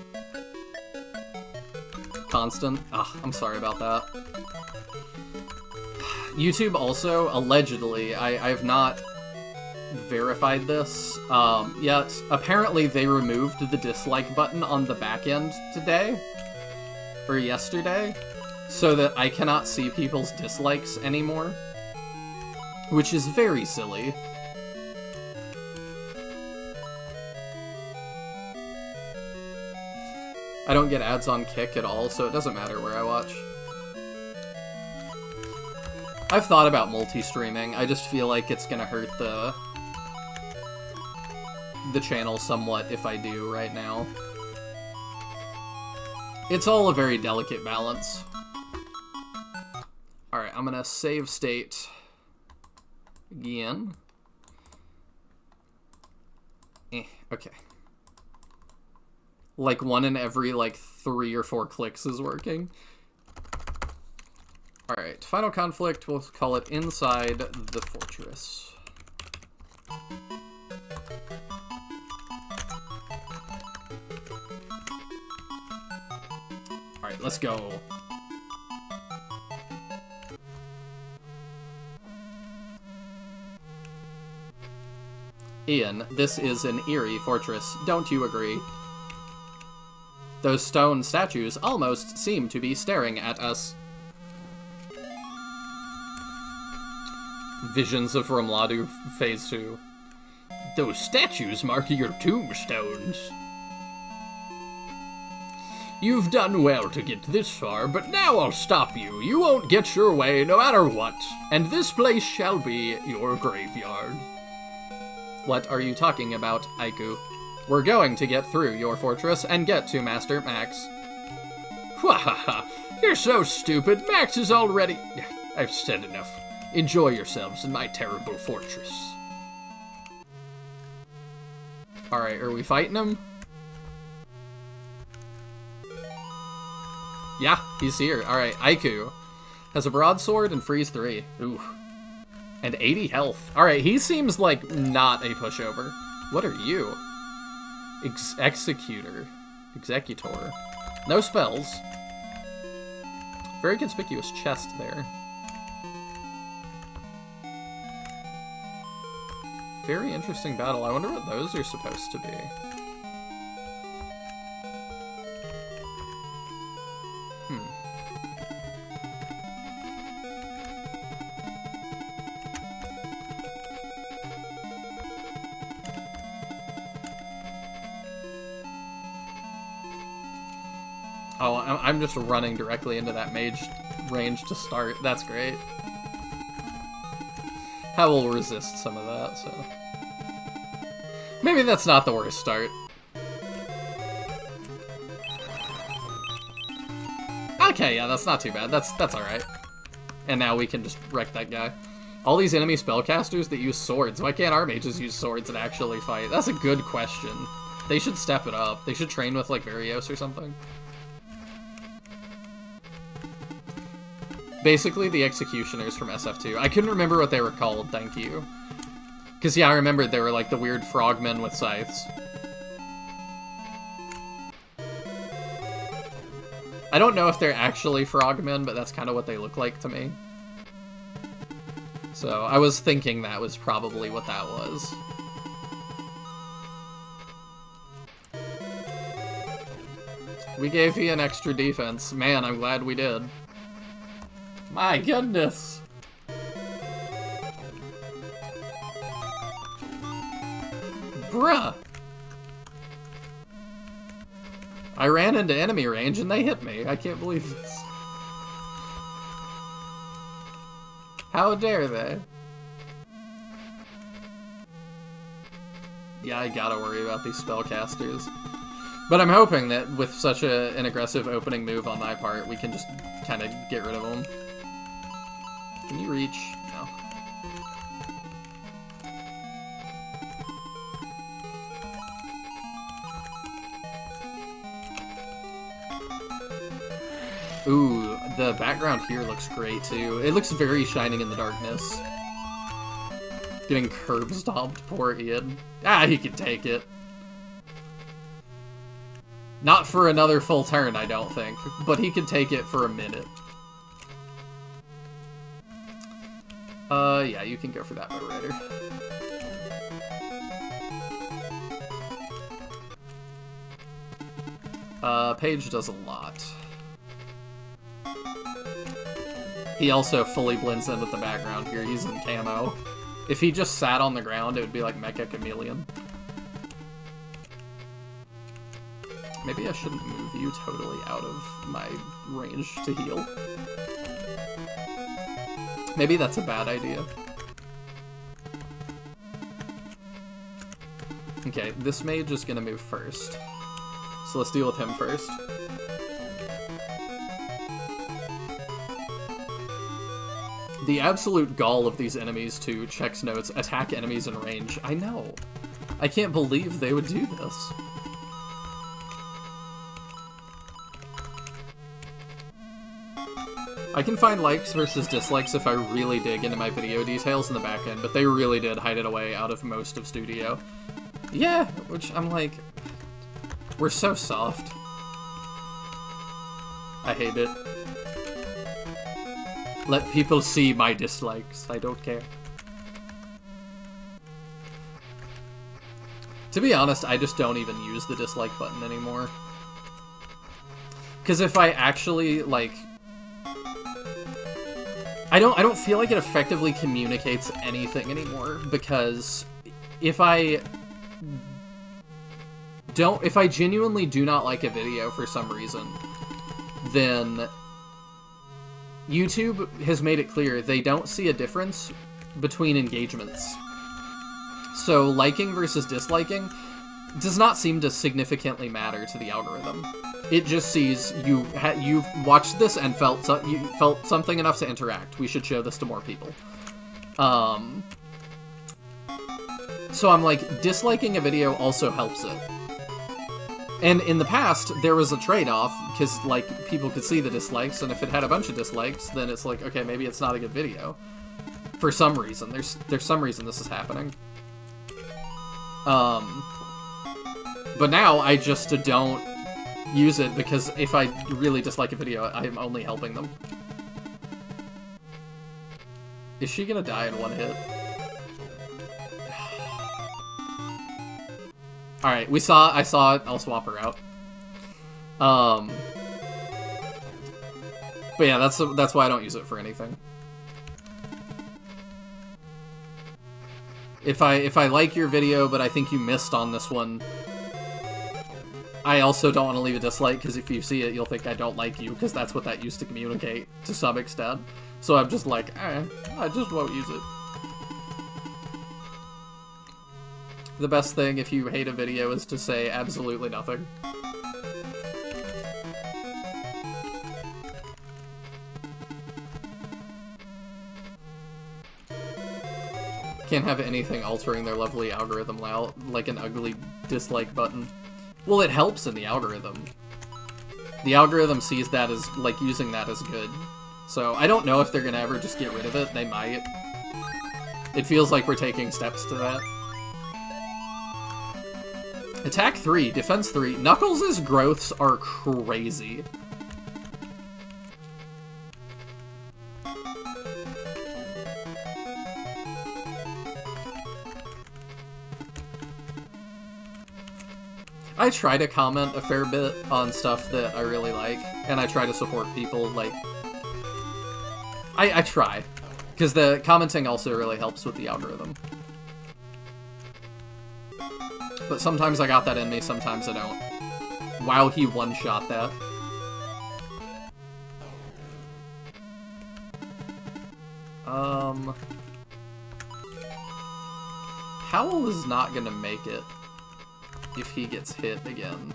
Constant? Ugh, I'm sorry about that. YouTube also, allegedly, I have not verified this yet. Apparently they removed the dislike button on the back end today, or yesterday, so that I cannot see people's dislikes anymore, which is very silly. I don't get ads on Kick at all, so it doesn't matter where I watch. I've thought about multi-streaming. I just feel like it's gonna hurt the channel somewhat if I do right now. It's all a very delicate balance. Alright, I'm gonna save state again. Okay. Like, one in every, like, 3 or 4 clicks is working. Alright, final conflict, we'll call it Inside the Fortress. Alright, let's go. Ian, this is an eerie fortress, don't you agree? Those stone statues almost seem to be staring at us. Visions of Ramladu Phase 2. Those statues mark your tombstones. You've done well to get this far, but now I'll stop you. You won't get your way no matter what, and this place shall be your graveyard. What are you talking about, Aiku? We're going to get through your fortress and get to Master Max. Wahaha, you're so stupid. Max is already... I've said enough. Enjoy yourselves in my terrible fortress. Alright, are we fighting him? Yeah, he's here. Alright, Aiku has a broadsword and freeze 3. Ooh. And 80 health. Alright, he seems like not a pushover. What are you? Executor. No spells. Very conspicuous chest there. Very interesting battle. I wonder what those are supposed to be. Oh, I'm just running directly into that mage range to start. That's great. How will resist some of that, so... Maybe that's not the worst start. Okay, yeah, that's not too bad. That's alright. And now we can just wreck that guy. All these enemy spellcasters that use swords. Why can't our mages use swords and actually fight? That's a good question. They should step it up. They should train with, like, Varios or something. Basically, the Executioners from SF2. I couldn't remember what they were called, thank you. Because, yeah, I remembered they were, like, the weird frogmen with scythes. I don't know if they're actually frogmen, but that's kind of what they look like to me. So, I was thinking that was probably what that was. We gave you an extra defense. Man, I'm glad we did. My goodness! Bruh! I ran into enemy range and they hit me. I can't believe this. How dare they? Yeah, I gotta worry about these spellcasters. But I'm hoping that with such an aggressive opening move on my part, we can just kind of get rid of them. Can you reach? No. Ooh, the background here looks great too. It looks very Shining in the Darkness. Getting curb stomped, poor Ian. Ah, he can take it. Not for another full turn, I don't think, but he can take it for a minute. Yeah, you can go for that, Bow Rider. Paige does a lot. He also fully blends in with the background here. He's in camo. If he just sat on the ground, it would be like Mecha Chameleon. Maybe I shouldn't move you totally out of my range to heal. Maybe that's a bad idea. Okay, this mage is gonna move first. So let's deal with him first. The absolute gall of these enemies to checks notes, attack enemies in range. I know. I can't believe they would do this. I can find likes versus dislikes if I really dig into my video details in the back end, but they really did hide it away out of most of Studio. Yeah, which I'm like, we're so soft. I hate it. Let people see my dislikes. I don't care. To be honest, I just don't even use the dislike button anymore. Because if I actually, like... I don't feel like it effectively communicates anything anymore, because if I genuinely do not like a video for some reason, then YouTube has made it clear they don't see a difference between engagements. So liking versus disliking does not seem to significantly matter to the algorithm. It just sees you watched this and you felt something enough to interact. We should show this to more people. So I'm like, disliking a video also helps it. And in the past, there was a trade-off, because, like, people could see the dislikes, and if it had a bunch of dislikes, then it's like, okay, maybe it's not a good video. For some reason. There's some reason this is happening. But now, I just don't use it, because if I really dislike a video, I'm only helping them. Is she gonna die in one hit? Alright, I saw it, I'll swap her out. But yeah, that's why I don't use it for anything. If I like your video, but I think you missed on this one, I also don't want to leave a dislike, because if you see it, you'll think I don't like you, because that's what that used to communicate, to some extent. So I'm just like, I just won't use it. The best thing if you hate a video is to say absolutely nothing. Can't have anything altering their lovely algorithm like an ugly dislike button. Well, it helps in the algorithm. The algorithm sees that as, like, using that as good. So, I don't know if they're gonna ever just get rid of it. They might. It feels like we're taking steps to that. Attack 3, Defense 3. Knuckles' growths are crazy. I try to comment a fair bit on stuff that I really like, and I try to support people, like... I try. Because the commenting also really helps with the algorithm. But sometimes I got that in me, sometimes I don't. Wow, he one-shot that. Howl is not gonna make it if he gets hit again.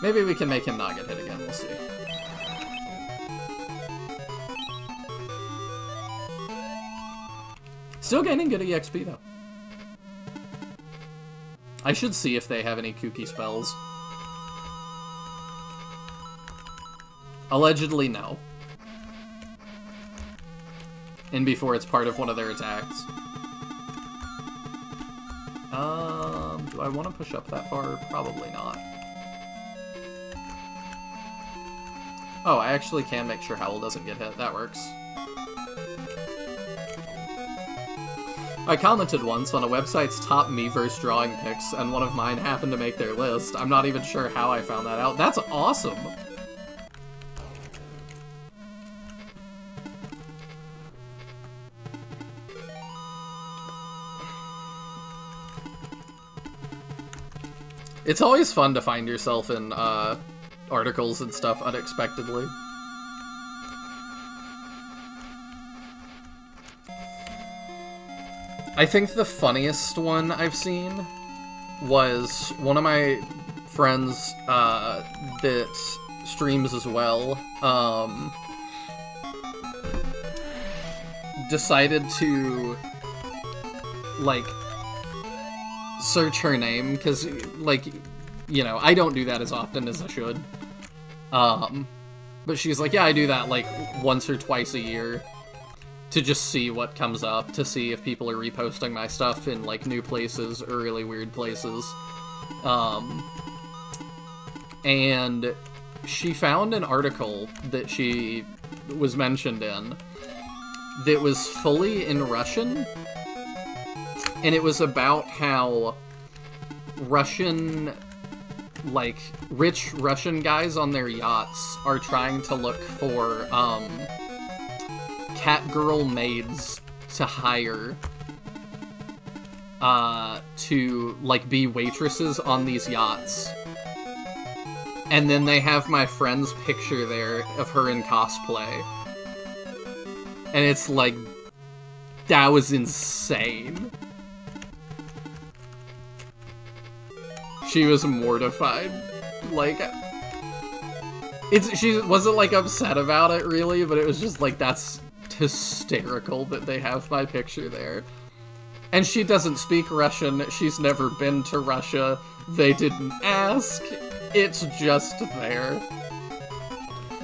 Maybe we can make him not get hit again, we'll see. Still gaining good EXP, though. I should see if they have any kooky spells. Allegedly, no. And before it's part of one of their attacks. Do I want to push up that far? Probably not. Oh, I actually can make sure Howl doesn't get hit. That works. I commented once on a website's top Miiverse drawing picks, and one of mine happened to make their list. I'm not even sure how I found that out. That's awesome! It's always fun to find yourself in articles and stuff unexpectedly. I think the funniest one I've seen was one of my friends that streams as well decided to, like, search her name, because, like, you know, I don't do that as often as I should. But she's like, yeah, I do that, like, once or twice a year to just see what comes up, to see if people are reposting my stuff in, like, new places or really weird places. And she found an article that she was mentioned in that was fully in Russian, and it was about how Russian, like, rich Russian guys on their yachts are trying to look for, catgirl maids to hire, to, like, be waitresses on these yachts. And then they have my friend's picture there of her in cosplay. And it's like, that was insane. She was mortified. Like, she wasn't, like, upset about it, really, but it was just like, that's hysterical that they have my picture there. And she doesn't speak Russian, she's never been to Russia, they didn't ask, it's just there.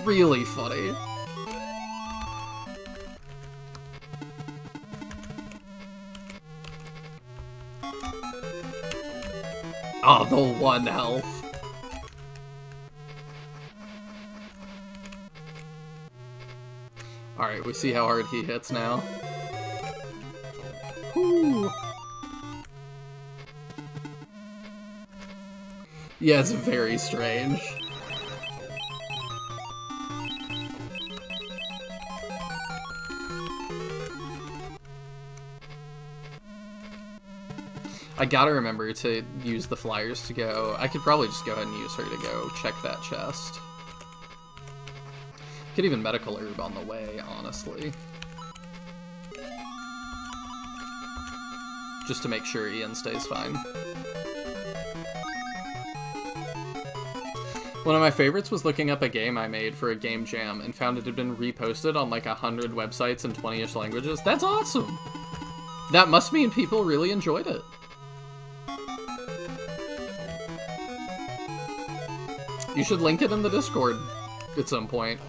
Really funny. Oh, the 1 health. Alright, we see how hard he hits now. Whew. Yeah, it's very strange. I gotta remember to use the flyers to go. I could probably just go ahead and use her to go check that chest. Could even medical herb on the way, honestly. Just to make sure Ian stays fine. One of my favorites was looking up a game I made for a game jam and found it had been reposted on like 100 websites in 20-ish languages. That's awesome! That must mean people really enjoyed it. You should link it in the Discord at some point.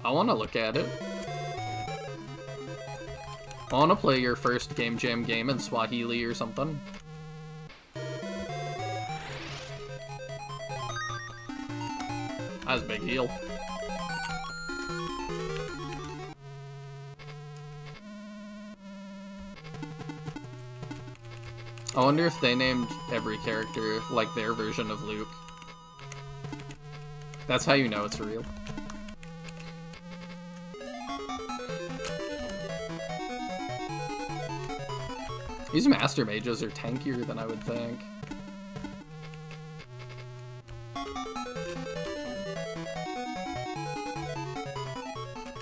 I want to look at it. I want to play your first Game Jam game in Swahili or something. That's a big deal. I wonder if they named every character like their version of Luke. That's how you know it's real. These Master Mages are tankier than I would think.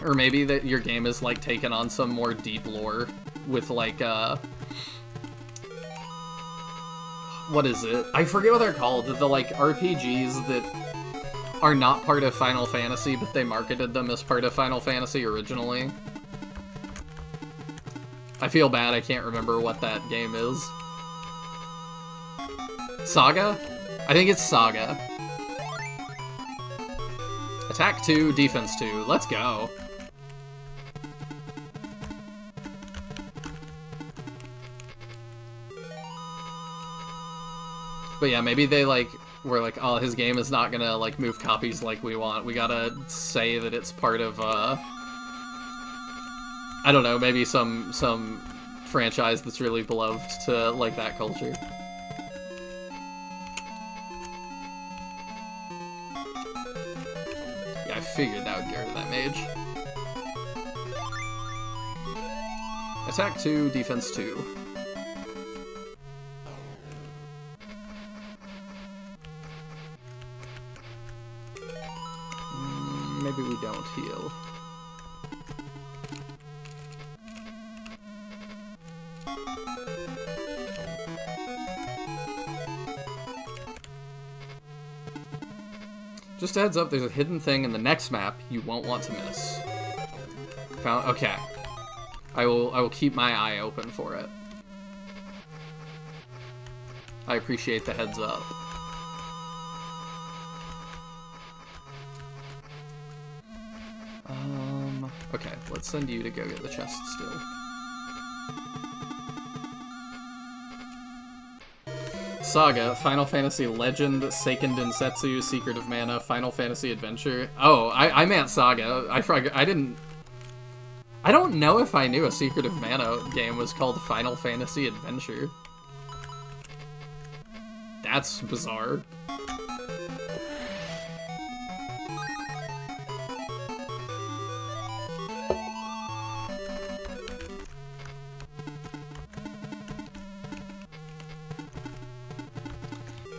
Or maybe that your game is like taken on some more deep lore with like what is it? I forget what they're called. The like RPGs that are not part of Final Fantasy, but they marketed them as part of Final Fantasy originally. I feel bad I can't remember what that game is. Saga? I think it's Saga. Attack 2, Defense 2. Let's go. But yeah, maybe they like were like, oh, his game is not gonna like move copies like we want. We gotta say that it's part of I don't know, maybe some franchise that's really beloved to like that culture. Yeah, I figured that would get rid of that mage. Attack 2, Defense 2. Maybe we don't heal. Just a heads up, there's a hidden thing in the next map you won't want to miss. Found. Okay. I will keep my eye open for it. I appreciate the heads up. Okay, let's send you to go get the chest still. Saga, Final Fantasy Legend, Seiken Densetsu, Secret of Mana, Final Fantasy Adventure. Oh, I meant Saga. I don't know if I knew a Secret of Mana game was called Final Fantasy Adventure. That's bizarre.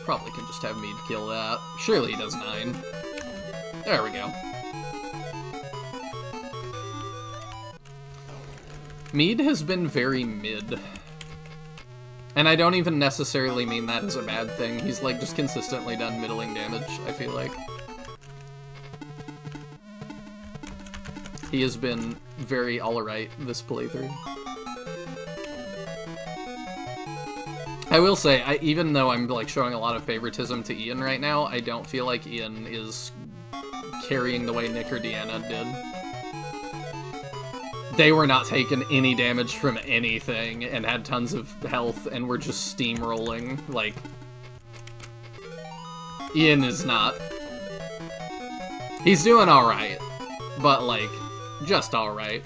Probably can just have Mead kill that. Surely he does 9. There we go. Mead has been very mid. And I don't even necessarily mean that as a bad thing. He's like just consistently done middling damage, I feel like. He has been very alright this playthrough. I will say, even though I'm like showing a lot of favoritism to Ian right now, I don't feel like Ian is carrying the way Nick or Deanna did. They were not taking any damage from anything and had tons of health and were just steamrolling. Like, Ian is not. He's doing alright, but like, just alright.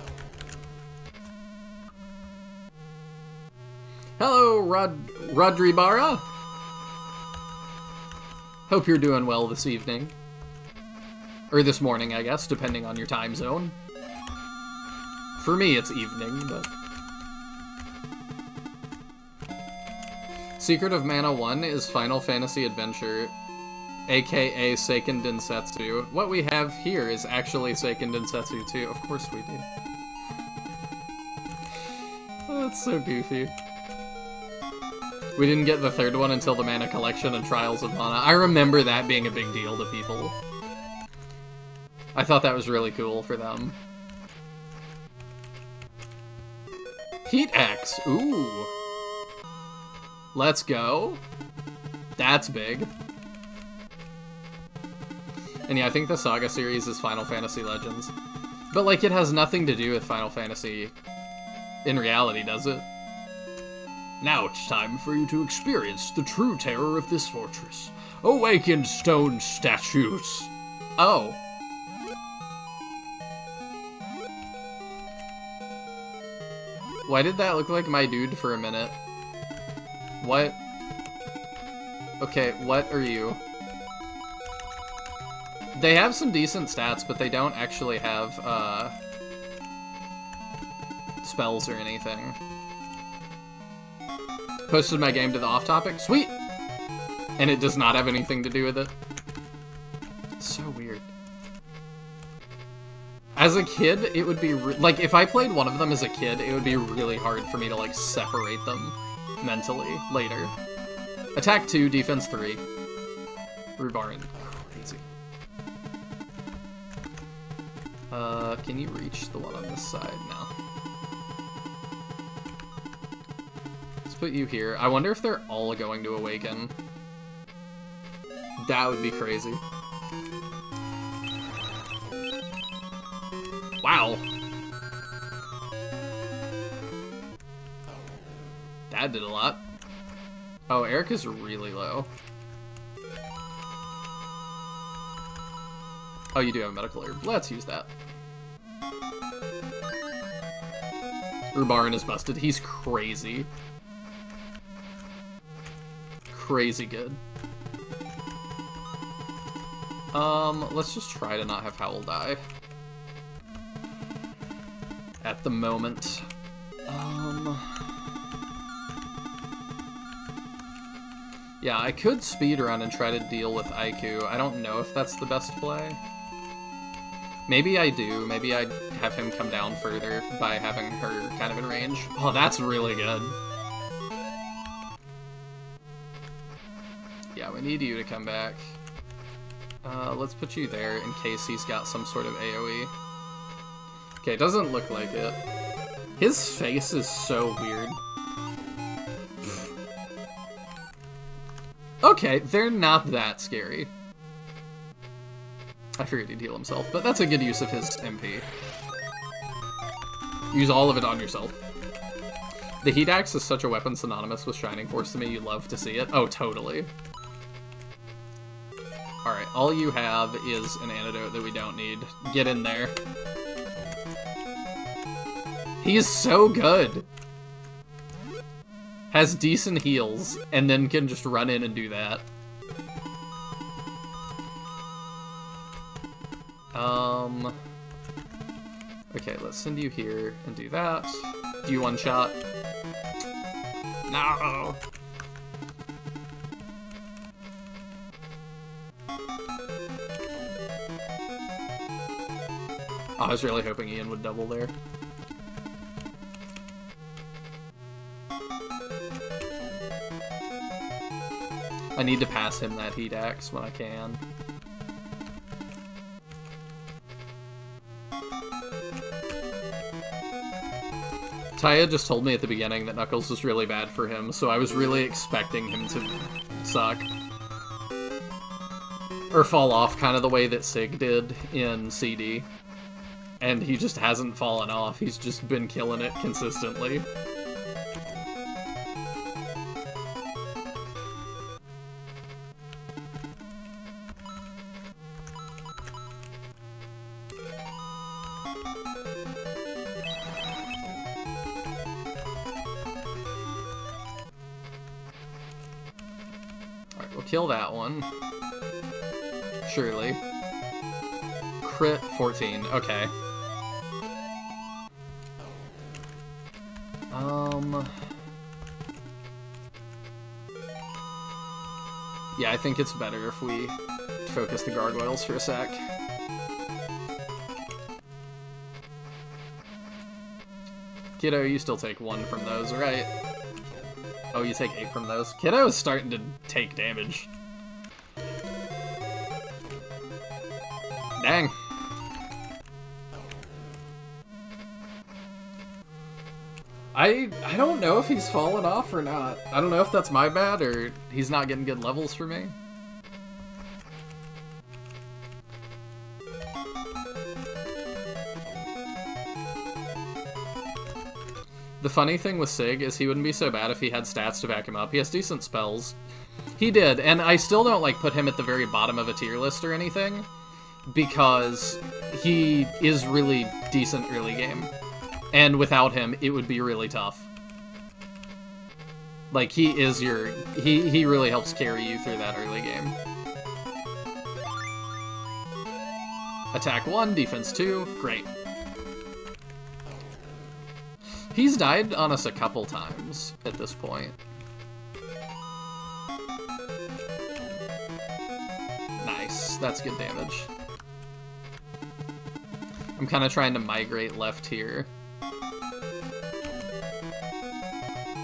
Hello, Rodribara. Hope you're doing well this evening. Or this morning, I guess, depending on your time zone. For me, it's evening, but... Secret of Mana 1 is Final Fantasy Adventure, aka Seiken Densetsu. What we have here is actually Seiken Densetsu 2. Of course we do. Oh, that's so goofy. We didn't get the third one until the Mana Collection and Trials of Mana. I remember that being a big deal to people. I thought that was really cool for them. Heat Axe. Ooh. Let's go. That's big. And yeah, I think the Saga series is Final Fantasy Legends. But, like, it has nothing to do with Final Fantasy in reality, does it? Now it's time for you to experience the true terror of this fortress. Awakened stone statues. Oh. Why did that look like my dude for a minute? What? Okay, what are you? They have some decent stats, but they don't actually have, spells or anything. Posted my game to the off-topic. Sweet! And it does not have anything to do with it. So weird. As a kid, it would be, like, if I played one of them as a kid, it would be really hard for me to, like, separate them mentally later. Attack 2, defense 3. Rubarin. Crazy. Can you reach the one on this side? No. Let's put you here. I wonder if they're all going to awaken. That would be crazy. Wow. That did a lot. Oh, Erica's really low. Oh, you do have a medical herb. Let's use that. Rubarin is busted. He's crazy. Crazy good. Let's just try to not have Howl die. At the moment. Yeah, I could speedrun and try to deal with Aiku. I don't know if that's the best play. Maybe I do. Maybe I'd have him come down further by having her kind of in range. Oh, that's really good. Yeah, we need you to come back. Let's put you there in case he's got some sort of AoE. Okay, doesn't look like it. His face is so weird. Okay, they're not that scary. I figured he'd heal himself, but that's a good use of his MP. Use all of it on yourself. The Heat Axe is such a weapon synonymous with Shining Force to me, you love to see it. Oh, totally. Alright, all you have is an antidote that we don't need. Get in there. He's so good! Has decent heals, and then can just run in and do that. Okay, let's send you here and do that. Do you one-shot? No! Oh, I was really hoping Ian would double there. I need to pass him that Heat Axe when I can. Taya just told me at the beginning that Knuckles was really bad for him, so I was really expecting him to suck. Or fall off kind of the way that Sig did in CD. And he just hasn't fallen off, he's just been killing it consistently. Kill that one. Surely. Crit 14. Okay. Yeah, I think it's better if we focus the gargoyles for a sec. Kiddo, you still take one from those, right? Oh, you take 8 from those. Kiddo is starting to take damage. Dang. I don't know if he's fallen off or not. I don't know if that's my bad or he's not getting good levels for me. The funny thing with Sig is he wouldn't be so bad if he had stats to back him up. He has decent spells. He did, and I still don't like put him at the very bottom of a tier list or anything because he is really decent early game. And without him, it would be really tough. Like, he is your... He really helps carry you through that early game. Attack 1, defense 2, great. He's died on us a couple times at this point. Nice, that's good damage. I'm kind of trying to migrate left here.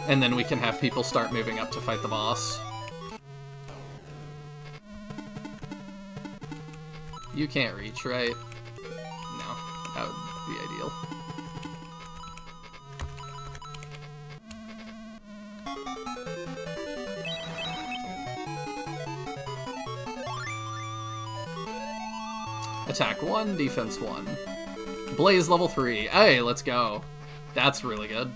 And then we can have people start moving up to fight the boss. You can't reach, right? No, that would be ideal. Attack 1, defense 1. Blaze level 3. Hey, let's go. That's really good.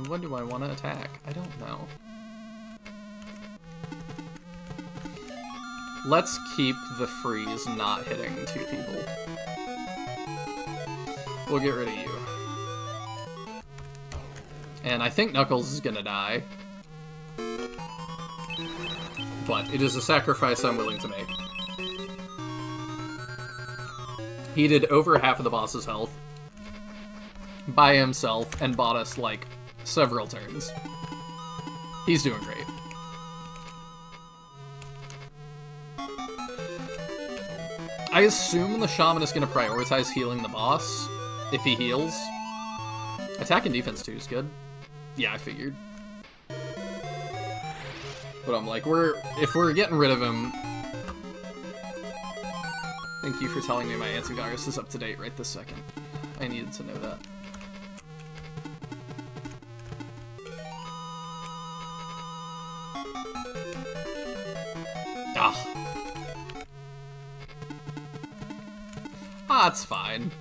When do I want to attack? I don't know. Let's keep the freeze not hitting 2 people. We'll get rid of you. And I think Knuckles is gonna die. But it is a sacrifice I'm willing to make. He did over half of the boss's health by himself and bought us, like, several turns. He's doing great. I assume the shaman is going to prioritize healing the boss if he heals. Attack and defense 2 is good. Yeah, I figured. But I'm like, if we're getting rid of him... Thank you for telling me my antivirus is up to date right this second. I needed to know that. It's fine.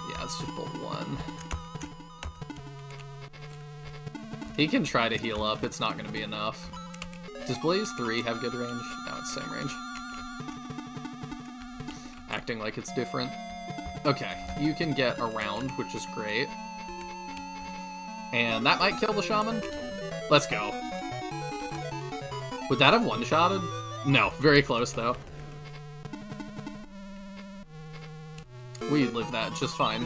Yeah, it's just bolt 1. He can try to heal up, it's not going to be enough. Does Blaze 3 have good range? No, it's same range. Acting like it's different. Okay, you can get around, which is great. And that might kill the shaman. Let's go. Would that have one-shotted? No, very close though. We live that just fine.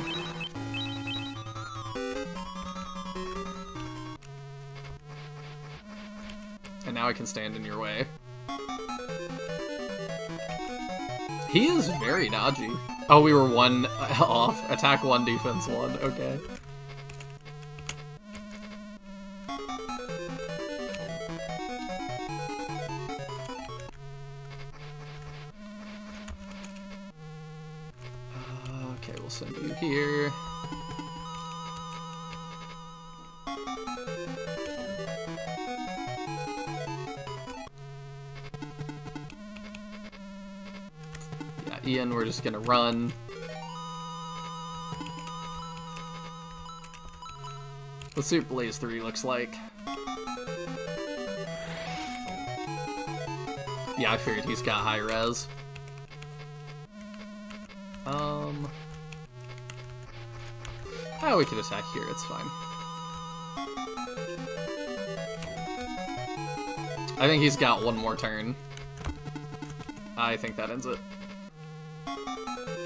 And now I can stand in your way. He is very dodgy. Oh, we were 1 off. Attack 1, defense 1. Okay. Okay, we'll send you here. Ian, we're just gonna run. Let's see what Blaze 3 looks like. Yeah, I figured he's got high res. Oh, we could attack here, it's fine. I think he's got 1 more turn. I think that ends it.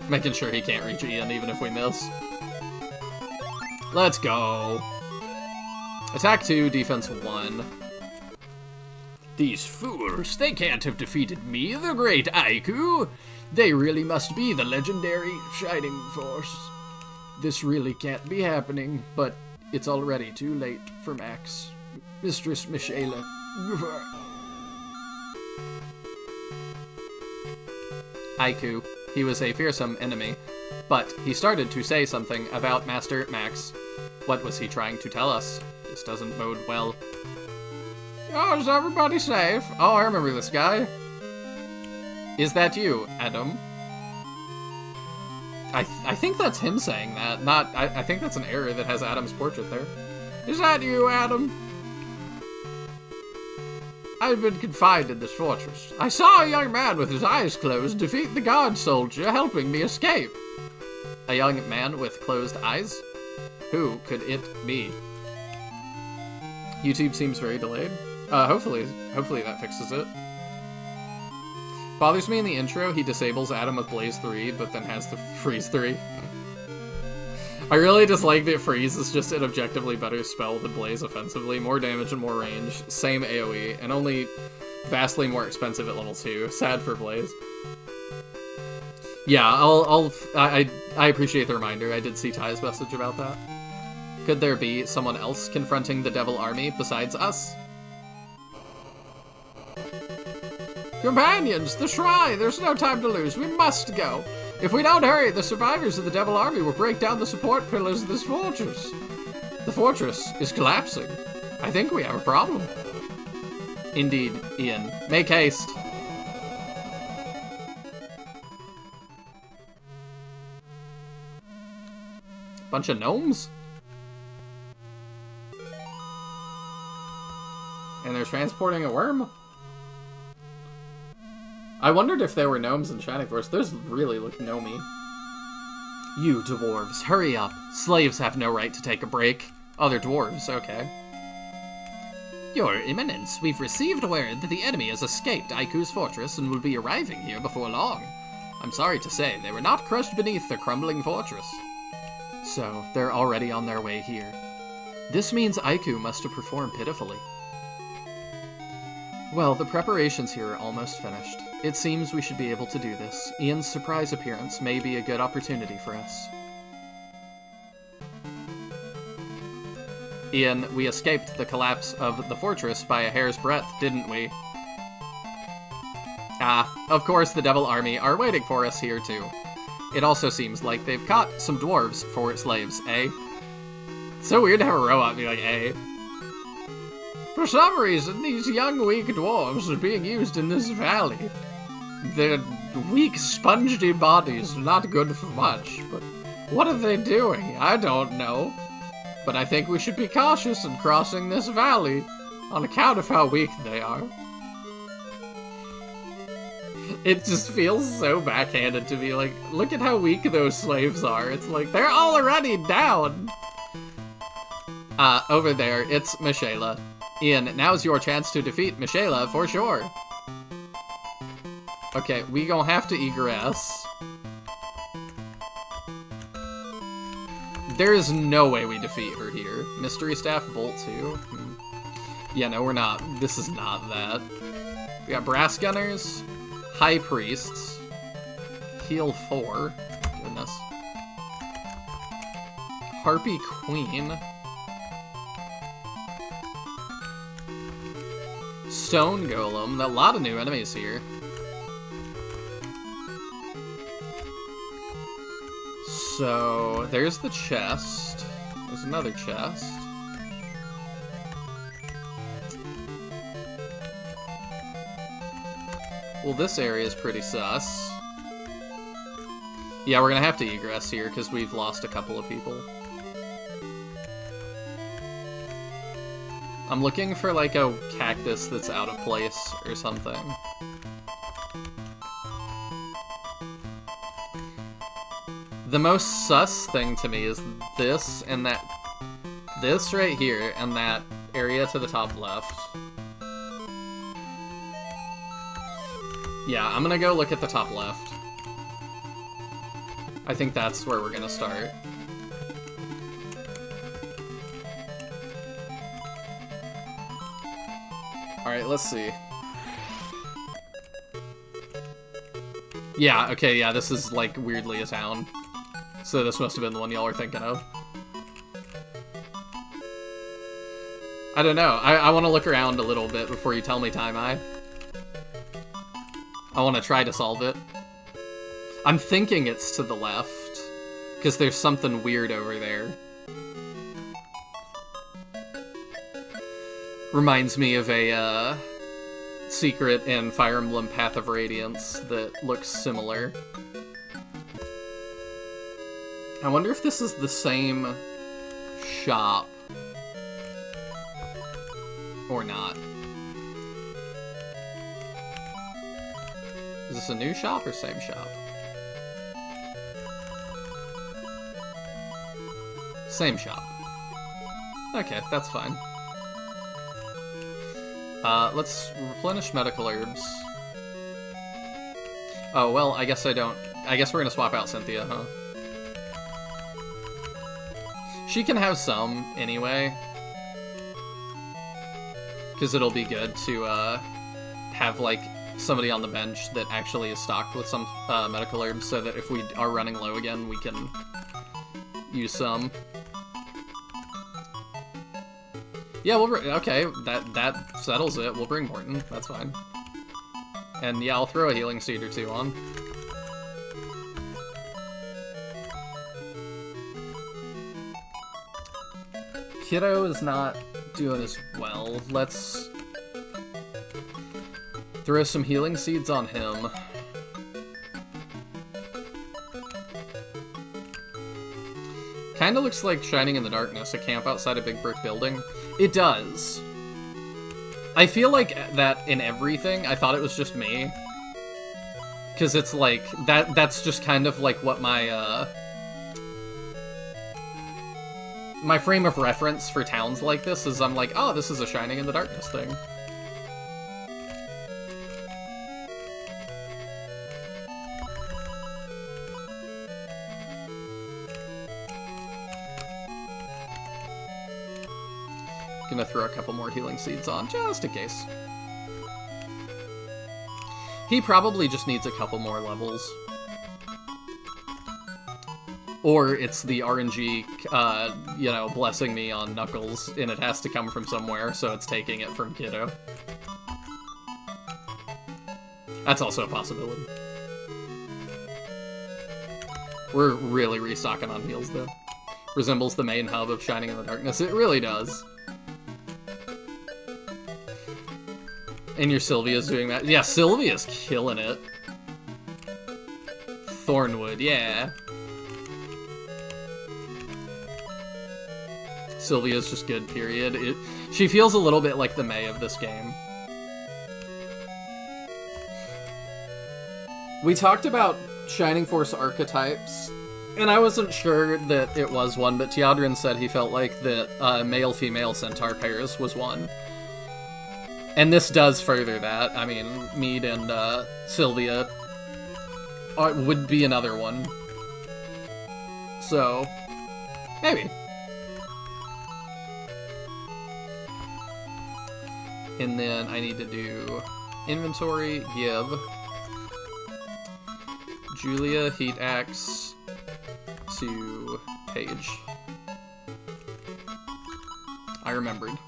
Making sure he can't reach Ian even if we miss. Let's go. Attack 2, defense 1. These fools, they can't have defeated me, the great Aiku. They really must be the legendary Shining Force. This really can't be happening, but it's already too late for Max. Mistress Michaela. Aiku. He was a fearsome enemy, but he started to say something about Master Max. What was he trying to tell us? This doesn't bode well. Oh, is everybody safe? Oh, I remember this guy. Is that you, Adam? I think that's him saying that, not... I think that's an error that has Adam's portrait there. Is that you, Adam? I've been confined in this fortress. I saw a young man with his eyes closed defeat the guard soldier, helping me escape. A young man with closed eyes? Who could it be? YouTube seems very delayed. Hopefully that fixes it. Bothers me in the intro, he disables Adam with Blaze 3, but then has the Freeze 3. I really dislike that Freeze is just an objectively better spell than Blaze offensively. More damage and more range, same AoE, and only vastly more expensive at level 2. Sad for Blaze. Yeah, I appreciate the reminder. I did see Ty's message about that. Could there be someone else confronting the Devil Army besides us? Companions, the shrine! There's no time to lose. We must go. If we don't hurry, the survivors of the Devil Army will break down the support pillars of this fortress. The fortress is collapsing. I think we have a problem. Indeed, Ian. Make haste. Bunch of gnomes? And they're transporting a worm? I wondered if there were gnomes in Shining Force. Those really look gnomey. You dwarves, hurry up. Slaves have no right to take a break. Other dwarves, okay. Your Eminence, we've received word that the enemy has escaped Aiku's fortress and will be arriving here before long. I'm sorry to say, they were not crushed beneath the crumbling fortress. So, they're already on their way here. This means Aiku must have performed pitifully. Well, the preparations here are almost finished. It seems we should be able to do this. Ian's surprise appearance may be a good opportunity for us. Ian, we escaped the collapse of the fortress by a hair's breadth, didn't we? Ah, of course the Devil Army are waiting for us here too. It also seems like they've caught some dwarves for slaves, eh? It's so weird to have a robot be like, eh? For some reason, these young, weak dwarves are being used in this valley. Their weak, spongy bodies are not good for much, but what are they doing? I don't know. But I think we should be cautious in crossing this valley on account of how weak they are. It just feels so backhanded to be like, look at how weak those slaves are. It's like, they're already down. Over there, it's Michaela. Ian, now's your chance to defeat Michaela for sure. Okay, we gonna have to egress. There is no way we defeat her here. Mystery Staff Bolt 2? Yeah, no, we're not. This is not that. We got Brass Gunners, High Priests, Heal 4, goodness. Harpy Queen. Stone Golem, a lot of new enemies here. So, there's the chest. There's another chest. Well, this area is pretty sus. Yeah, we're gonna have to egress here because we've lost a couple of people. I'm looking for like a cactus that's out of place or something. The most sus thing to me is this and that. This right here and that area to the top left. Yeah, I'm gonna go look at the top left. I think that's where we're gonna start. Alright, let's see. Yeah, okay, yeah, this is, like, weirdly a town. So this must have been the one y'all were thinking of. I don't know. I want to look around a little bit before you tell me, Taimai. I want to try to solve it. I'm thinking it's to the left, because there's something weird over there. Reminds me of a, secret in Fire Emblem Path of Radiance that looks similar. I wonder if this is the same shop. Or not. Is this a new shop or same shop? Same shop. Okay, that's fine. Let's replenish medical herbs. Oh, well, I guess I don't... I guess we're gonna swap out Cynthia, huh? She can have some, anyway. Because it'll be good to, have, like, somebody on the bench that actually is stocked with some, medical herbs, so that if we are running low again, we can use some. Yeah, okay, that settles it. We'll bring Morton, that's fine. And yeah, I'll throw a healing seed or two on. Kiddo is not doing as well. Let's throw some healing seeds on him. Kinda looks like Shining in the Darkness, a camp outside a big brick building. It does. I feel like that in everything. I thought it was just me. Because it's like, that's just kind of like what my, my frame of reference for towns like this is. I'm like, oh, this is a Shining in the Darkness thing. Gonna throw a couple more healing seeds on, just in case. He probably just needs a couple more levels. Or it's the RNG, you know, blessing me on Knuckles, and it has to come from somewhere, so it's taking it from Kiddo. That's also a possibility. We're really restocking on heals, though. Resembles the main hub of Shining in the Darkness. It really does. And your Sylvia's doing that. Yeah, Sylvia's killing it. Thornwood, yeah. Sylvia's just good, period. She feels a little bit like the May of this game. We talked about Shining Force archetypes, and I wasn't sure that it was one, but Teodrin said he felt like that male-female centaur pairs was one. And this does further that. I mean, Mead and Sylvia would be another one. So, maybe. And then I need to do inventory, give Julia Heat Axe to Paige. I remembered.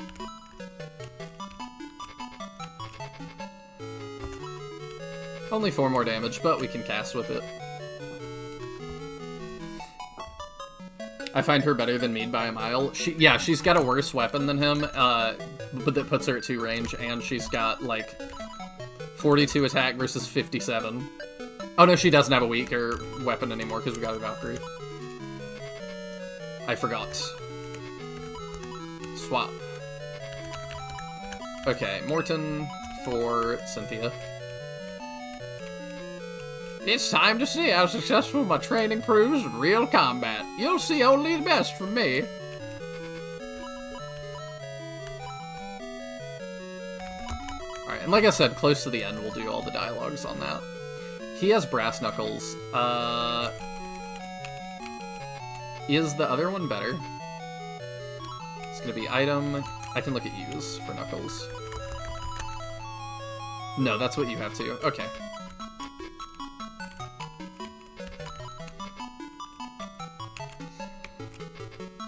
Only 4 more damage, but we can cast with it. I find her better than Mead by a mile. Yeah, she's got a worse weapon than him, but that puts her at 2 range, and she's got, like, 42 attack versus 57. Oh no, she doesn't have a weaker weapon anymore, because we got her Valkyrie. I forgot. Swap. Okay, Morton for Cynthia. It's time to see how successful my training proves in real combat. You'll see only the best from me. Alright, and like I said, close to the end we'll do all the dialogues on that. He has brass knuckles. Is the other one better? It's gonna be item. I can look at use for knuckles. No, that's what you have to. Okay.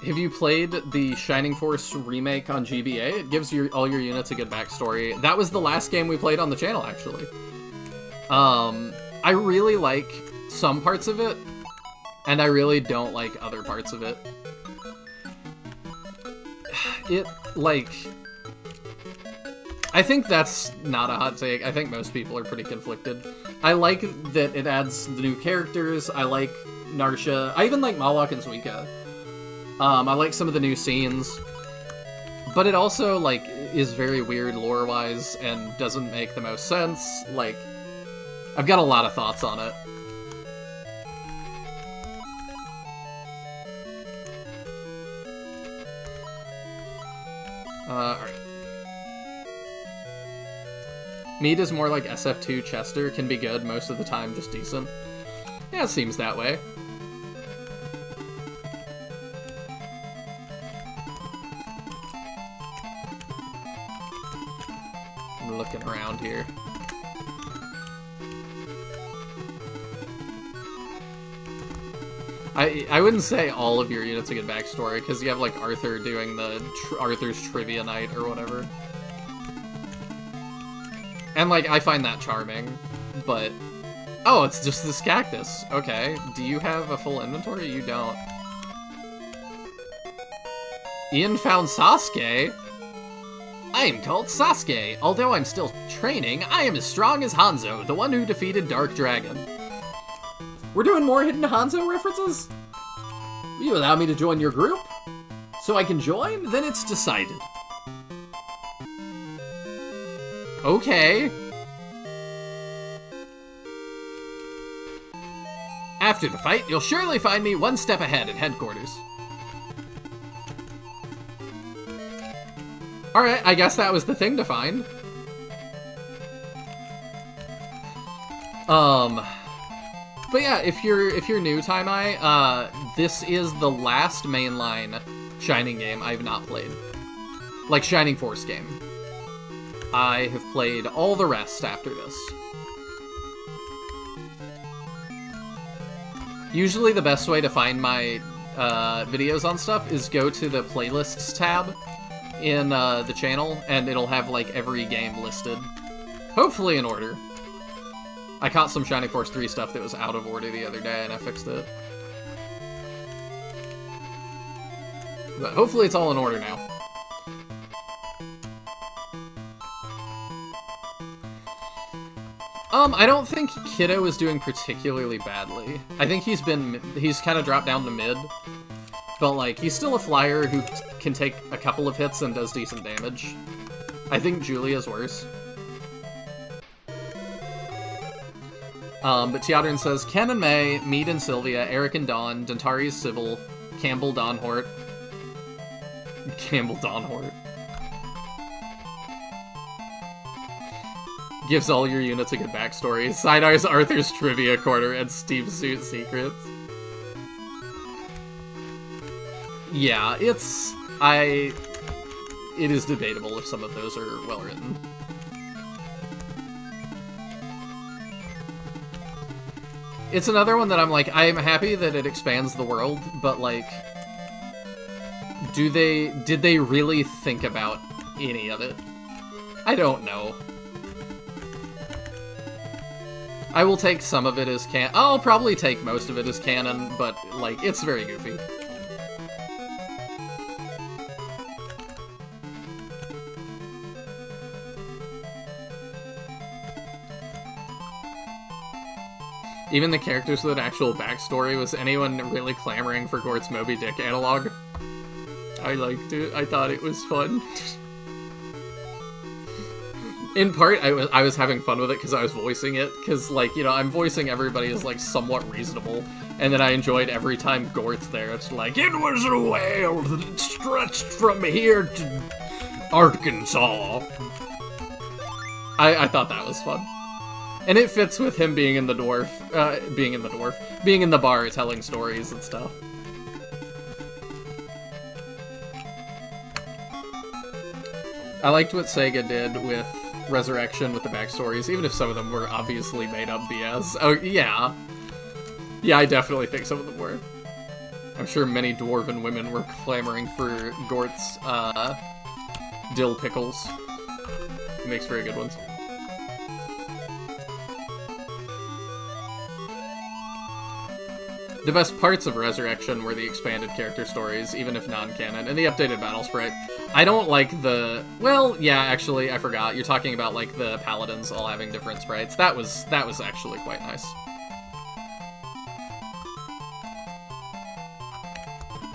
have you played the Shining Force remake on GBA? It gives all your units a good backstory. That was the last game we played on the channel, actually. I really like some parts of it, and I really don't like other parts of it. I think that's not a hot take. I think most people are pretty conflicted. I like that it adds the new characters. I like Narsha. I even like Mawok and Zuika. I like some of the new scenes. But it also, like, is very weird lore-wise and doesn't make the most sense. Like, I've got a lot of thoughts on it. Alright. Mead is more like SF2 Chester, can be good, most of the time just decent. Yeah, it seems that way. I'm looking around here. I wouldn't say all of your units a good backstory, because you have, like, Arthur doing the Arthur's Trivia Night or whatever. And, like, I find that charming, but... Oh, it's just this cactus. Okay. Do you have a full inventory? You don't. Ian found Sasuke? I am called Sasuke. Although I'm still training, I am as strong as Hanzo, the one who defeated Dark Dragon. We're doing more hidden Hanzo references? Will you allow me to join your group? So I can join? Then it's decided. Okay. After the fight, you'll surely find me one step ahead at headquarters. Alright, I guess that was the thing to find. But yeah, if you're new, Taimai, this is the last mainline Shining game I've not played. Like, Shining Force game. I have played all the rest after this. Usually the best way to find my videos on stuff is go to the playlists tab in the channel, and it'll have, like, every game listed. Hopefully in order. I caught some Shining Force 3 stuff that was out of order the other day, and I fixed it. But hopefully it's all in order now. I don't think Kiddo is doing particularly badly. I think he's kind of dropped down to mid. But, like, he's still a flyer who can take a couple of hits and does decent damage. I think Julia's worse. But Teodrin says, Ken and May, Mead and Sylvia, Eric and Dawn, Dantari's Sybil, Campbell Donhort. Campbell Donhort. Gives all your units a good backstory. Sidear's Arthur's Trivia Corner and Steve's Suit Secrets. Yeah, it is debatable if some of those are well written. It's another one that I'm like, I am happy that it expands the world, but like, did they really think about any of it? I don't know. I will take some of it as I'll probably take most of it as canon, but like, it's very goofy. Even the characters with an actual backstory, was anyone really clamoring for Gort's Moby Dick analog? I liked it. I thought it was fun. In part, I was having fun with it because I was voicing it, because, like, you know, I'm voicing everybody as, like, somewhat reasonable, and then I enjoyed every time Gort's there. It's like, it was a whale that stretched from here to Arkansas. I thought that was fun. And it fits with him being in the being in the bar telling stories and stuff. I liked what Sega did with Resurrection with the backstories, even if some of them were obviously made up BS. Oh, yeah. Yeah, I definitely think some of them were. I'm sure many dwarven women were clamoring for Gort's dill pickles. He makes very good ones. The best parts of Resurrection were the expanded character stories, even if non-canon, and the updated battle sprite. I don't like the... Well, yeah, actually, I forgot. You're talking about, like, the paladins all having different sprites. That was actually quite nice.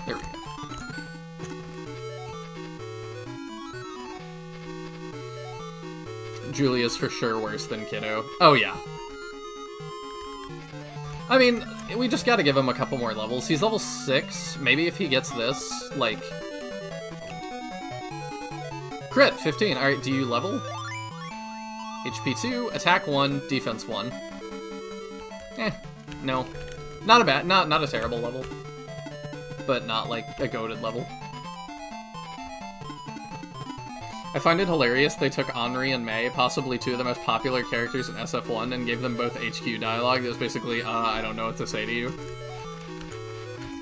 There we go. Julia's for sure worse than Kiddo. Oh, yeah. I mean, we just gotta give him a couple more levels. He's level 6. Maybe if he gets this, like... Crit, 15. Alright, do you level? HP 2, attack 1, defense 1. No. Not a bad, not a terrible level. But not, like, a goated level. I find it hilarious they took Henri and May, possibly two of the most popular characters in SF1, and gave them both HQ dialogue that was basically, I don't know what to say to you.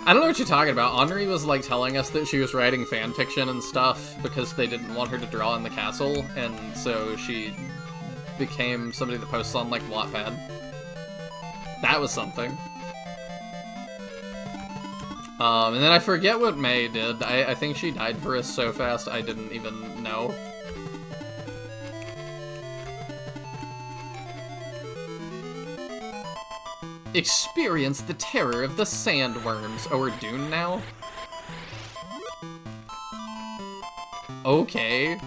I don't know what you're talking about. Henri was, like, telling us that she was writing fanfiction and stuff because they didn't want her to draw in the castle, and so she became somebody that posts on, like, Wattpad. That was something. And then I forget what May did. I think she died for us so fast I didn't even know. Experience the terror of the sandworms. Oh, we're doomed now? Okay.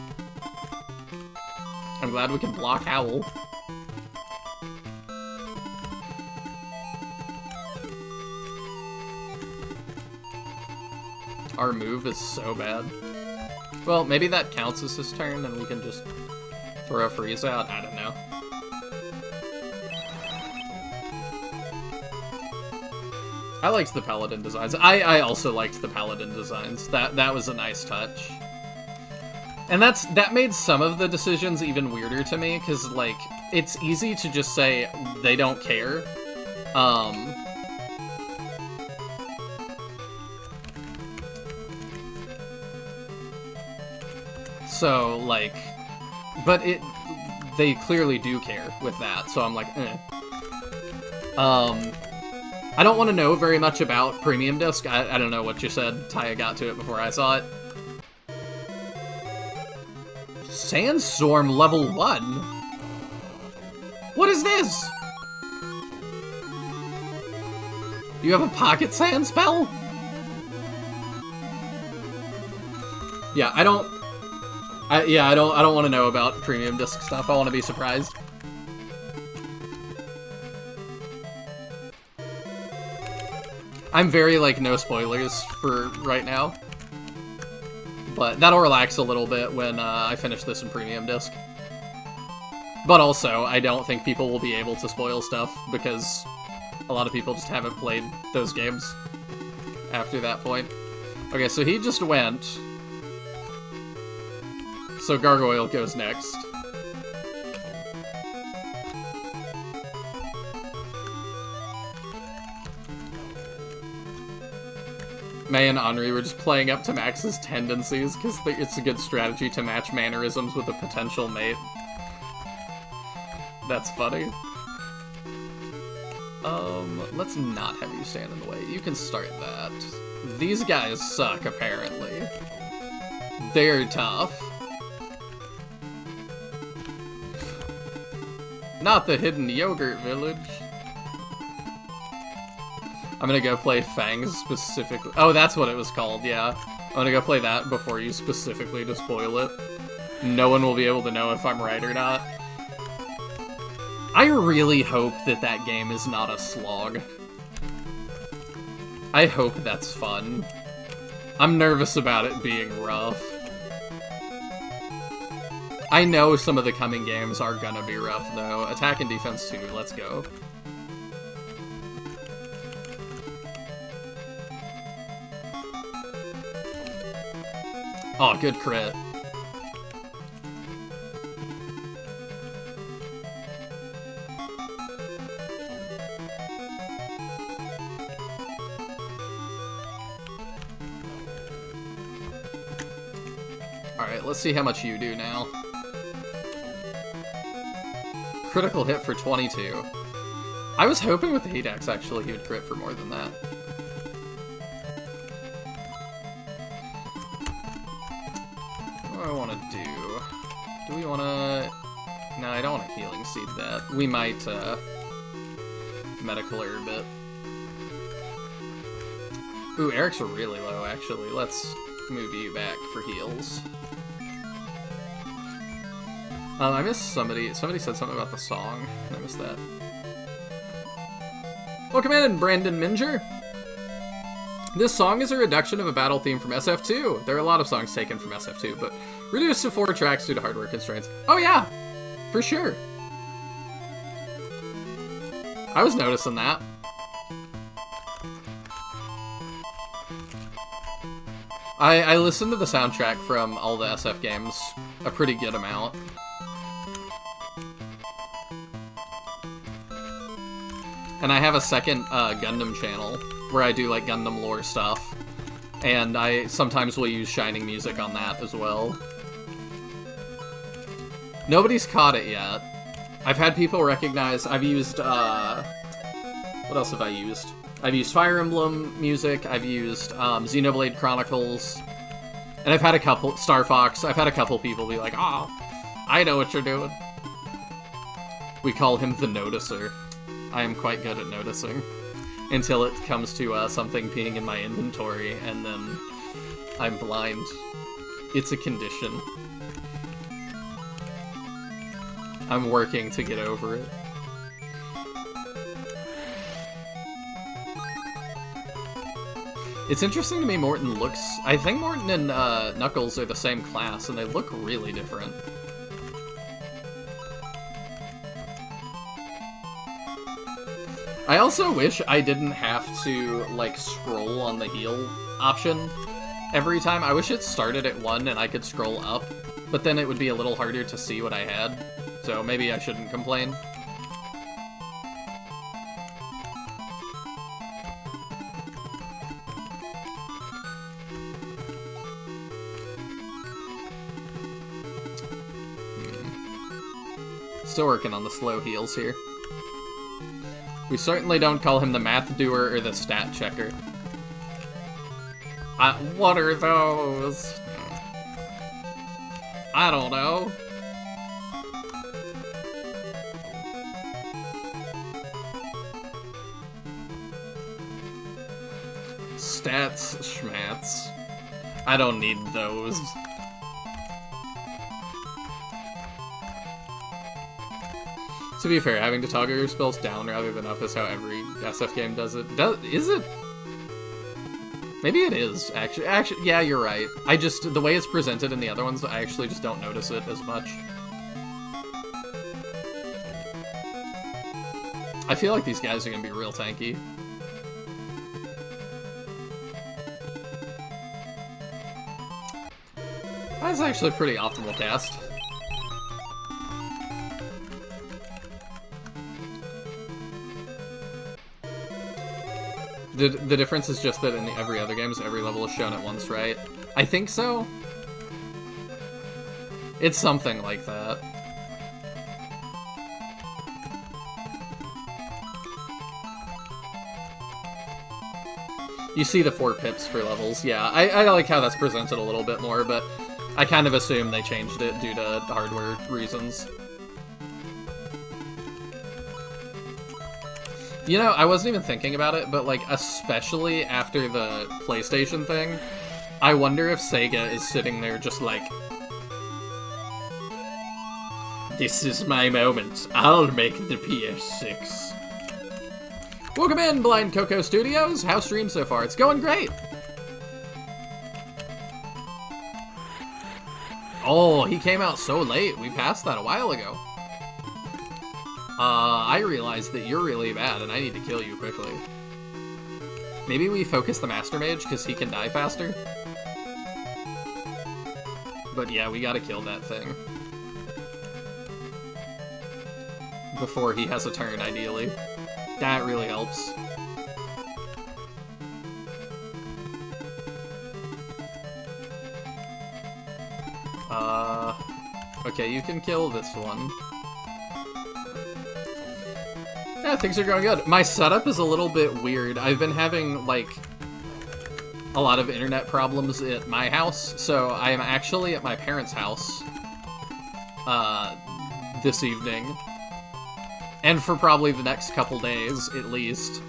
I'm glad we can block Howl. Our move is so bad. Well, maybe that counts as his turn and we can just throw a freeze out. I don't know. I liked the paladin designs. I also liked the paladin designs. That was a nice touch. And that made some of the decisions even weirder to me, because, like, it's easy to just say they don't care. So, like, but they clearly do care with that, so I'm like, eh. I don't want to know very much about Premium Disc. I don't know what you said. Taya got to it before I saw it. Sandstorm level 1? What is this? You have a pocket sand spell? Yeah, I don't want to know about Premium Disc stuff. I want to be surprised. I'm very, like, no spoilers for right now. But that'll relax a little bit when I finish this in Premium Disc. But also, I don't think people will be able to spoil stuff, because a lot of people just haven't played those games after that point. Okay, so he just went. So Gargoyle goes next. May and Henri were just playing up to Max's tendencies, because it's a good strategy to match mannerisms with a potential mate. That's funny. Let's not have you stand in the way. You can start that. These guys suck, apparently. They're tough. Not the hidden yogurt village. I'm gonna go play Fangs specifically. Oh, that's what it was called, yeah. I'm gonna go play that before you specifically to spoil it. No one will be able to know if I'm right or not. I really hope that that game is not a slog. I hope that's fun. I'm nervous about it being rough. I know some of the coming games are gonna be rough, though. Attack and Defense 2, let's go. Oh, good crit. Alright, let's see how much you do now. Critical hit for 22. I was hoping with the Hadex, actually, he would crit for more than that. What do I want to do? Do we want to... No, I don't want to Healing Seed that. We might, Medical Air a bit. Ooh, Eric's really low, actually. Let's move you back for heals. I missed somebody. Somebody said something about the song, and I missed that. Welcome in, Brandon Minger. This song is a reduction of a battle theme from SF2. There are a lot of songs taken from SF2, but reduced to 4 tracks due to hardware constraints. Oh yeah, for sure. I was noticing that. I listened to the soundtrack from all the SF games a pretty good amount. And I have a second Gundam channel where I do like Gundam lore stuff. And I sometimes will use Shining music on that as well. Nobody's caught it yet. I've had people recognize, I've used, what else have I used? I've used Fire Emblem music, I've used Xenoblade Chronicles, and I've had a couple, Star Fox, I've had a couple people be like, "Ah, I know what you're doing." We call him the Noticer. I am quite good at noticing. Until it comes to something being in my inventory, and then I'm blind. It's a condition. I'm working to get over it. It's interesting to me, Morton looks... I think Morton and Knuckles are the same class, and they look really different. I also wish I didn't have to, like, scroll on the heal option every time. I wish it started at 1 and I could scroll up, but then it would be a little harder to see what I had. So maybe I shouldn't complain. Still working on the slow heals here. We certainly don't call him the math doer or the stat checker. What are those? I don't know. Stats, schmats. I don't need those. To be fair, having to toggle your spells down rather than up is how every SF game does it. Is it? Maybe it is, actually. Actually, yeah, you're right. The way it's presented in the other ones, I actually just don't notice it as much. I feel like these guys are gonna be real tanky. That's actually a pretty optimal cast. The difference is just that in every other games, every level is shown at once, right? I think so. It's something like that. You see the 4 pips for levels, yeah. I like how that's presented a little bit more, but I kind of assume they changed it due to hardware reasons. You know, I wasn't even thinking about it, but, like, especially after the PlayStation thing, I wonder if Sega is sitting there just like, "This is my moment. I'll make the PS6. Welcome in, Blind Coco Studios. How's stream so far? It's going great. Oh, he came out so late. We passed that a while ago. I realized that you're really bad and I need to kill you quickly. Maybe we focus the Master Mage because he can die faster. But yeah, we gotta kill that thing. Before he has a turn, ideally. That really helps. Okay, you can kill this one. Yeah, things are going good. My setup is a little bit weird. I've been having, like, a lot of internet problems at my house, so I am actually at my parents' house, this evening. And for probably the next couple days, at least.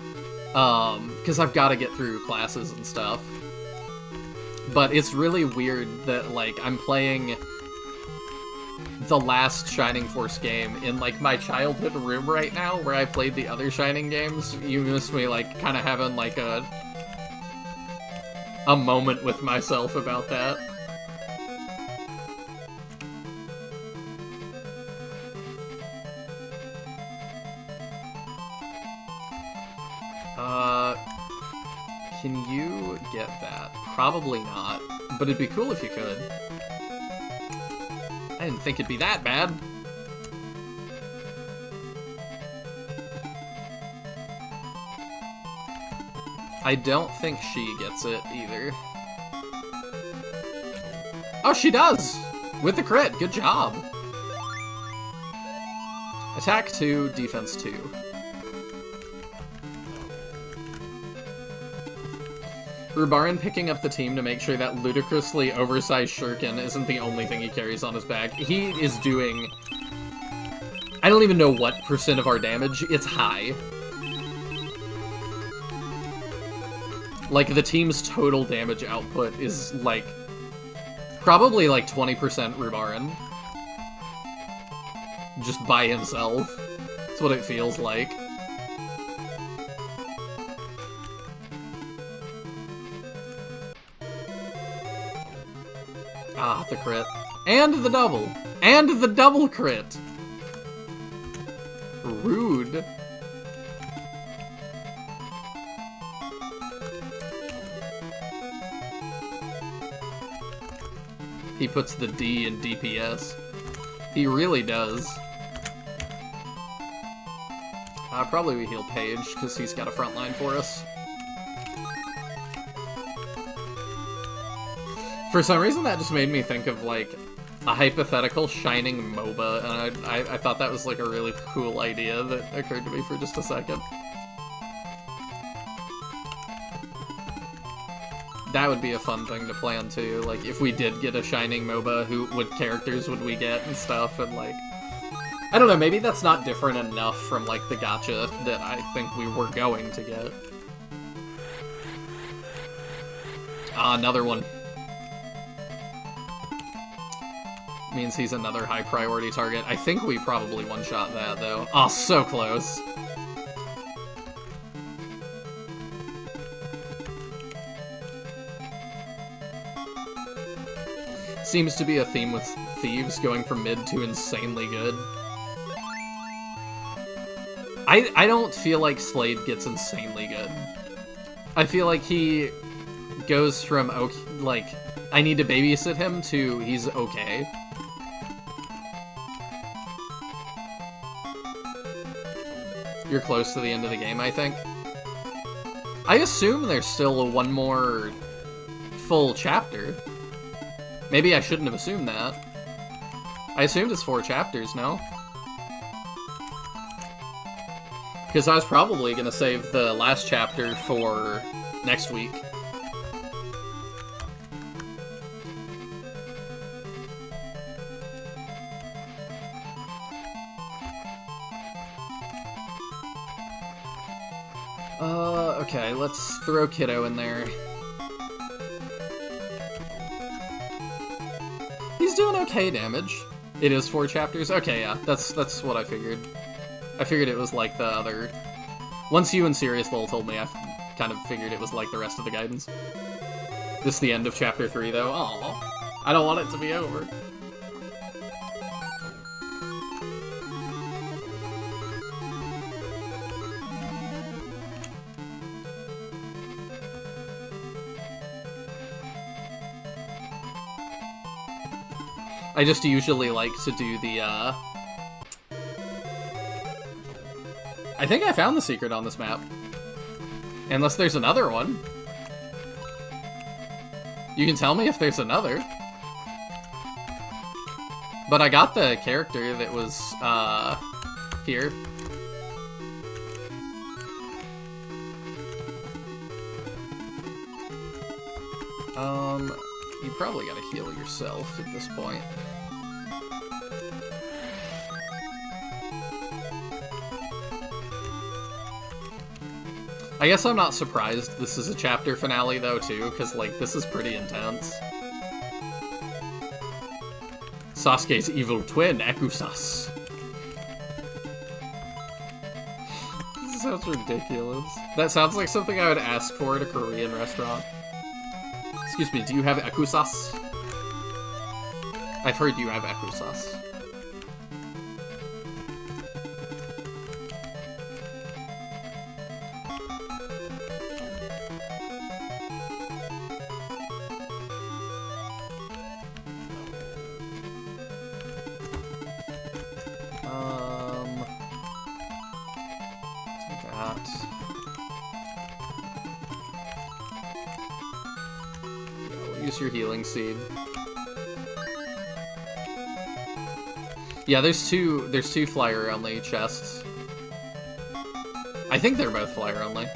Because I've got to get through classes and stuff. But it's really weird that, like, I'm playing the last Shining Force game in, like, my childhood room right now, where I played the other Shining games. You miss me, like, kind of having, like, a moment with myself about that. Can you get that? Probably not, but it'd be cool if you could. I didn't think it'd be that bad. I don't think she gets it either. Oh, she does! With the crit, good job! Attack 2, defense 2. Rubaran picking up the team to make sure that ludicrously oversized shuriken isn't the only thing he carries on his back. He is doing... I don't even know what % of our damage. It's high. Like, the team's total damage output is, like, probably, like, 20% Rubaran. Just by himself. That's what it feels like. Ah, the crit. And the double! And the double crit! Rude. He puts the D in DPS. He really does. Probably we heal Paige, because he's got a front line for us. For some reason, that just made me think of, like, a hypothetical Shining MOBA, and I thought that was, like, a really cool idea that occurred to me for just a second. That would be a fun thing to plan, too. Like, if we did get a Shining MOBA, what characters would we get and stuff, and, like... I don't know, maybe that's not different enough from, like, the gacha that I think we were going to get. Ah, another one. Means he's another high priority target. I think we probably one-shot that, though. Oh, so close. Seems to be a theme with Thieves going from mid to insanely good. I don't feel like Slade gets insanely good. I feel like he goes from, okay, like, I need to babysit him to he's okay. You're close to the end of the game, I think. I assume there's still one more full chapter. Maybe I shouldn't have assumed that. I assumed it's 4 chapters, no? Because I was probably going to save the last chapter for next week. Okay, let's throw Kiddo in there. He's doing okay damage. It is 4 chapters? Okay, yeah, that's what I figured. I figured it was like the other... Once you and Sirius Lowell told me, I kind of figured it was like the rest of the guidance. This is the end of chapter 3, though. Aw, I don't want it to be over. I just usually like to do the, I think I found the secret on this map. Unless there's another one. You can tell me if there's another. But I got the character that was, here. You probably gotta heal yourself at this point. I guess I'm not surprised this is a chapter finale, though, too, because, like, this is pretty intense. Sasuke's evil twin, Akusas. This sounds ridiculous. That sounds like something I would ask for at a Korean restaurant. Excuse me, do you have Akusas? I've heard you have Akusas. Your healing seed. Yeah, there's two flyer only chests. I think they're both flyer only.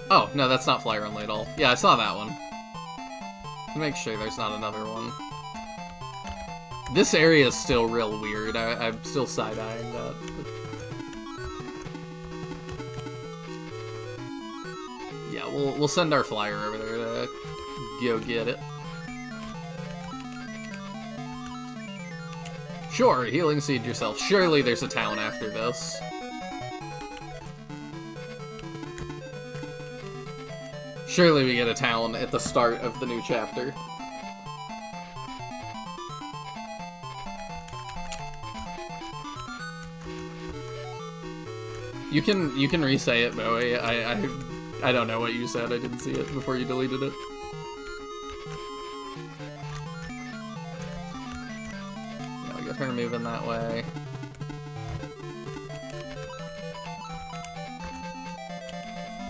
Oh, no, that's not flyer only at all. Yeah, I saw that one. Make sure there's not another one. This area is still real weird. I'm still side-eyeing that. But... yeah, we'll send our flyer over there to go get it. Sure, healing seed yourself. Surely there's a town after this. Surely we get a town at the start of the new chapter. You can re-say it, Bowie. I don't know what you said. I didn't see it before you deleted it. Yeah, we got her moving that way.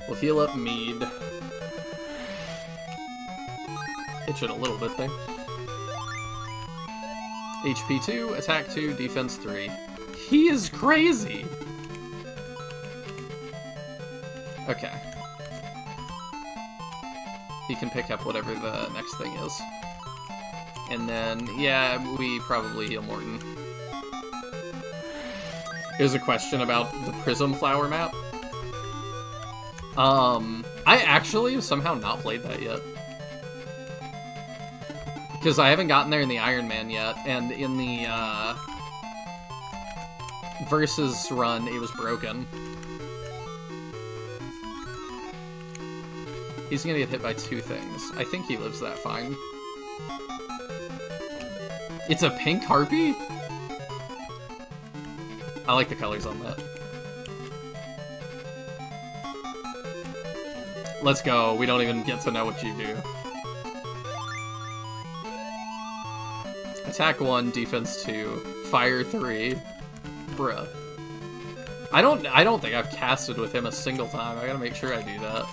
We'll heal up Mead. Itching a little bit there. HP 2, attack 2, defense 3. He is crazy! Okay. He can pick up whatever the next thing is. And then, yeah, we probably heal Morton. Here's a question about the Prism Flower map. I actually have somehow not played that yet. Because I haven't gotten there in the Iron Man yet, and in the, Versus run, it was broken. He's gonna get hit by 2 things. I think he lives that fine. It's a pink harpy? I like the colors on that. Let's go. We don't even get to know what you do. Attack 1, defense 2, fire 3. Bruh. I don't think I've casted with him a single time. I gotta make sure I do that.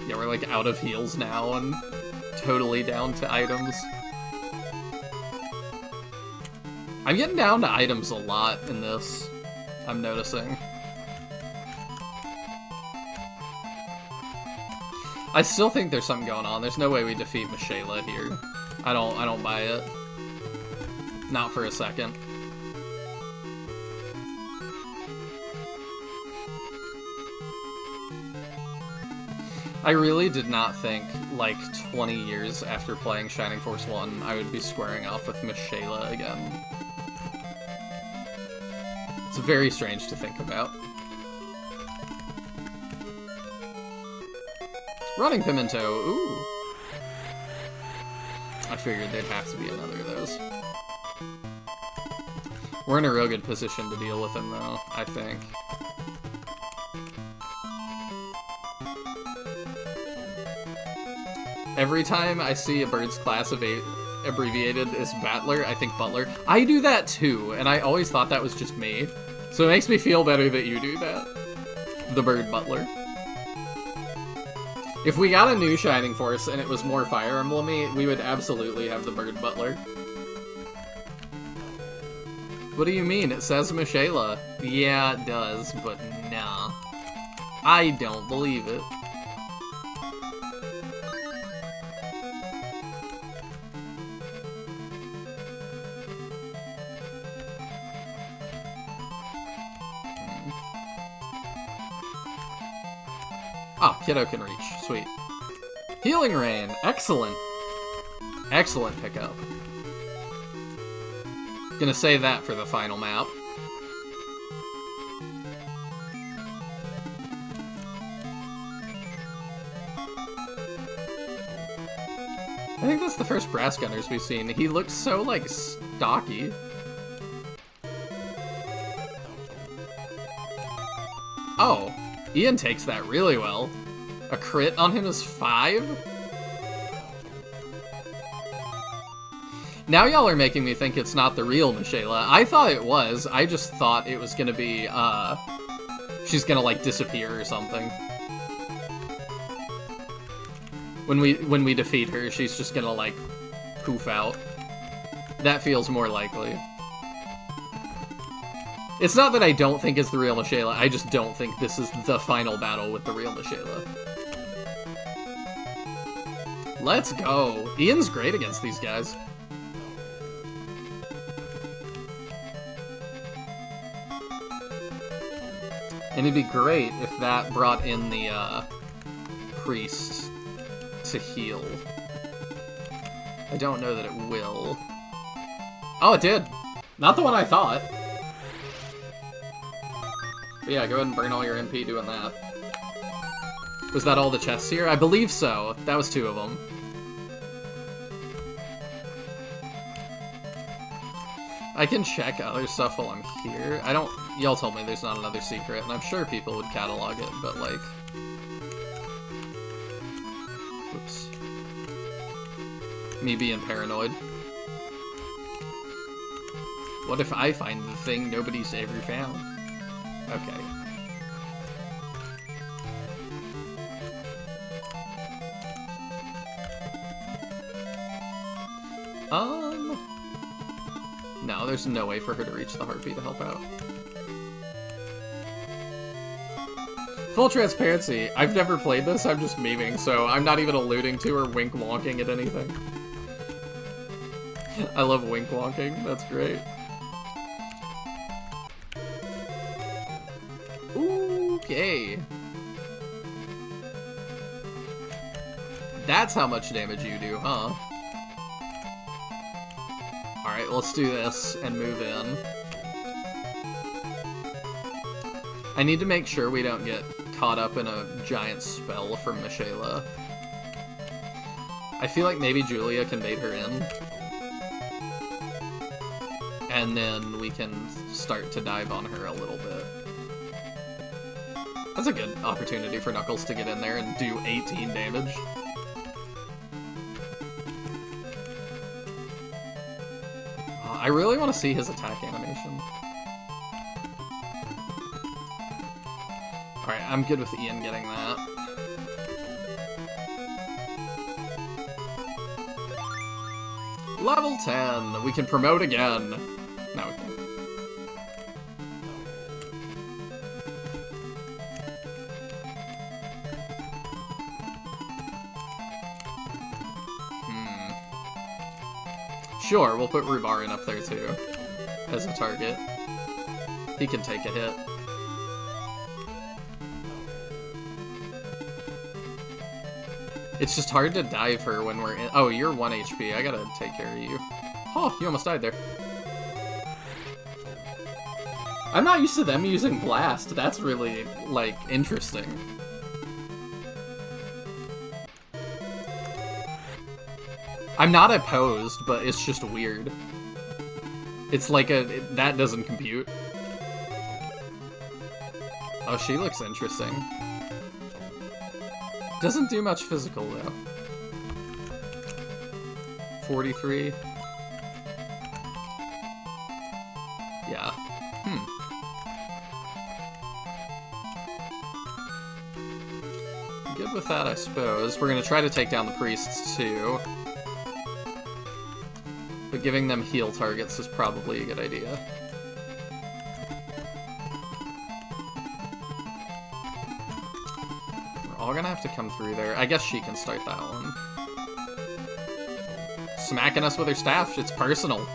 Yeah, we're like out of heals now and totally down to items. I'm getting down to items a lot in this, I'm noticing. I still think there's something going on. There's no way we defeat Michaela here. I don't buy it. Not for a second. I really did not think, like, 20 years after playing Shining Force 1, I would be squaring off with Michaela again. It's very strange to think about. Running Pimento, ooh. I figured there'd have to be another of those. We're in a real good position to deal with him, though, I think. Every time I see a Bird's Class abbreviated as Battler. I think Butler. I do that too, and I always thought that was just me. So it makes me feel better that you do that. The Bird Butler. If we got a new Shining Force and it was more Fire Emblem-y, we would absolutely have the Bird Butler. What do you mean? It says Michaela. Yeah, it does, but nah. I don't believe it. Oh, Kiddo can reach. Sweet. Healing Rain. Excellent. Excellent pickup. Gonna save that for the final map. I think that's the first Brass Gunners we've seen. He looks so, like, stocky. Oh. Ian takes that really well. A crit on him is 5? Now y'all are making me think it's not the real Michaela. I thought it was. I just thought it was gonna be, she's gonna, like, disappear or something. When we defeat her, she's just gonna, like, poof out. That feels more likely. It's not that I don't think it's the real Michaela, I just don't think this is the final battle with the real Michaela. Let's go. Ian's great against these guys. And it'd be great if that brought in the, priest to heal. I don't know that it will. Oh, it did! Not the one I thought. But yeah, go ahead and burn all your MP doing that. Was that all the chests here? I believe so. That was 2 of them. I can check other stuff while I'm here. I don't... Y'all told me there's not another secret, and I'm sure people would catalog it, but like... Whoops. Me being paranoid. What if I find the thing nobody's ever found? Okay. No, there's no way for her to reach the Harpy to help out. Full transparency, I've never played this, I'm just memeing, so I'm not even alluding to or wink-wonking at anything. I love wink-wonking, that's great. Okay. That's how much damage you do, huh? Alright, let's do this and move in. I need to make sure we don't get caught up in a giant spell from Michaela. I feel like maybe Julia can bait her in. And then we can start to dive on her a little bit. That's a good opportunity for Knuckles to get in there and do 18 damage. I really want to see his attack animation. Alright, I'm good with Ian getting that. Level 10! We can promote again! No, we can't. Sure, we'll put Rubarin up there too, as a target. He can take a hit. It's just hard to dive her when we're in- Oh, you're 1 HP, I gotta take care of you. Oh, you almost died there. I'm not used to them using Blast, that's really, like, interesting. I'm not opposed, but it's just weird. It's like that doesn't compute. Oh, she looks interesting. Doesn't do much physical, though. 43. Yeah. Good with that, I suppose. We're gonna try to take down the priests, too. But giving them heal targets is probably a good idea. We're all gonna have to come through there. I guess she can start that one. Smacking us with her staff, it's personal.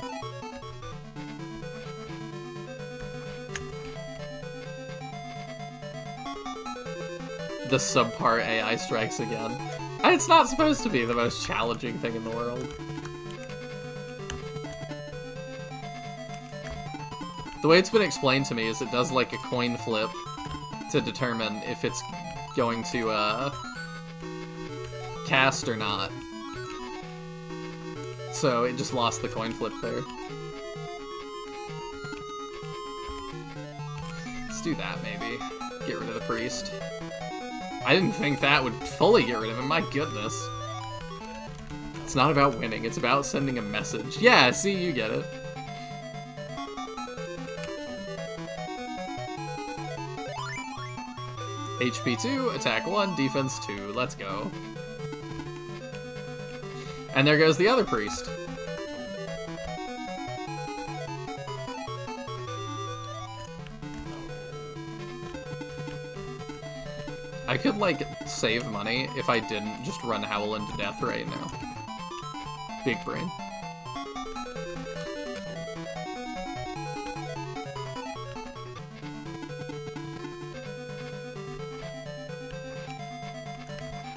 The subpar AI strikes again. It's not supposed to be the most challenging thing in the world. The way it's been explained to me is it does like a coin flip to determine if it's going to cast or not. So it just lost the coin flip there. Let's do that maybe. Get rid of the priest. I didn't think that would fully get rid of him, my goodness. It's not about winning, it's about sending a message. Yeah, see, you get it. HP 2, attack 1, defense 2, let's go. And there goes the other priest. I could, like, save money if I didn't just run Howl into death right now. Big brain.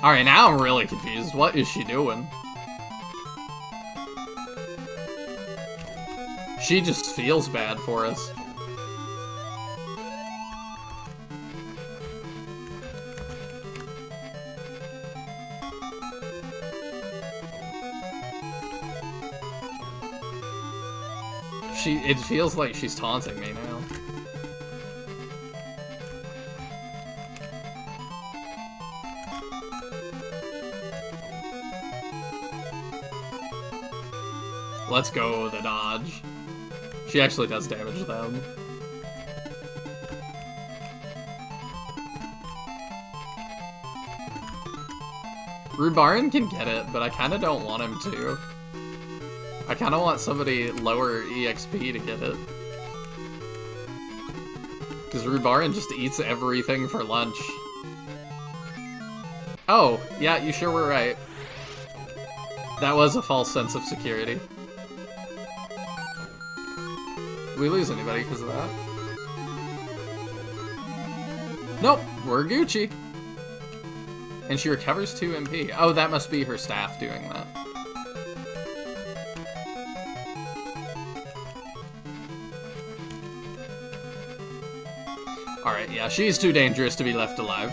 Alright, now I'm really confused. What is she doing? She just feels bad for us. It feels like she's taunting me now. Let's go, the dodge. She actually does damage them. Rubarin can get it, but I kind of don't want him to. I kind of want somebody lower EXP to get it. Because Rubarin just eats everything for lunch. Oh, yeah, you sure were right. That was a false sense of security. Did we lose anybody because of that? Nope, we're Gucci. And she recovers 2 MP. Oh, that must be her staff doing that. Alright, yeah, she's too dangerous to be left alive.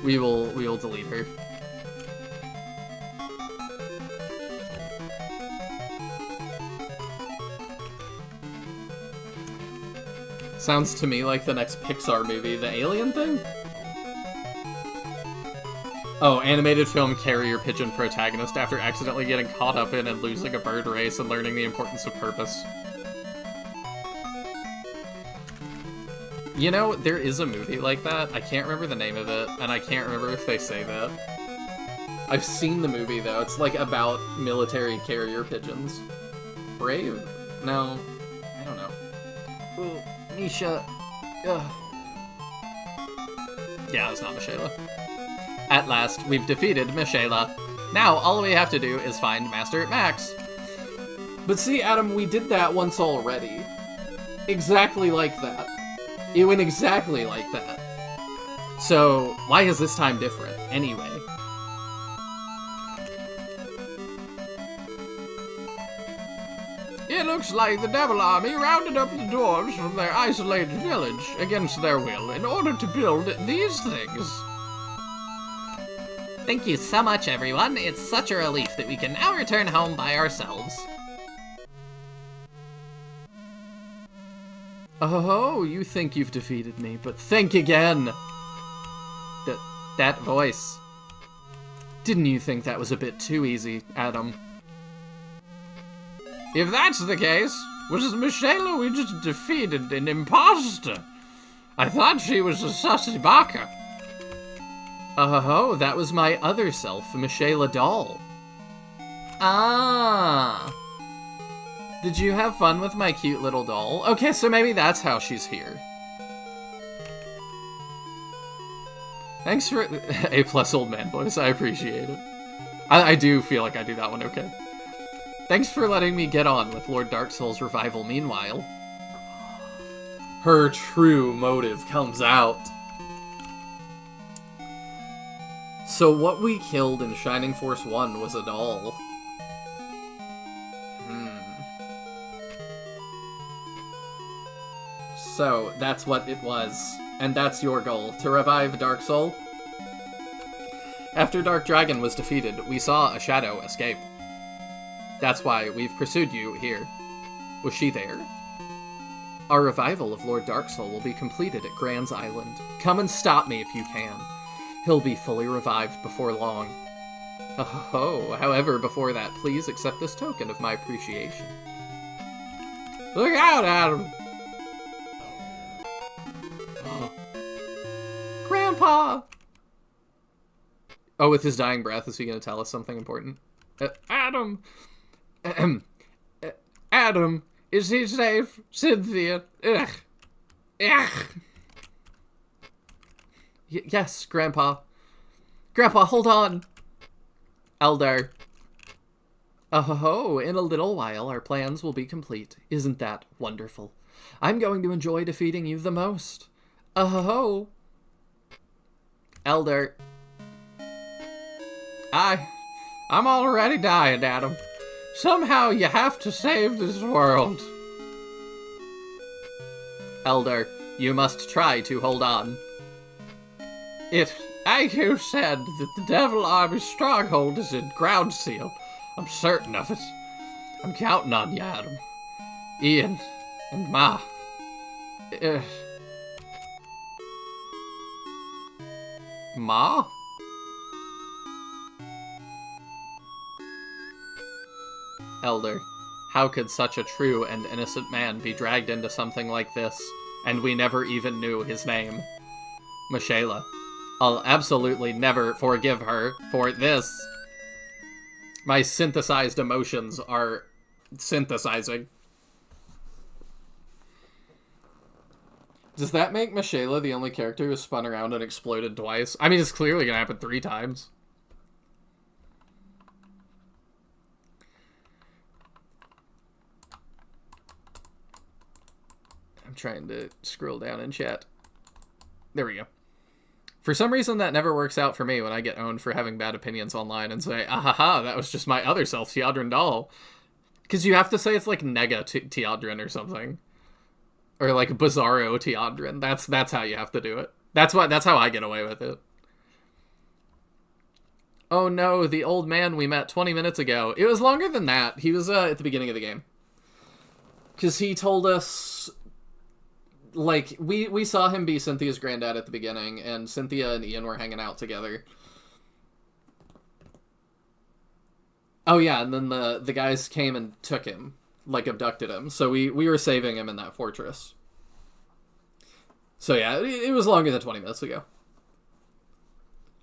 We will delete her. Sounds to me like the next Pixar movie, the Alien thing? Oh, animated film carrier pigeon protagonist after accidentally getting caught up in and losing a bird race and learning the importance of purpose. You know, there is a movie like that. I can't remember the name of it, and I can't remember if they say that. I've seen the movie, though. It's, like, about military carrier pigeons. Brave? No. I don't know. Ooh, Misha. Ugh. Yeah, it's not Michaela. At last, we've defeated Michaela. Now, all we have to do is find Master Max. But see, Adam, we did that once already. Exactly like that. It went exactly like that. So, why is this time different, anyway? It looks like the Devil Army rounded up the dwarves from their isolated village against their will in order to build these things. Thank you so much, everyone. It's such a relief that we can now return home by ourselves. Oh, you think you've defeated me, but think again. That voice. Didn't you think that was a bit too easy, Adam? If that's the case, was Michaela we just defeated an imposter? I thought she was a sussy baka. Oh, that was my other self, Michaela Doll. Ah. Did you have fun with my cute little doll? Okay, so maybe that's how she's here. Thanks for A+ old man voice, I appreciate it. I do feel like I do that one okay. Thanks for letting me get on with Lord Dark Souls revival meanwhile. Her true motive comes out. So what we killed in Shining Force 1 was a doll. So, that's what it was. And that's your goal, to revive Dark Soul? After Dark Dragon was defeated, we saw a shadow escape. That's why we've pursued you here. Was she there? Our revival of Lord Darksoul will be completed at Grand's Island. Come and stop me if you can. He'll be fully revived before long. Oh, however, before that, please accept this token of my appreciation. Look out, Adam! Grandpa! Oh, with his dying breath, is he going to tell us something important? Adam! Adam, is he safe? Cynthia? Ugh. Ugh. Yes, Grandpa. Grandpa, hold on! Elder. Oh, in a little while, our plans will be complete. Isn't that wonderful? I'm going to enjoy defeating you the most. Oh. Elder. I'm already dying, Adam. Somehow you have to save this world. Elder, you must try to hold on. Aku said that the Devil Army's stronghold is in Ground Seal. I'm certain of it. I'm counting on you, Adam. Ian and Ma. Ma? Elder, how could such a true and innocent man be dragged into something like this, and we never even knew his name? Michaela, I'll absolutely never forgive her for this. My synthesized emotions are synthesizing. Does that make Michaela the only character who spun around and exploded twice? I mean, it's clearly gonna happen 3 times. I'm trying to scroll down in chat. There we go. For some reason, that never works out for me when I get owned for having bad opinions online and say, ahaha, that was just my other self, Teodrin Doll. Because you have to say it's like Nega Teodrin or something. Or like Bizarro Teodrin. That's how you have to do it. That's how I get away with it. Oh no, the old man we met 20 minutes ago. It was longer than that. He was at the beginning of the game. Because he told us... Like, we saw him be Cynthia's granddad at the beginning, and Cynthia and Ian were hanging out together. Oh yeah, and then the guys came and took him, like abducted him. So we were saving him in that fortress. So yeah, it was longer than 20 minutes ago.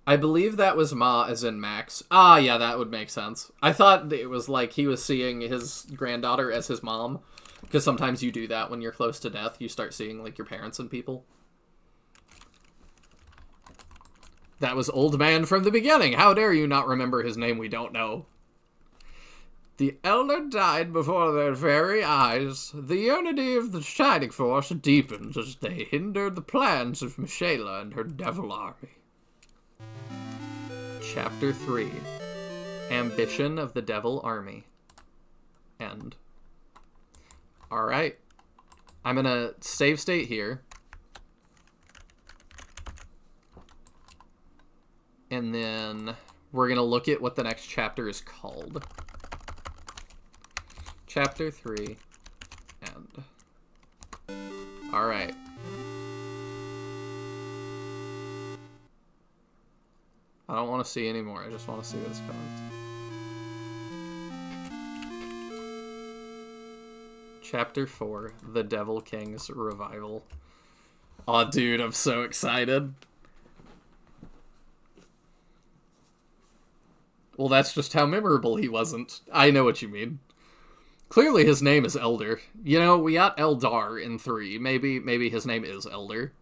I believe that was Ma as in Max. Ah, yeah, that would make sense. I thought it was like he was seeing his granddaughter as his mom. Because sometimes you do that when you're close to death. You start seeing, like, your parents and people. That was Old Man from the beginning. How dare you not remember his name we don't know? The Elder died before their very eyes. The unity of the Shining Force deepened as they hindered the plans of Michaela and her Devil Army. Chapter 3. Ambition of the Devil Army. End. Alright. I'm gonna save state here. And then we're gonna look at what the next chapter is called. Chapter 3. End. Alright. I don't want to see anymore. I just want to see what it's called. Chapter 4, The Devil King's Revival. Aw, dude, I'm so excited. Well, that's just how memorable he wasn't. I know what you mean. Clearly his name is Elder. You know, we got Eldar in 3. Maybe his name is Elder.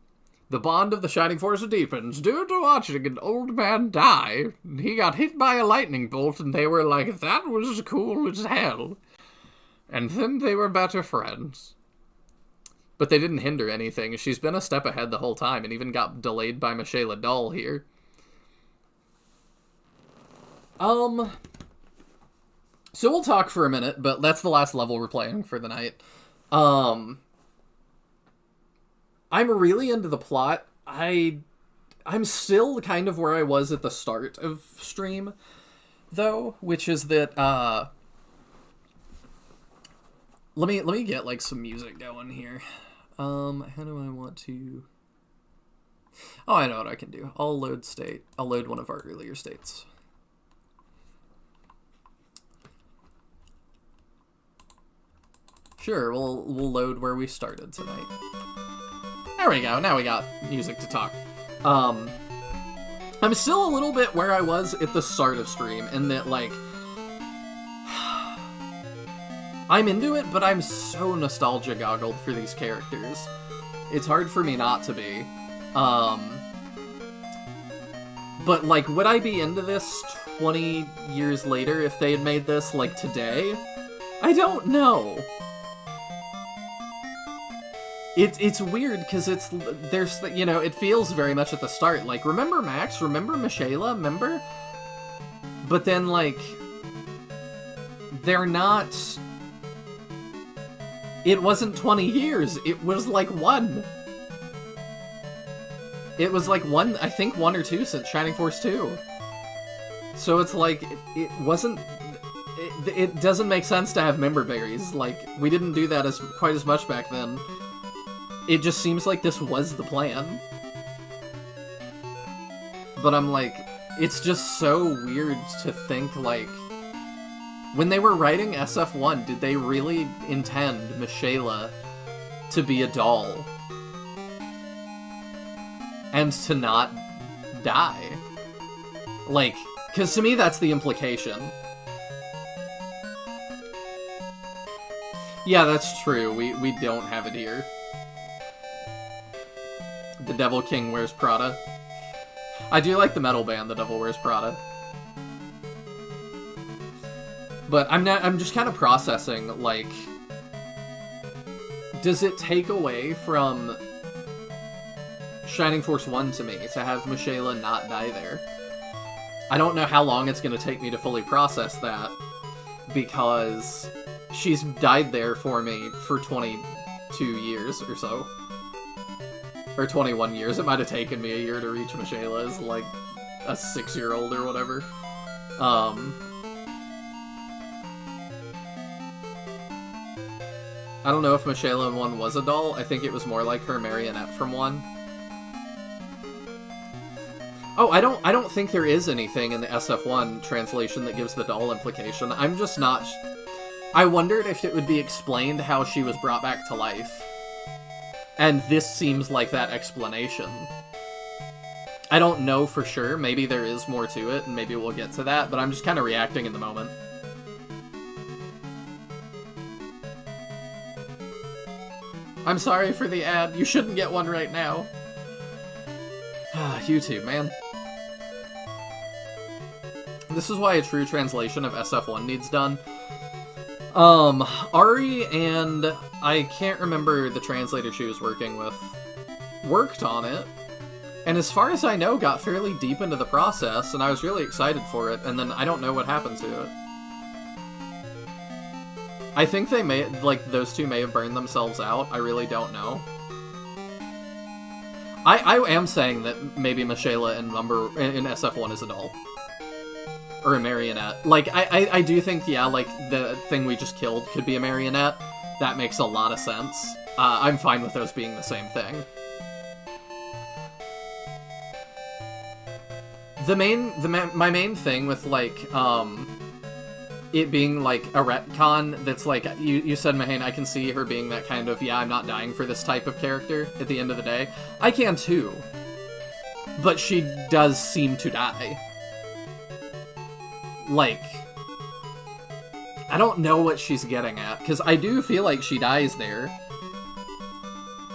The bond of the Shining Force deepens due to watching an old man die. He got hit by a lightning bolt and they were like, that was cool as hell. And then they were better friends. But they didn't hinder anything. She's been a step ahead the whole time and even got delayed by Michaela Dahl here. So we'll talk for a minute, but that's the last level we're playing for the night. I'm really into the plot. I'm still kind of where I was at the start of stream, though, which is that, let me get, like, some music going here. How do I want to... Oh, I know what I can do. I'll load one of our earlier states. Sure, we'll load where we started tonight. There we go, now we got music to talk. I'm still a little bit where I was at the start of stream, in that, like, I'm into it, but I'm so nostalgia goggled for these characters. It's hard for me not to be. But, like, would I be into this 20 years later if they had made this, like, today? I don't know. It's weird, because there's, you know, it feels very much at the start. Like, remember Max? Remember Michaela? Remember? But then, like, they're not... It wasn't 20 years. It was, like, 1. It was, like, I think 1 or 2 since Shining Force 2. So it's, like, it wasn't... It doesn't make sense to have member berries. Like, we didn't do that quite as much back then. It just seems like this was the plan. But I'm like, it's just so weird to think, like, when they were writing SF1, did they really intend Michaela to be a doll? And to not die? Like, because to me that's the implication. Yeah, that's true, we don't have it here. The Devil King Wears Prada. I do like the metal band, The Devil Wears Prada. But I'm just kind of processing, like, does it take away from Shining Force 1 to me to have Michaela not die there? I don't know how long it's going to take me to fully process that, because she's died there for me for 22 years or so. Or 21 years. It might have taken me a year to reach Michaela as, like, a 6-year-old or whatever. I don't know if Michaela in 1 was a doll. I think it was more like her marionette from 1. Oh, I don't think there is anything in the SF1 translation that gives the doll implication. I'm just not... I wondered if it would be explained how she was brought back to life. And this seems like that explanation. I don't know for sure. Maybe there is more to it, and maybe we'll get to that, but I'm just kind of reacting in the moment. I'm sorry for the ad. You shouldn't get one right now. YouTube, man. This is why a true translation of SF1 needs done. Ari and... I can't remember the translator she was working with, worked on it, and as far as I know, got fairly deep into the process, and I was really excited for it, and then I don't know what happened to it. I think they may, like, those two may have burned themselves out, I really don't know. I am saying that maybe Michaela in SF1 is a doll. Or a marionette. Like, I do think, yeah, like, the thing we just killed could be a marionette. That makes a lot of sense. I'm fine with those being the same thing. my main thing with, like, it being, like, a retcon that's, like, you said, Mahane, I can see her being that kind of, yeah, I'm not dying for this type of character at the end of the day. I can, too. But she does seem to die. Like, I don't know what she's getting at, because I do feel like she dies there.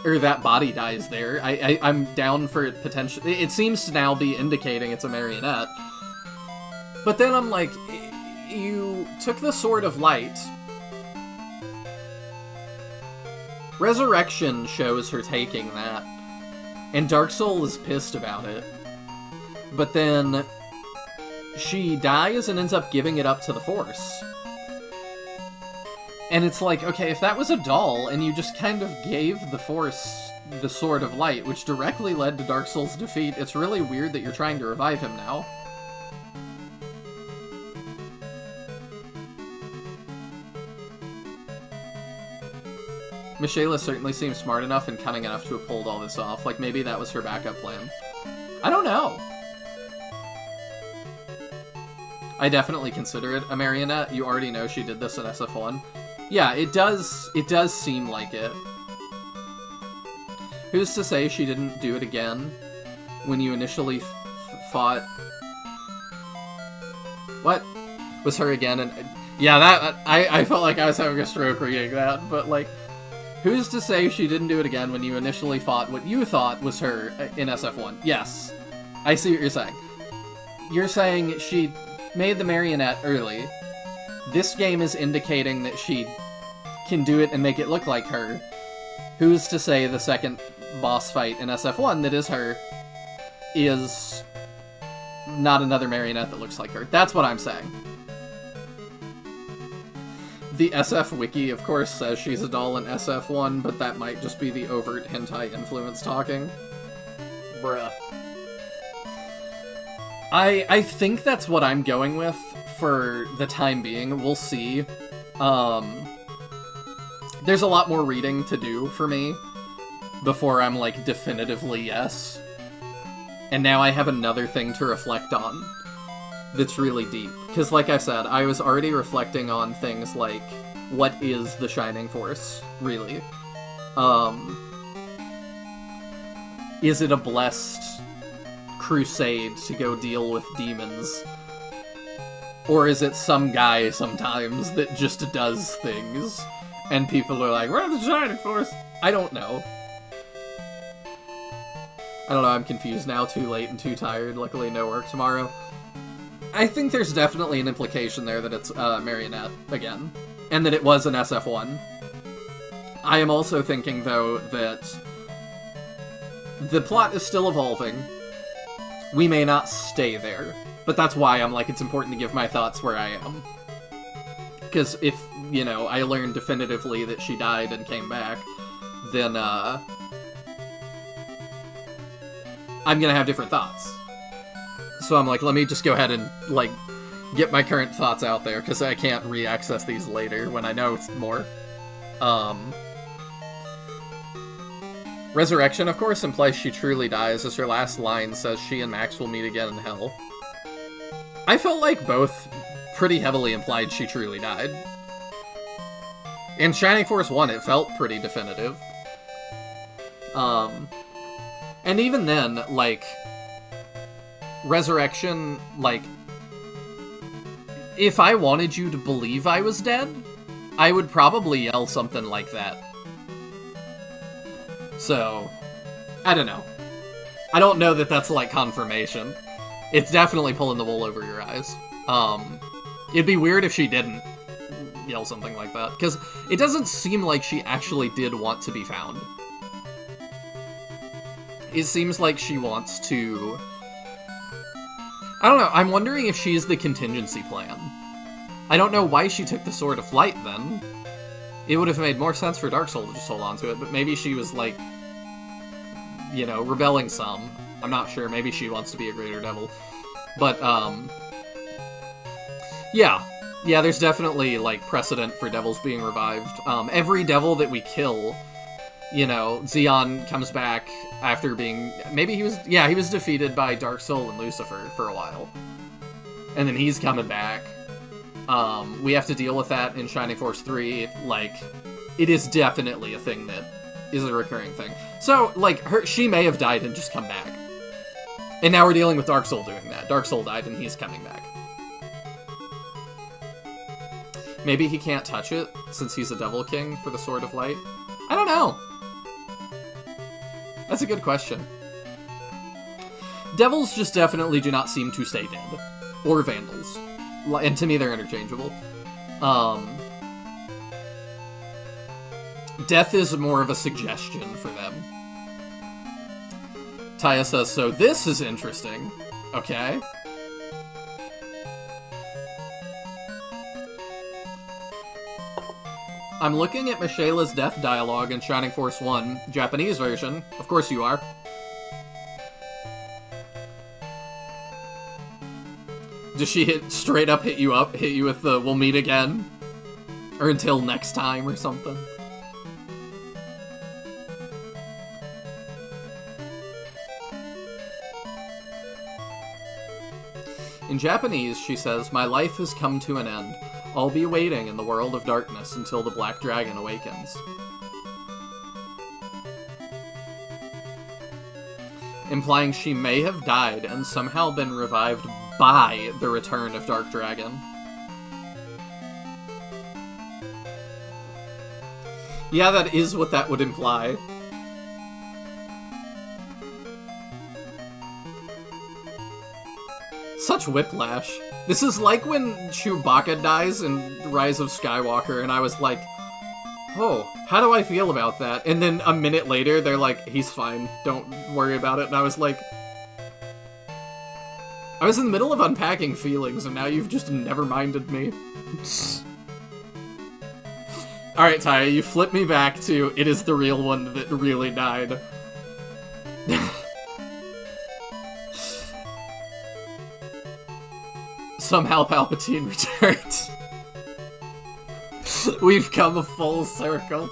Or that body dies there. I'm down for it potentially. It seems to now be indicating it's a marionette. But then I'm like, you took the Sword of Light. Resurrection shows her taking that. And Dark Soul is pissed about it. But then she dies and ends up giving it up to the Force. And it's like, okay, if that was a doll, and you just kind of gave the Force the Sword of Light, which directly led to Dark Soul's defeat, it's really weird that you're trying to revive him now. Michaela certainly seems smart enough and cunning enough to have pulled all this off. Like, maybe that was her backup plan. I don't know. I definitely consider it a marionette. You already know she did this in SF1. Yeah, it does seem like it. Who's to say she didn't do it again when you initially fought... What? Was her again? And yeah, that I felt like I was having a stroke reading that, but like, who's to say she didn't do it again when you initially fought what you thought was her in SF1? Yes. I see what you're saying. You're saying she made the marionette early. This game is indicating that she can do it and make it look like her. Who's to say the second boss fight in SF1 that is her is not another marionette that looks like her? That's what I'm saying. The SF Wiki, of course, says she's a doll in SF1, but that might just be the overt hentai influence talking. Bruh. I think that's what I'm going with for the time being. We'll see. There's a lot more reading to do for me before I'm, like, definitively yes. And now I have another thing to reflect on that's really deep. Because, like I said, I was already reflecting on things like, what is the Shining Force, really? Is it a blessed crusade to go deal with demons? Or is it some guy sometimes that just does things? And people are like, we're the Shining Force! I don't know. I don't know, I'm confused now, too late and too tired, luckily no work tomorrow. I think there's definitely an implication there that it's Marionette, again. And that it was an SF1. I am also thinking, though, that the plot is still evolving. We may not stay there. But that's why I'm like, it's important to give my thoughts where I am. Because if, you know, I learn definitively that she died and came back, then, I'm gonna have different thoughts. So I'm like, let me just go ahead and, like, get my current thoughts out there, because I can't re-access these later when I know it's more. Resurrection, of course, implies she truly dies, as her last line says she and Max will meet again in hell. I felt like both pretty heavily implied she truly died. In Shining Force 1, it felt pretty definitive. And even then, like, Resurrection, like, if I wanted you to believe I was dead, I would probably yell something like that. So, I don't know. I don't know that that's, like, confirmation. It's definitely pulling the wool over your eyes. It'd be weird if she didn't yell something like that, because it doesn't seem like she actually did want to be found. It seems like she wants to... I don't know, I'm wondering if she's the contingency plan. I don't know why she took the Sword of Light, then. It would have made more sense for Dark Soul to just hold on to it, but maybe she was, like, you know, rebelling some. I'm not sure, maybe she wants to be a greater devil. But, yeah. Yeah, there's definitely, like, precedent for devils being revived. Every devil that we kill you know, Zeon comes back after being... Maybe he was... Yeah, he was defeated by Dark Soul and Lucifer for a while. And then he's coming back. We have to deal with that in Shining Force 3. Like, it is definitely a thing that is a recurring thing. So, like, she may have died and just come back. And now we're dealing with Dark Soul doing that. Dark Soul died and he's coming back. Maybe he can't touch it since he's a Devil King for the Sword of Light. I don't know. That's a good question. Devils just definitely do not seem to stay dead. Or Vandals. And to me, they're interchangeable. Death is more of a suggestion for them. Taya says, so this is interesting. Okay. I'm looking at Michaela's death dialogue in Shining Force 1, Japanese version. Of course you are. Does she straight up hit you with the "we'll meet again"? Or until next time or something? In Japanese, she says, my life has come to an end. I'll be waiting in the world of darkness until the Black Dragon awakens. Implying she may have died and somehow been revived by the return of Dark Dragon. Yeah, that is what that would imply. Such whiplash. This is like when Chewbacca dies in Rise of Skywalker, and I was like, oh, how do I feel about that? And then a minute later, they're like, he's fine, don't worry about it. And I was like, I was in the middle of unpacking feelings, and now you've just never-minded me. Alright, Taya, you flip me back to, it is the real one that really died. Somehow Palpatine returns. We've come a full circle.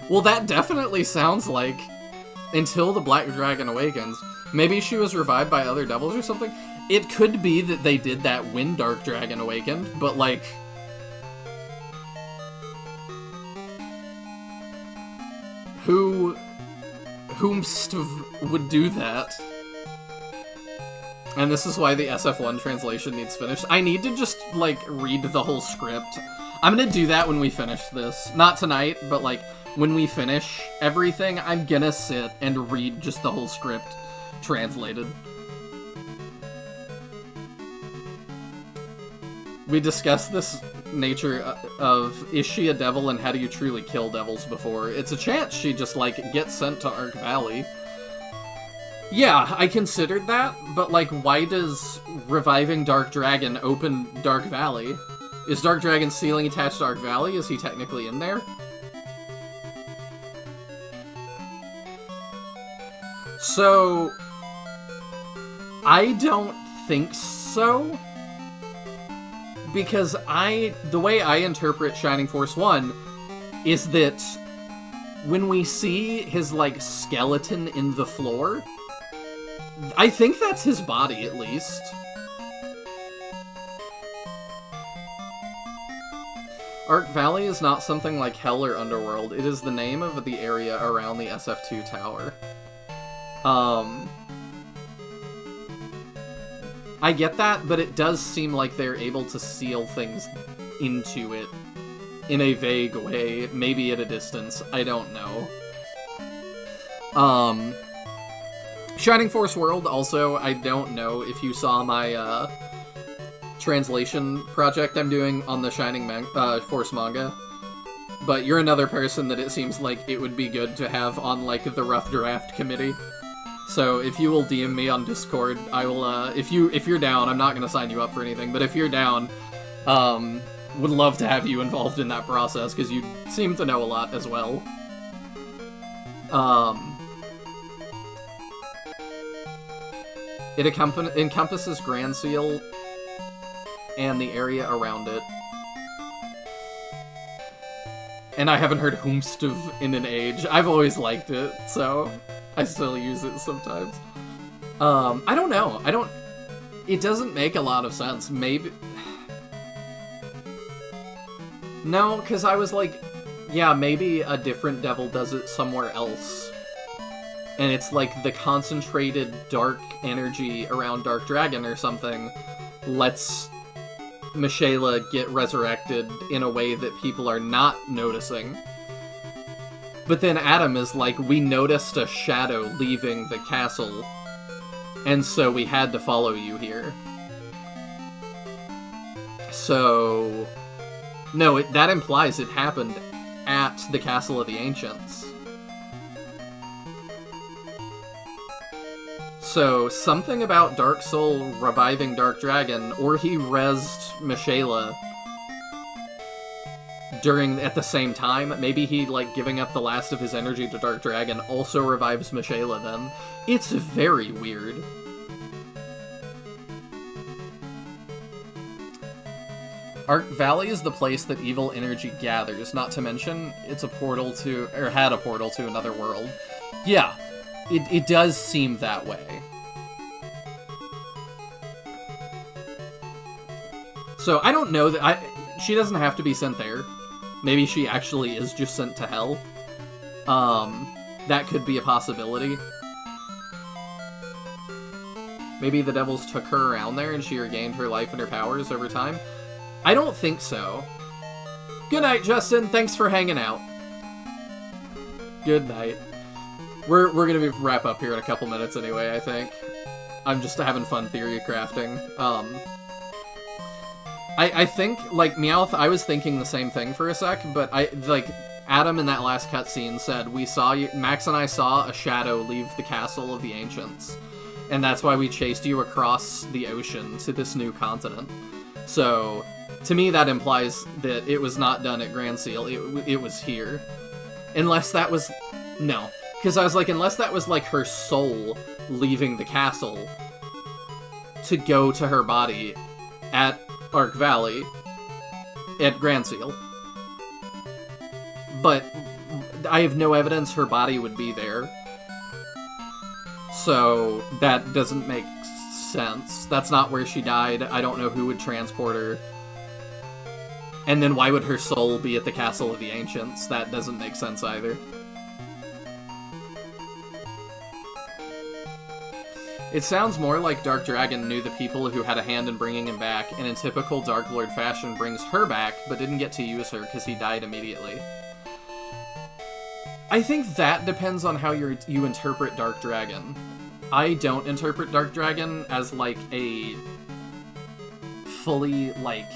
Well, that definitely sounds like until the Black Dragon awakens. Maybe she was revived by other devils or something. It could be that they did that when Dark Dragon awakened, but like... Whomst would do that? And this is why the SF1 translation needs finished. I need to just, like, read the whole script. I'm gonna do that when we finish this. Not tonight, but, like, when we finish everything, I'm gonna sit and read just the whole script translated. We discussed this nature of, is she a devil and how do you truly kill devils before? It's a chance she just, like, gets sent to Ark Valley. Yeah, I considered that, but, like, why does reviving Dark Dragon open Dark Valley? Is Dark Dragon's ceiling attached to Ark Valley? Is he technically in there? So... I don't think so. Because the way I interpret Shining Force 1 is that when we see his, like, skeleton in the floor... I think that's his body, at least. Ark Valley is not something like Hell or Underworld. It is the name of the area around the SF2 tower. I get that, but it does seem like they're able to seal things into it in a vague way, maybe at a distance. I don't know. Shining Force World, also, I don't know if you saw my, translation project I'm doing on the Shining Force manga, but you're another person that it seems like it would be good to have on, like, the rough draft committee. So if you will DM me on Discord, I will, if you're down, I'm not gonna sign you up for anything, but if you're down, would love to have you involved in that process, because you seem to know a lot as well. It encompasses Grand Seal and the area around it. And I haven't heard Whomstv in an age. I've always liked it, so I still use it sometimes. I don't know. It doesn't make a lot of sense. Maybe... No, because I was like, yeah, maybe a different devil does it somewhere else. And it's like the concentrated dark energy around Dark Dragon or something lets Michaela get resurrected in a way that people are not noticing. But then Adam is like, we noticed a shadow leaving the castle, and so we had to follow you here. So... No, that implies it happened at the Castle of the Ancients. So, something about Dark Soul reviving Dark Dragon, or he rezzed Michaela at the same time. Maybe he, like, giving up the last of his energy to Dark Dragon also revives Michaela then. It's very weird. Ark Valley is the place that evil energy gathers, not to mention it's a portal to, or had a portal to another world. Yeah. It does seem that way. So, I don't know that she doesn't have to be sent there. Maybe she actually is just sent to hell. That could be a possibility. Maybe the devils took her around there and she regained her life and her powers over time. I don't think so. Good night, Justin. Thanks for hanging out. Good night. We're gonna wrap up here in a couple minutes anyway, I think. I'm just having fun theory crafting. I think, like, Meowth, I was thinking the same thing for a sec, but Adam in that last cutscene said, Max and I saw a shadow leave the Castle of the Ancients, and that's why we chased you across the ocean to this new continent. So, to me, that implies that it was not done at Grand Seal, it was here. Unless that was... No. Because I was like, unless that was, like, her soul leaving the castle to go to her body at Ark Valley at Grand Seal. But I have no evidence her body would be there. So that doesn't make sense. That's not where she died. I don't know who would transport her. And then why would her soul be at the Castle of the Ancients? That doesn't make sense either. It sounds more like Dark Dragon knew the people who had a hand in bringing him back, and in typical Dark Lord fashion brings her back, but didn't get to use her because he died immediately. I think that depends on how you interpret Dark Dragon. I don't interpret Dark Dragon as, like, a fully, like...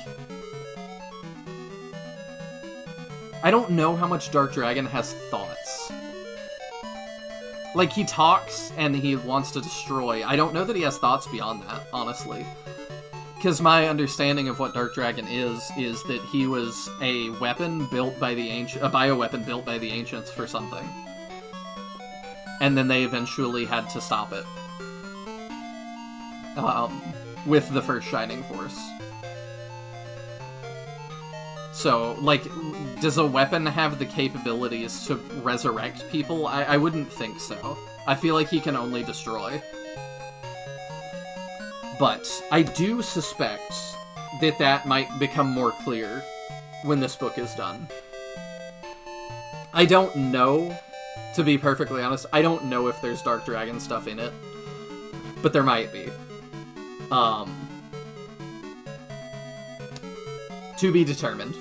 I don't know how much Dark Dragon has thoughts. Like, he talks, and he wants to destroy. I don't know that he has thoughts beyond that, honestly. Because my understanding of what Dark Dragon is that he was a weapon built by the a bioweapon built by the Ancients for something. And then they eventually had to stop it. With the first Shining Force. So, like, does a weapon have the capabilities to resurrect people? I wouldn't think so. I feel like he can only destroy. But I do suspect that might become more clear when this book is done. I don't know, to be perfectly honest, I don't know if there's Dark Dragon stuff in it. But there might be. To be determined.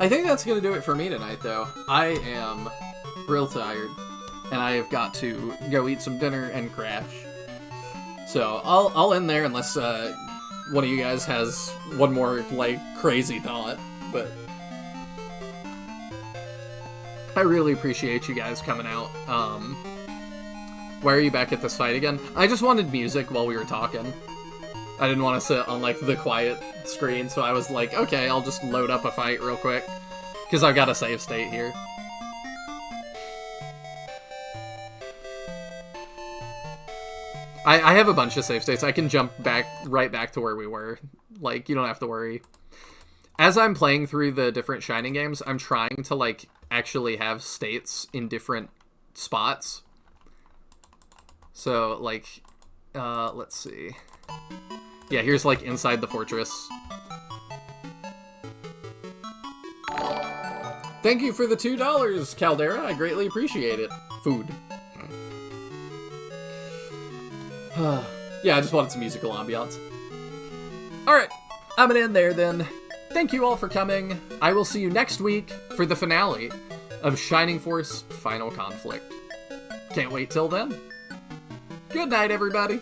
I think that's going to do it for me tonight, though. I am real tired, and I have got to go eat some dinner and crash. So I'll end there unless one of you guys has one more, like, crazy thought, but I really appreciate you guys coming out. Why are you back at this fight again? I just wanted music while we were talking. I didn't want to sit on, like, the quiet screen, so I was like, okay, I'll just load up a fight real quick. Because I've got a save state here. I have a bunch of save states. I can jump right back to where we were. Like, you don't have to worry. As I'm playing through the different Shining games, I'm trying to, like, actually have states in different spots. So, like, let's see. Yeah, here's, like, inside the fortress. Thank you for the $2, Caldera. I greatly appreciate it. Food. Yeah, I just wanted some musical ambiance. Alright, I'm gonna end there then. Thank you all for coming. I will see you next week for the finale of Shining Force Final Conflict. Can't wait till then. Good night, everybody.